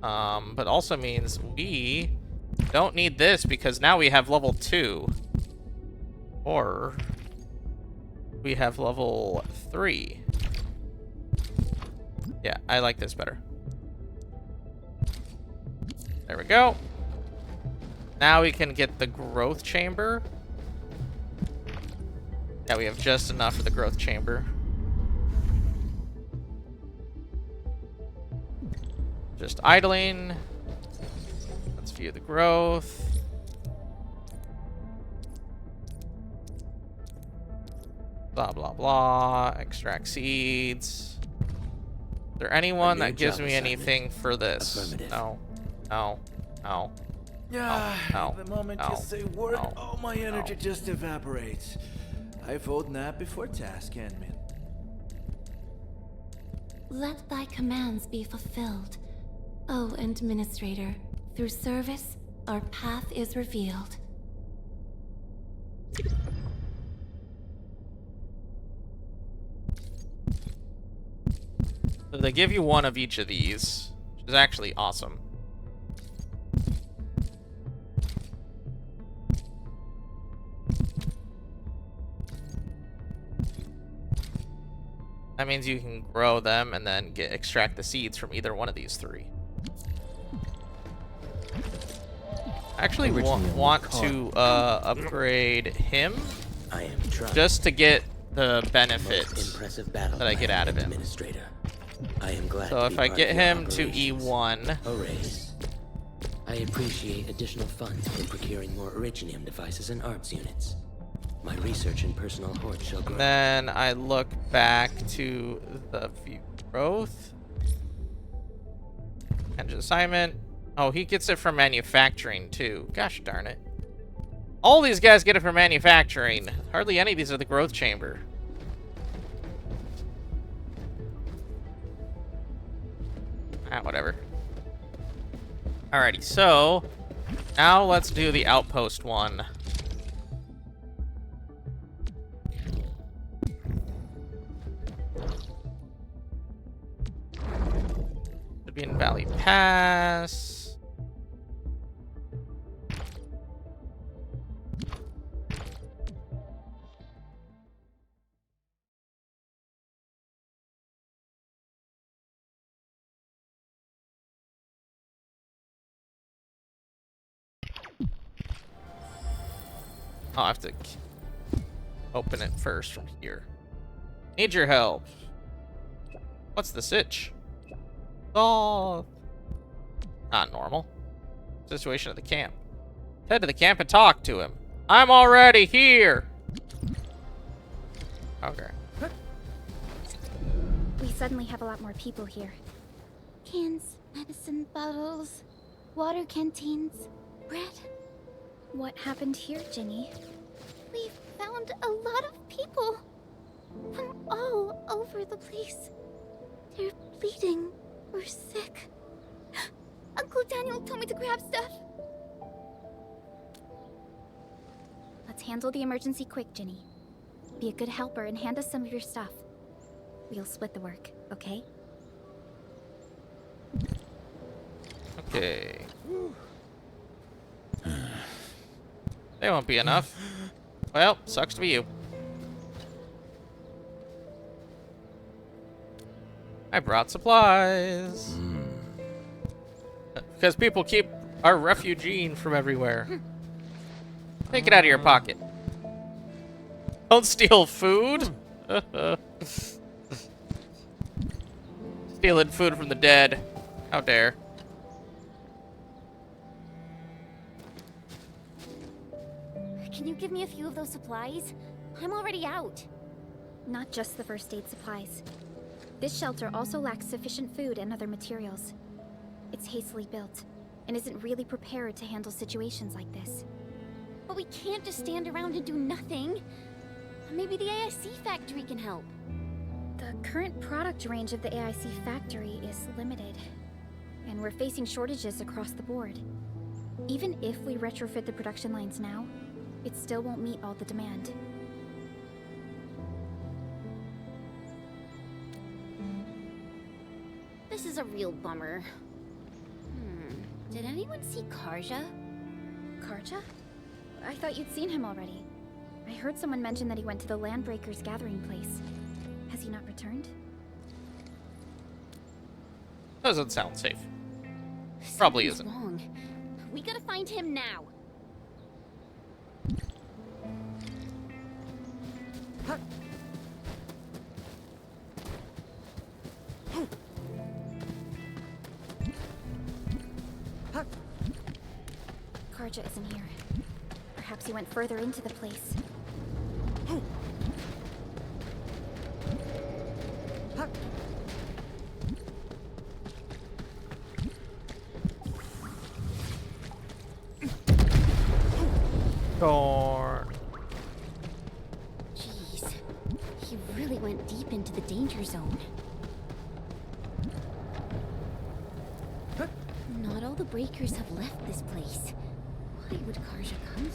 Speaker 1: But also means we don't need this because now we have level 2. Or we have level 3. Yeah, I like this better. There we go. Now we can get the growth chamber. Yeah, we have just enough for the growth chamber. Just idling. Let's View the growth. Blah, blah, blah. Extract seeds. Is there anyone that gives me anything for this? No. No. No.
Speaker 21: Yeah,
Speaker 1: no,
Speaker 21: the moment
Speaker 1: no,
Speaker 21: you say word,
Speaker 1: no,
Speaker 21: all my energy
Speaker 1: no.
Speaker 21: just evaporates. I vote nap before task, Handman.
Speaker 4: Let thy commands be fulfilled. O Administrator, through service, our path is revealed.
Speaker 1: So they give you one of each of these, which is actually awesome. That means you can grow them and then extract the seeds from either one of these three. I actually want to upgrade him just to get the benefit that I get out of him.
Speaker 22: I am glad
Speaker 1: So
Speaker 22: to
Speaker 1: if
Speaker 22: be
Speaker 1: I
Speaker 22: part
Speaker 1: get
Speaker 22: of your
Speaker 1: him to
Speaker 22: operations.
Speaker 1: E1,
Speaker 22: Arrays. I appreciate additional funds for procuring more Originium devices and arts units. My research and personal hoard shall grow.
Speaker 1: then I look back to the view growth. Engine assignment. Oh, he gets it from manufacturing too. Gosh darn it. All these guys get it from manufacturing. Hardly any of these are the growth chamber. Ah, whatever. Alrighty, so now let's do the outpost one. Should be in Valley Pass. I'll have to open it first from here. Need your help. What's the sitch? Oh, not normal. Situation at the camp. Head to the camp and talk to him. I'm already here. Okay.
Speaker 2: We suddenly have a lot more people here.
Speaker 11: Cans, medicine bottles, water canteens, bread.
Speaker 2: What happened here, Ginny?
Speaker 11: We found a lot of people from all over the place. They're bleeding or sick. Uncle Daniel told me to grab stuff.
Speaker 2: Let's handle the emergency quick, Ginny. Be a good helper and hand us some of your stuff. We'll split the work, okay?
Speaker 1: Okay. They won't be enough. Well, sucks to be you. I brought supplies. Because people keep our refugee from everywhere. Take it out of your pocket. Don't steal food. Stealing food from the dead. How dare.
Speaker 11: Can you give me a few of those supplies? I'm already out.
Speaker 2: Not just the first aid supplies. This shelter also lacks sufficient food and other materials. It's hastily built, and isn't really prepared to handle situations like this.
Speaker 11: But we can't just stand around and do nothing. Maybe the AIC factory can help.
Speaker 2: The current product range of the AIC factory is limited, and we're facing shortages across the board. Even if we retrofit the production lines now, it still won't meet all the demand.
Speaker 11: This is a real bummer. Did anyone see Karja?
Speaker 2: Karja? I thought you'd seen him already. I heard someone mention that he went to the Landbreakers gathering place. Has he not returned?
Speaker 1: Doesn't sound safe. Probably isn't.
Speaker 11: Wrong. We gotta find him now.
Speaker 2: Karja isn't here. Perhaps he went further into the place.
Speaker 1: Darn.
Speaker 13: Jeez. He really went deep into the danger zone. Not all the breakers have left this place. Why would Karja come here?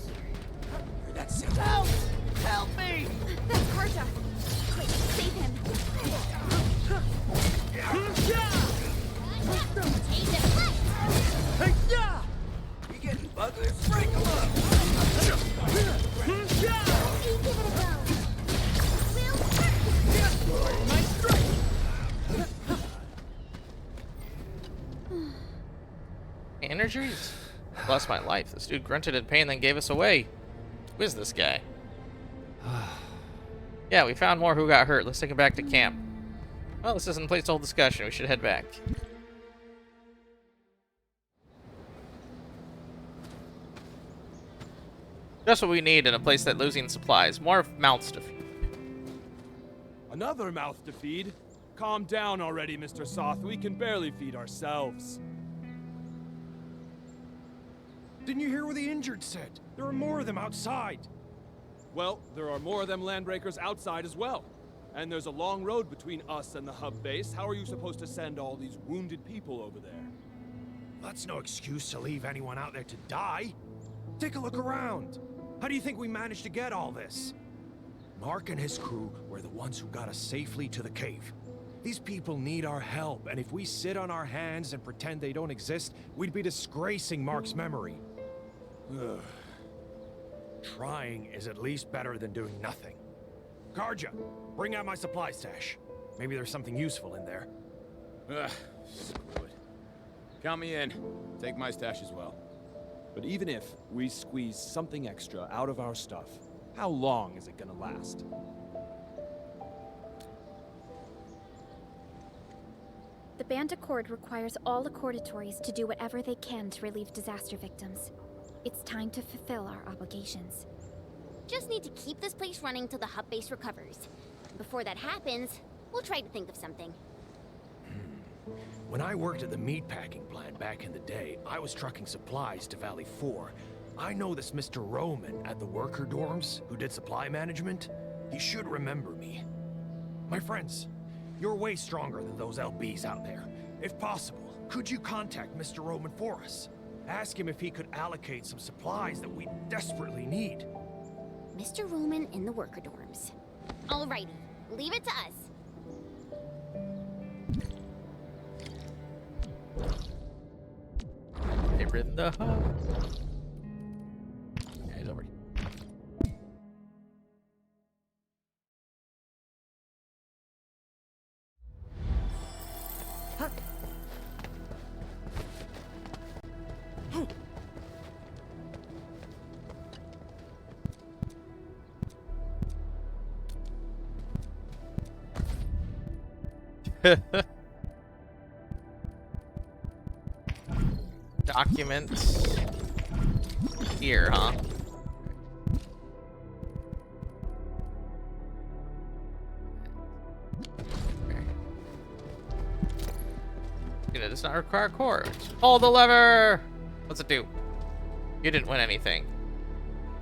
Speaker 17: That's it. Help! Help me!
Speaker 2: That's Karja! Quick, save him!
Speaker 17: You getting buggers? Break them up!
Speaker 1: Energies? Bless my life. This dude grunted in pain, then gave us away. Who is this guy? Yeah, we found more who got hurt. Let's take him back to camp. Well, this isn't a place to hold discussion. We should head back. Just what we need in a place that's losing supplies. More mouths to feed.
Speaker 7: Another mouth to feed? Calm down already, Mr. Soth. We can barely feed ourselves.
Speaker 3: Didn't you hear what the injured said? There are more of them outside.
Speaker 7: Well, there are more of them landbreakers outside as well. And there's a long road between us and the hub base. How are you supposed to send all these wounded people over there?
Speaker 3: That's no excuse to leave anyone out there to die. Take a look around. How do you think we managed to get all this? Mark and his crew were the ones who got us safely to the cave. These people need our help, and if we sit on our hands and pretend they don't exist, we'd be disgracing Mark's memory. Ugh. Trying is at least better than doing nothing. Karja, bring out my supply stash. Maybe there's something useful in there.
Speaker 7: Ugh, screw it. Count me in. Take my stash as well. But even if we squeeze something extra out of our stuff, how long is it gonna last?
Speaker 2: The Band Accord requires all Accordatories to do whatever they can to relieve disaster victims. It's time to fulfill our obligations.
Speaker 13: Just need to keep this place running till the hub base recovers. Before that happens, we'll try to think of something.
Speaker 3: When I worked at the meatpacking plant back in the day, I was trucking supplies to Valley 4. I know this Mr. Roman at the worker dorms who did supply management. He should remember me. My friends, you're way stronger than those LBs out there. If possible, could you contact Mr. Roman for us? Ask him if he could allocate some supplies that we desperately need.
Speaker 13: Mr. Roman in the worker dorms. Alrighty, leave it to us.
Speaker 1: They're in the hub. Yeah, he's over here. Documents here, huh? Okay. It does not require core. Pull the lever! What's it do? You didn't win anything.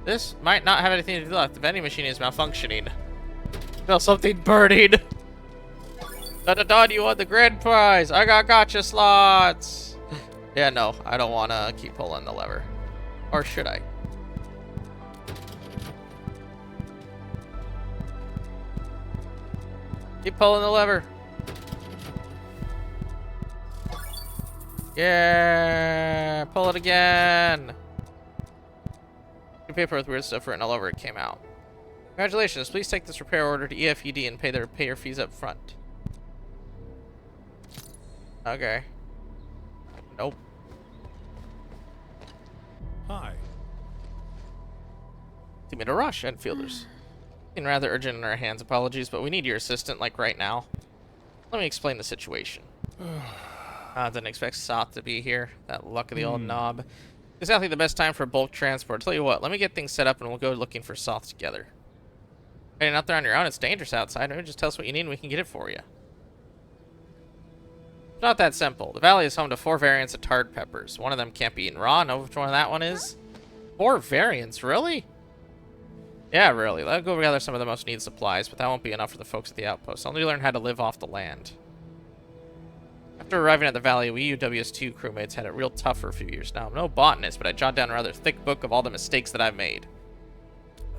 Speaker 1: This might not have anything to do left. The vending machine is malfunctioning. Smell something burning. Da-da-da, you won the grand prize. I got gotcha slots. Yeah, no, I don't want to keep pulling the lever. Or should I? Keep pulling the lever. Yeah, pull it again. Your paper with weird stuff written all over it came out. Congratulations, please take this repair order to EFED and pay your fees up front. Okay. Nope.
Speaker 7: Hi.
Speaker 1: Seem in a rush, Enfielders. Been rather urgent in our hands, apologies, but we need your assistant, like right now. Let me explain the situation. Didn't expect Soth to be here. That luck of the old knob. Exactly the best time for bulk transport. Tell you what, let me get things set up and we'll go looking for Soth together. Heading out there on your own, it's dangerous outside. Maybe just tell us what you need and we can get it for you. It's not that simple. The valley is home to 4 variants of tart peppers. One of them can't be eaten raw. Know which one that one is? 4 variants, really? Yeah, really. Let's go gather some of the most needed supplies, but that won't be enough for the folks at the outpost. I'll need to learn how to live off the land. After arriving at the valley, we UWS2 crewmates had it real tough for a few years now. I'm no botanist, but I jotted down a rather thick book of all the mistakes that I've made.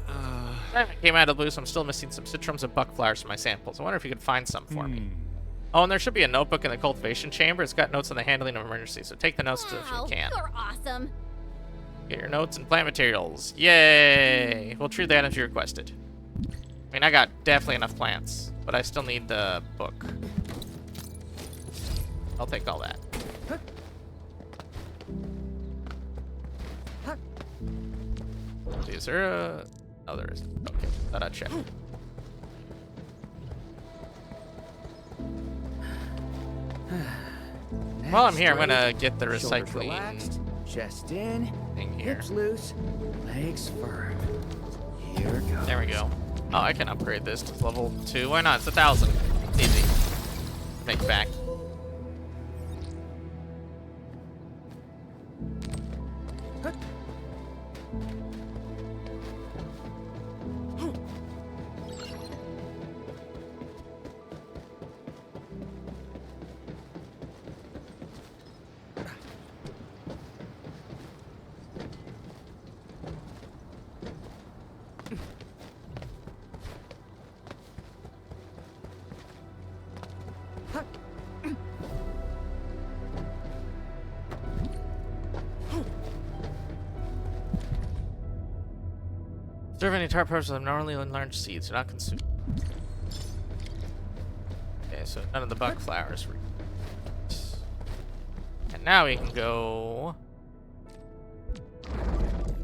Speaker 1: I came out of the blue, so I'm still missing some citrums and buck flowers from my samples. I wonder if you could find some for me. Oh, and there should be a notebook in the cultivation chamber. It's got notes on the handling of emergencies, so take the notes if you can.
Speaker 13: You're awesome.
Speaker 1: Get your notes and plant materials. Yay! We'll treat that as you requested. I mean, I got definitely enough plants, but I still need the book. I'll take all that. Is there a... Oh, there isn't. Okay, thought I'd check. While I'm here, I'm gonna get the recycling
Speaker 9: chest in,
Speaker 1: thing here.
Speaker 9: hips loose, legs firm. Here goes.
Speaker 1: There we go. Oh, I can upgrade this to level 2. Why not? It's 1,000. Easy. Make back. Serve any tart peppers with normally enlarged seeds. Do not consume. Okay, so none of the buck flowers. And now we can go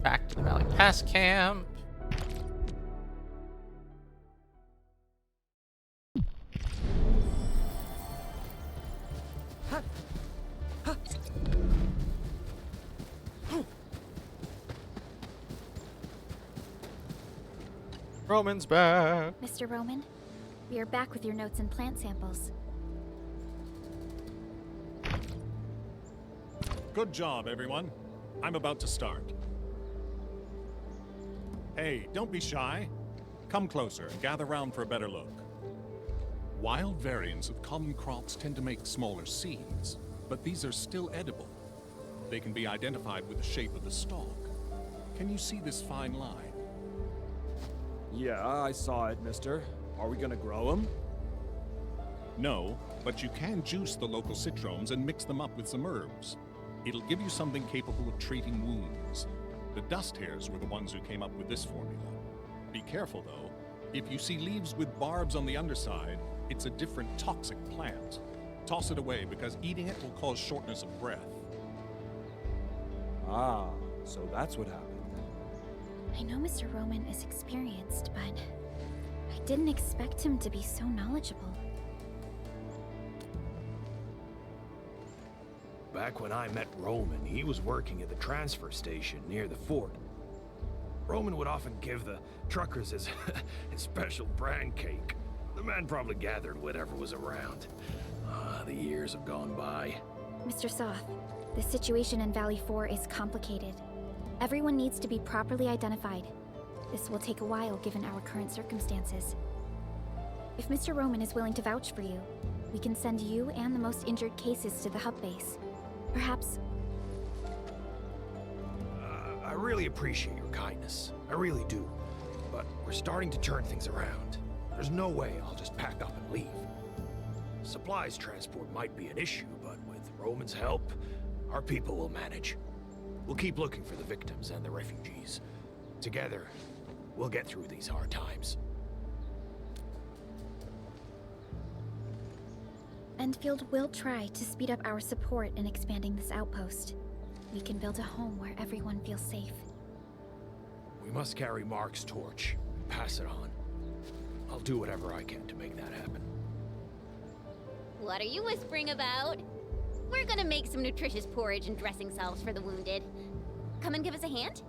Speaker 1: back to the Valley Pass camp. Roman's back.
Speaker 2: Mr. Roman, we are back with your notes and plant samples.
Speaker 10: Good job, everyone. I'm about to start. Hey, don't be shy. Come closer and gather round for a better look. Wild variants of common crops tend to make smaller seeds, but these are still edible. They can be identified with the shape of the stalk. Can you see this fine line?
Speaker 7: Yeah, I saw it, mister. Are we gonna grow them?
Speaker 10: No, but you can juice the local citrons and mix them up with some herbs. It'll give you something capable of treating wounds. The dust hares were the ones who came up with this formula. Be careful, though. If you see leaves with barbs on the underside, it's a different toxic plant. Toss it away, because eating it will cause shortness of breath.
Speaker 7: Ah, so that's what happened.
Speaker 2: I know Mr. Roman is experienced, but I didn't expect him to be so knowledgeable.
Speaker 3: Back when I met Roman, he was working at the transfer station near the fort. Roman would often give the truckers his, his special brand cake. The man probably gathered whatever was around. The years have gone by.
Speaker 2: Mr. Soth, the situation in Valley 4 is complicated. Everyone needs to be properly identified. This will take a while given our current circumstances. If Mr. Roman is willing to vouch for you, we can send you and the most injured cases to the hub base. Perhaps...
Speaker 3: I really appreciate your kindness. I really do. But we're starting to turn things around. There's no way I'll just pack up and leave. Supplies transport might be an issue, but with Roman's help, our people will manage. We'll keep looking for the victims and the refugees. Together, we'll get through these hard times.
Speaker 2: Endfield will try to speed up our support in expanding this outpost. We can build a home where everyone feels safe.
Speaker 3: We must carry Mark's torch and pass it on. I'll do whatever I can to make that happen.
Speaker 13: What are you whispering about? We're gonna make some nutritious porridge and dressing salves for the wounded. come and give us a hand?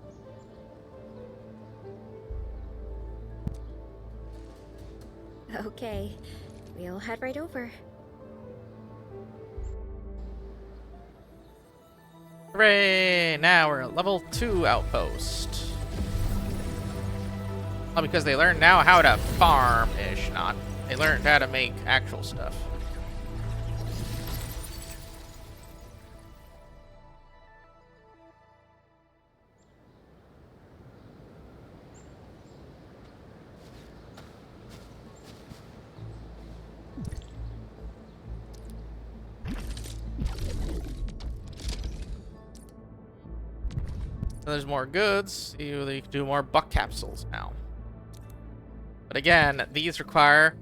Speaker 2: Okay, we'll head right over.
Speaker 1: Hooray! Now we're at level 2 outpost. Well, because they learned now how to farm-ish, not. They learned how to make actual stuff. There's more goods. You can do more buck capsules now. But again, these require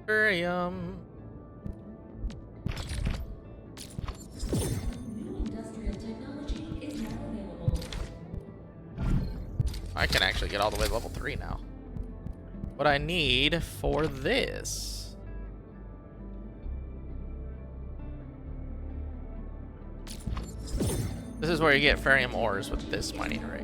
Speaker 1: barium. I can actually get all the way to level 3 now. What I need for this. This is where you get ferrium ores with this mining rig.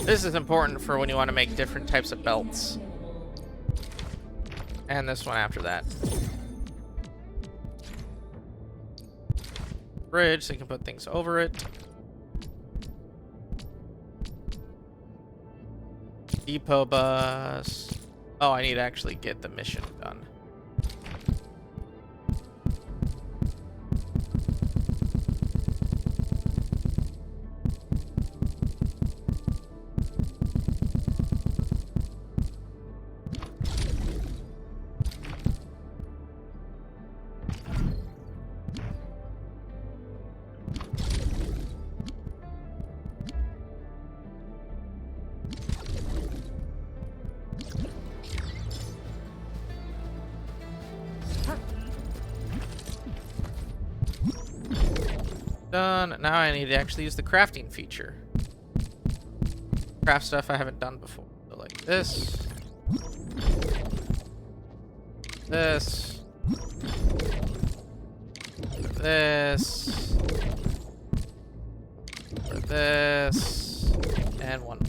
Speaker 1: This is important for when you want to make different types of belts. And this one after that. Bridge, so you can put things over it. Depot bus. Oh, I need to actually get the mission done. Done. Now I need to actually use the crafting feature. Craft stuff I haven't done before. So like this. This. This. For this. And one.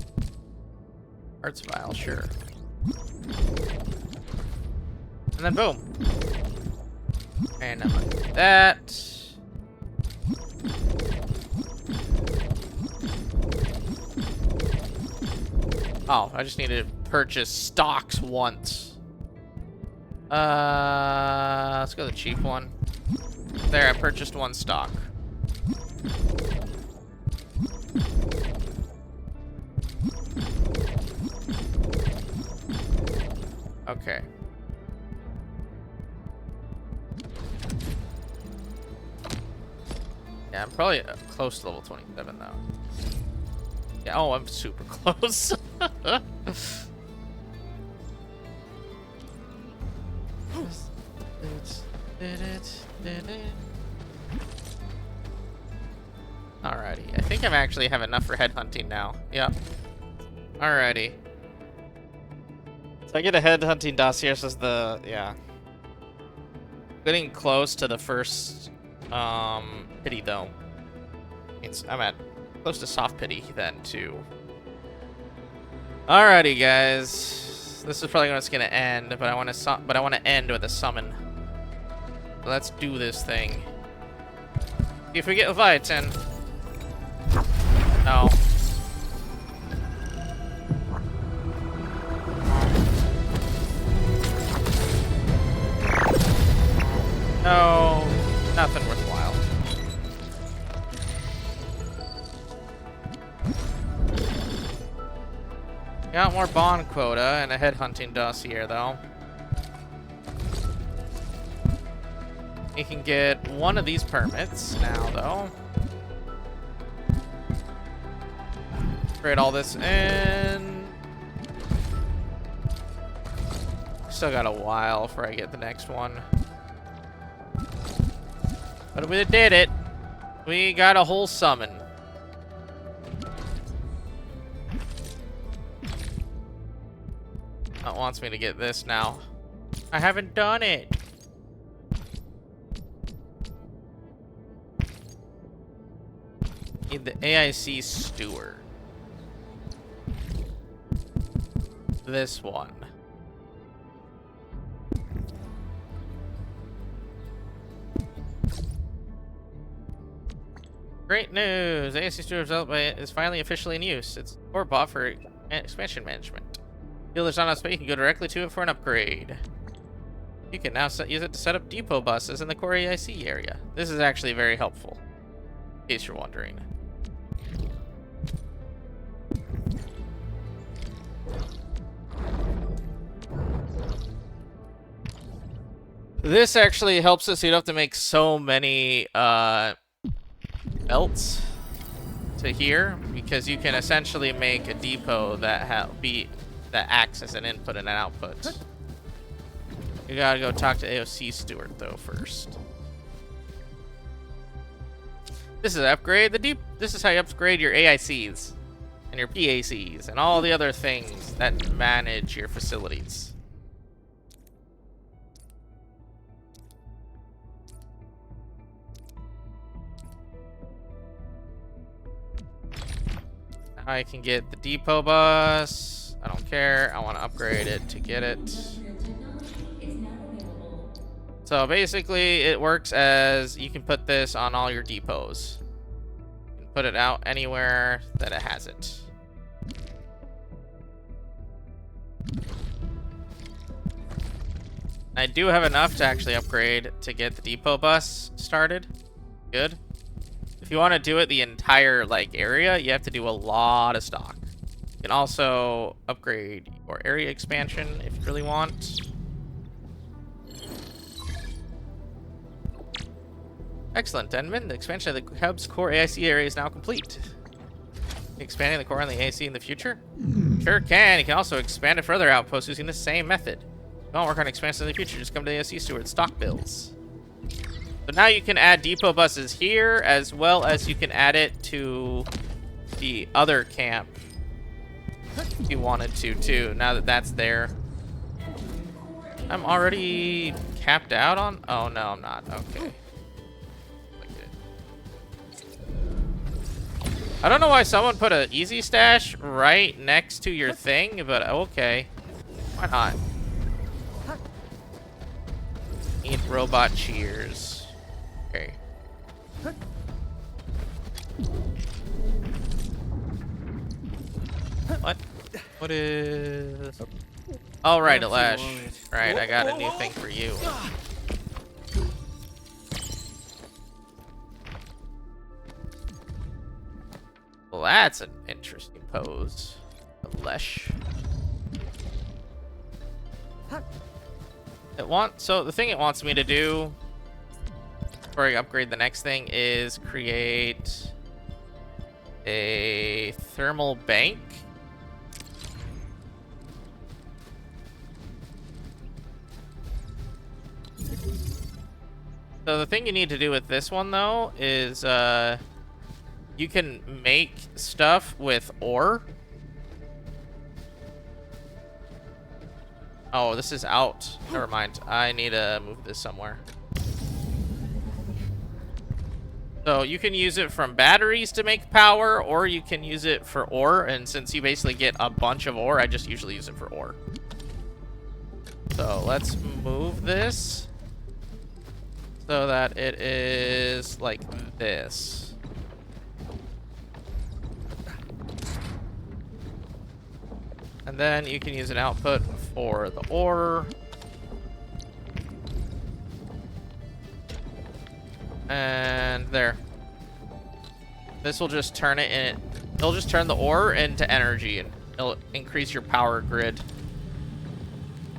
Speaker 1: Arts vial, sure. And then boom. And I'm like that. Oh, I just need to purchase stocks once. Let's go the cheap one. There, I purchased one stock. Okay. Yeah, I'm probably close to level 27 now. Yeah, oh, I'm super close. Alrighty, I think I actually have enough for headhunting now. Yep. Alrighty. So I get a headhunting dossier, says the, yeah. Getting close to the first, pity though. I'm at close to soft pity then too. Alrighty, guys. This is probably when it's gonna end, but I want to end with a summon. Let's do this thing. See if we get Leviathan. No. No, nothing worthwhile. Got more bond quota and a headhunting dossier, though. You can get one of these permits now, though. Trade all this in. Still got a while before I get the next one. But we did it. We got a whole summon. It wants me to get this now. I haven't done it. Need the AIC steward. This one. Great news! AIC steward is finally officially in use. It's a core bot for expansion management. Feel there's not enough space, you can go directly to it for an upgrade. You can now use it to set up depot buses in the core AIC area. This is actually very helpful, in case you're wondering. This actually helps us. You don't have to make so many belts to here, because you can essentially make a depot that acts as an input and an output. You gotta go talk to AOC Steward though first. This is an upgrade. This is how you upgrade your AICs and your PACs and all the other things that manage your facilities. I can get the depot bus. I don't care. I want to upgrade it to get it. So basically, it works as you can put this on all your depots. You can put it out anywhere that it has it. I do have enough to actually upgrade to get the depot bus started. Good. If you want to do it the entire area, you have to do a lot of stock. You can also upgrade your area expansion if you really want. Excellent, Denman. The expansion of the hub's core AIC area is now complete. Expanding the core on the AIC in the future? Sure can. You can also expand it further outposts using the same method. If you want to work on expansion in the future, just come to the AIC Steward stock bills. So now you can add depot buses here, as well as you can add it to the other camp if you wanted to, too, now that that's there. I'm already capped out on? Oh, no, I'm not. Okay. I don't know why someone put an easy stash right next to your thing, but okay. Why not? Need robot cheers. Okay. What? What is... Oh, right, Alash. Right, I got a new thing for you. Well, that's an interesting pose. Alash. So the thing it wants me to do before I upgrade the next thing is create a thermal bank. So the thing you need to do with this one though is you can make stuff with ore. Oh, this is out. Never mind. I need to move this somewhere. So you can use it from batteries to make power, or you can use it for ore. And since you basically get a bunch of ore, I just usually use it for ore. So let's move this so that it is like this. And then you can use an output for the ore. And there. This will just turn it in. It'll just turn the ore into energy, and it'll increase your power grid.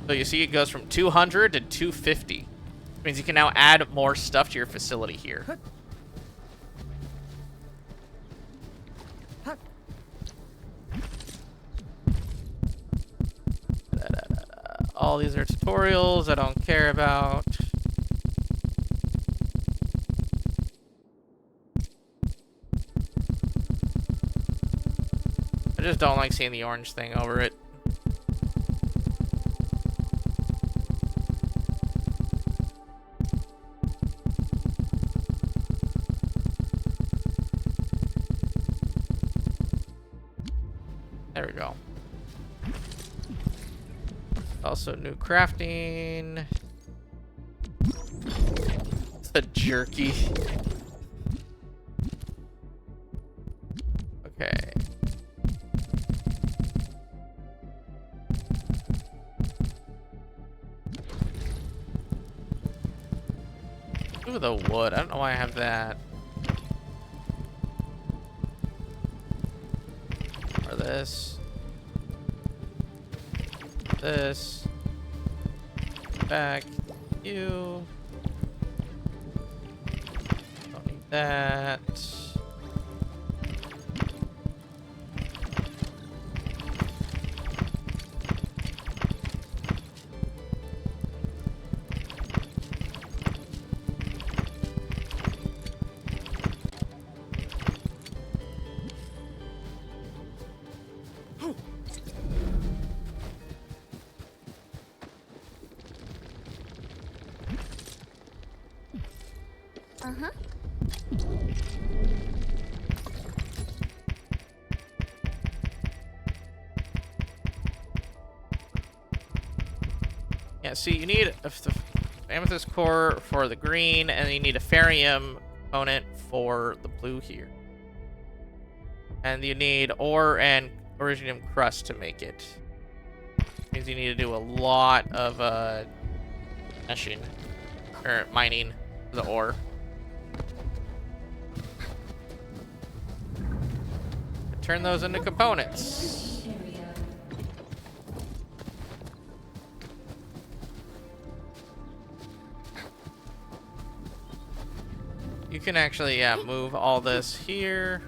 Speaker 1: So you see it goes from 200 to 250. Which means you can now add more stuff to your facility here. All these are tutorials I don't care about. just don't like seeing the orange thing over it. There we go. Also new crafting. The jerky. Okay. Ooh, the wood. I don't know why I have that. Or this. This. Back. You. Don't need that.
Speaker 13: Uh-huh.
Speaker 1: Yeah, see, you need a amethyst core for the green, and you need a ferrium component for the blue here. And you need ore and originium crust to make it. Means you need to do a lot of meshing or mining the ore. Turn those into components. You can actually, yeah, move all this here.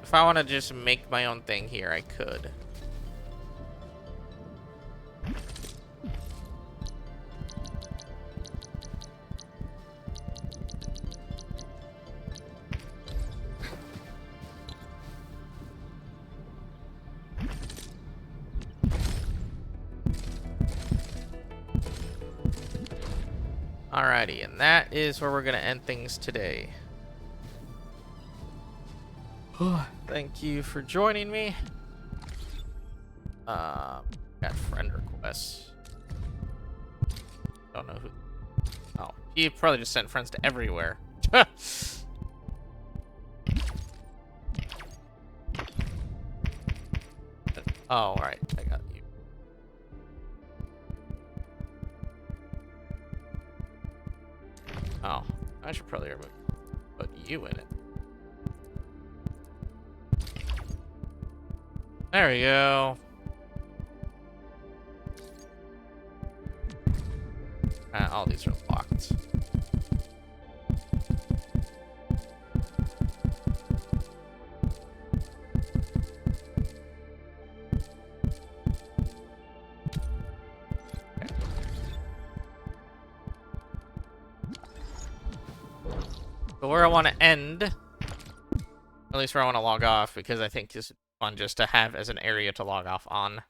Speaker 1: If I want to just make my own thing here, I could. Alrighty, and that is where we're gonna end things today. Thank you for joining me. Got friend requests. Don't know who. Oh, he probably just sent friends to everywhere. Oh, right, I got you. Oh, I should probably put you in it. There we go. All these are locked. So where I want to end, at least where I want to log off, because I think it's fun just to have as an area to log off on.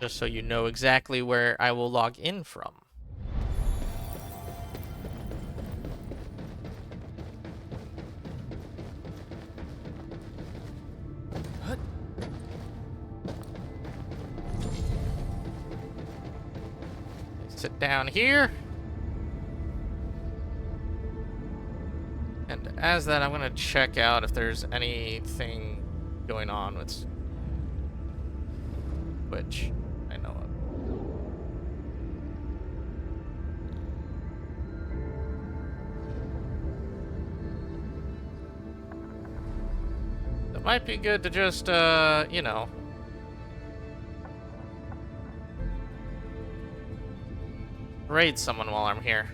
Speaker 1: Just so you know exactly where I will log in from. Sit down here. And as that, I'm going to check out if there's anything going on with which I know of. It might be good to just, you know, raid someone while I'm here.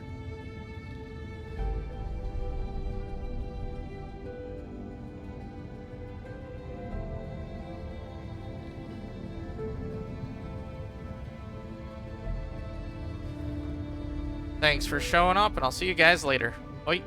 Speaker 1: Thanks for showing up, and I'll see you guys later. Bye.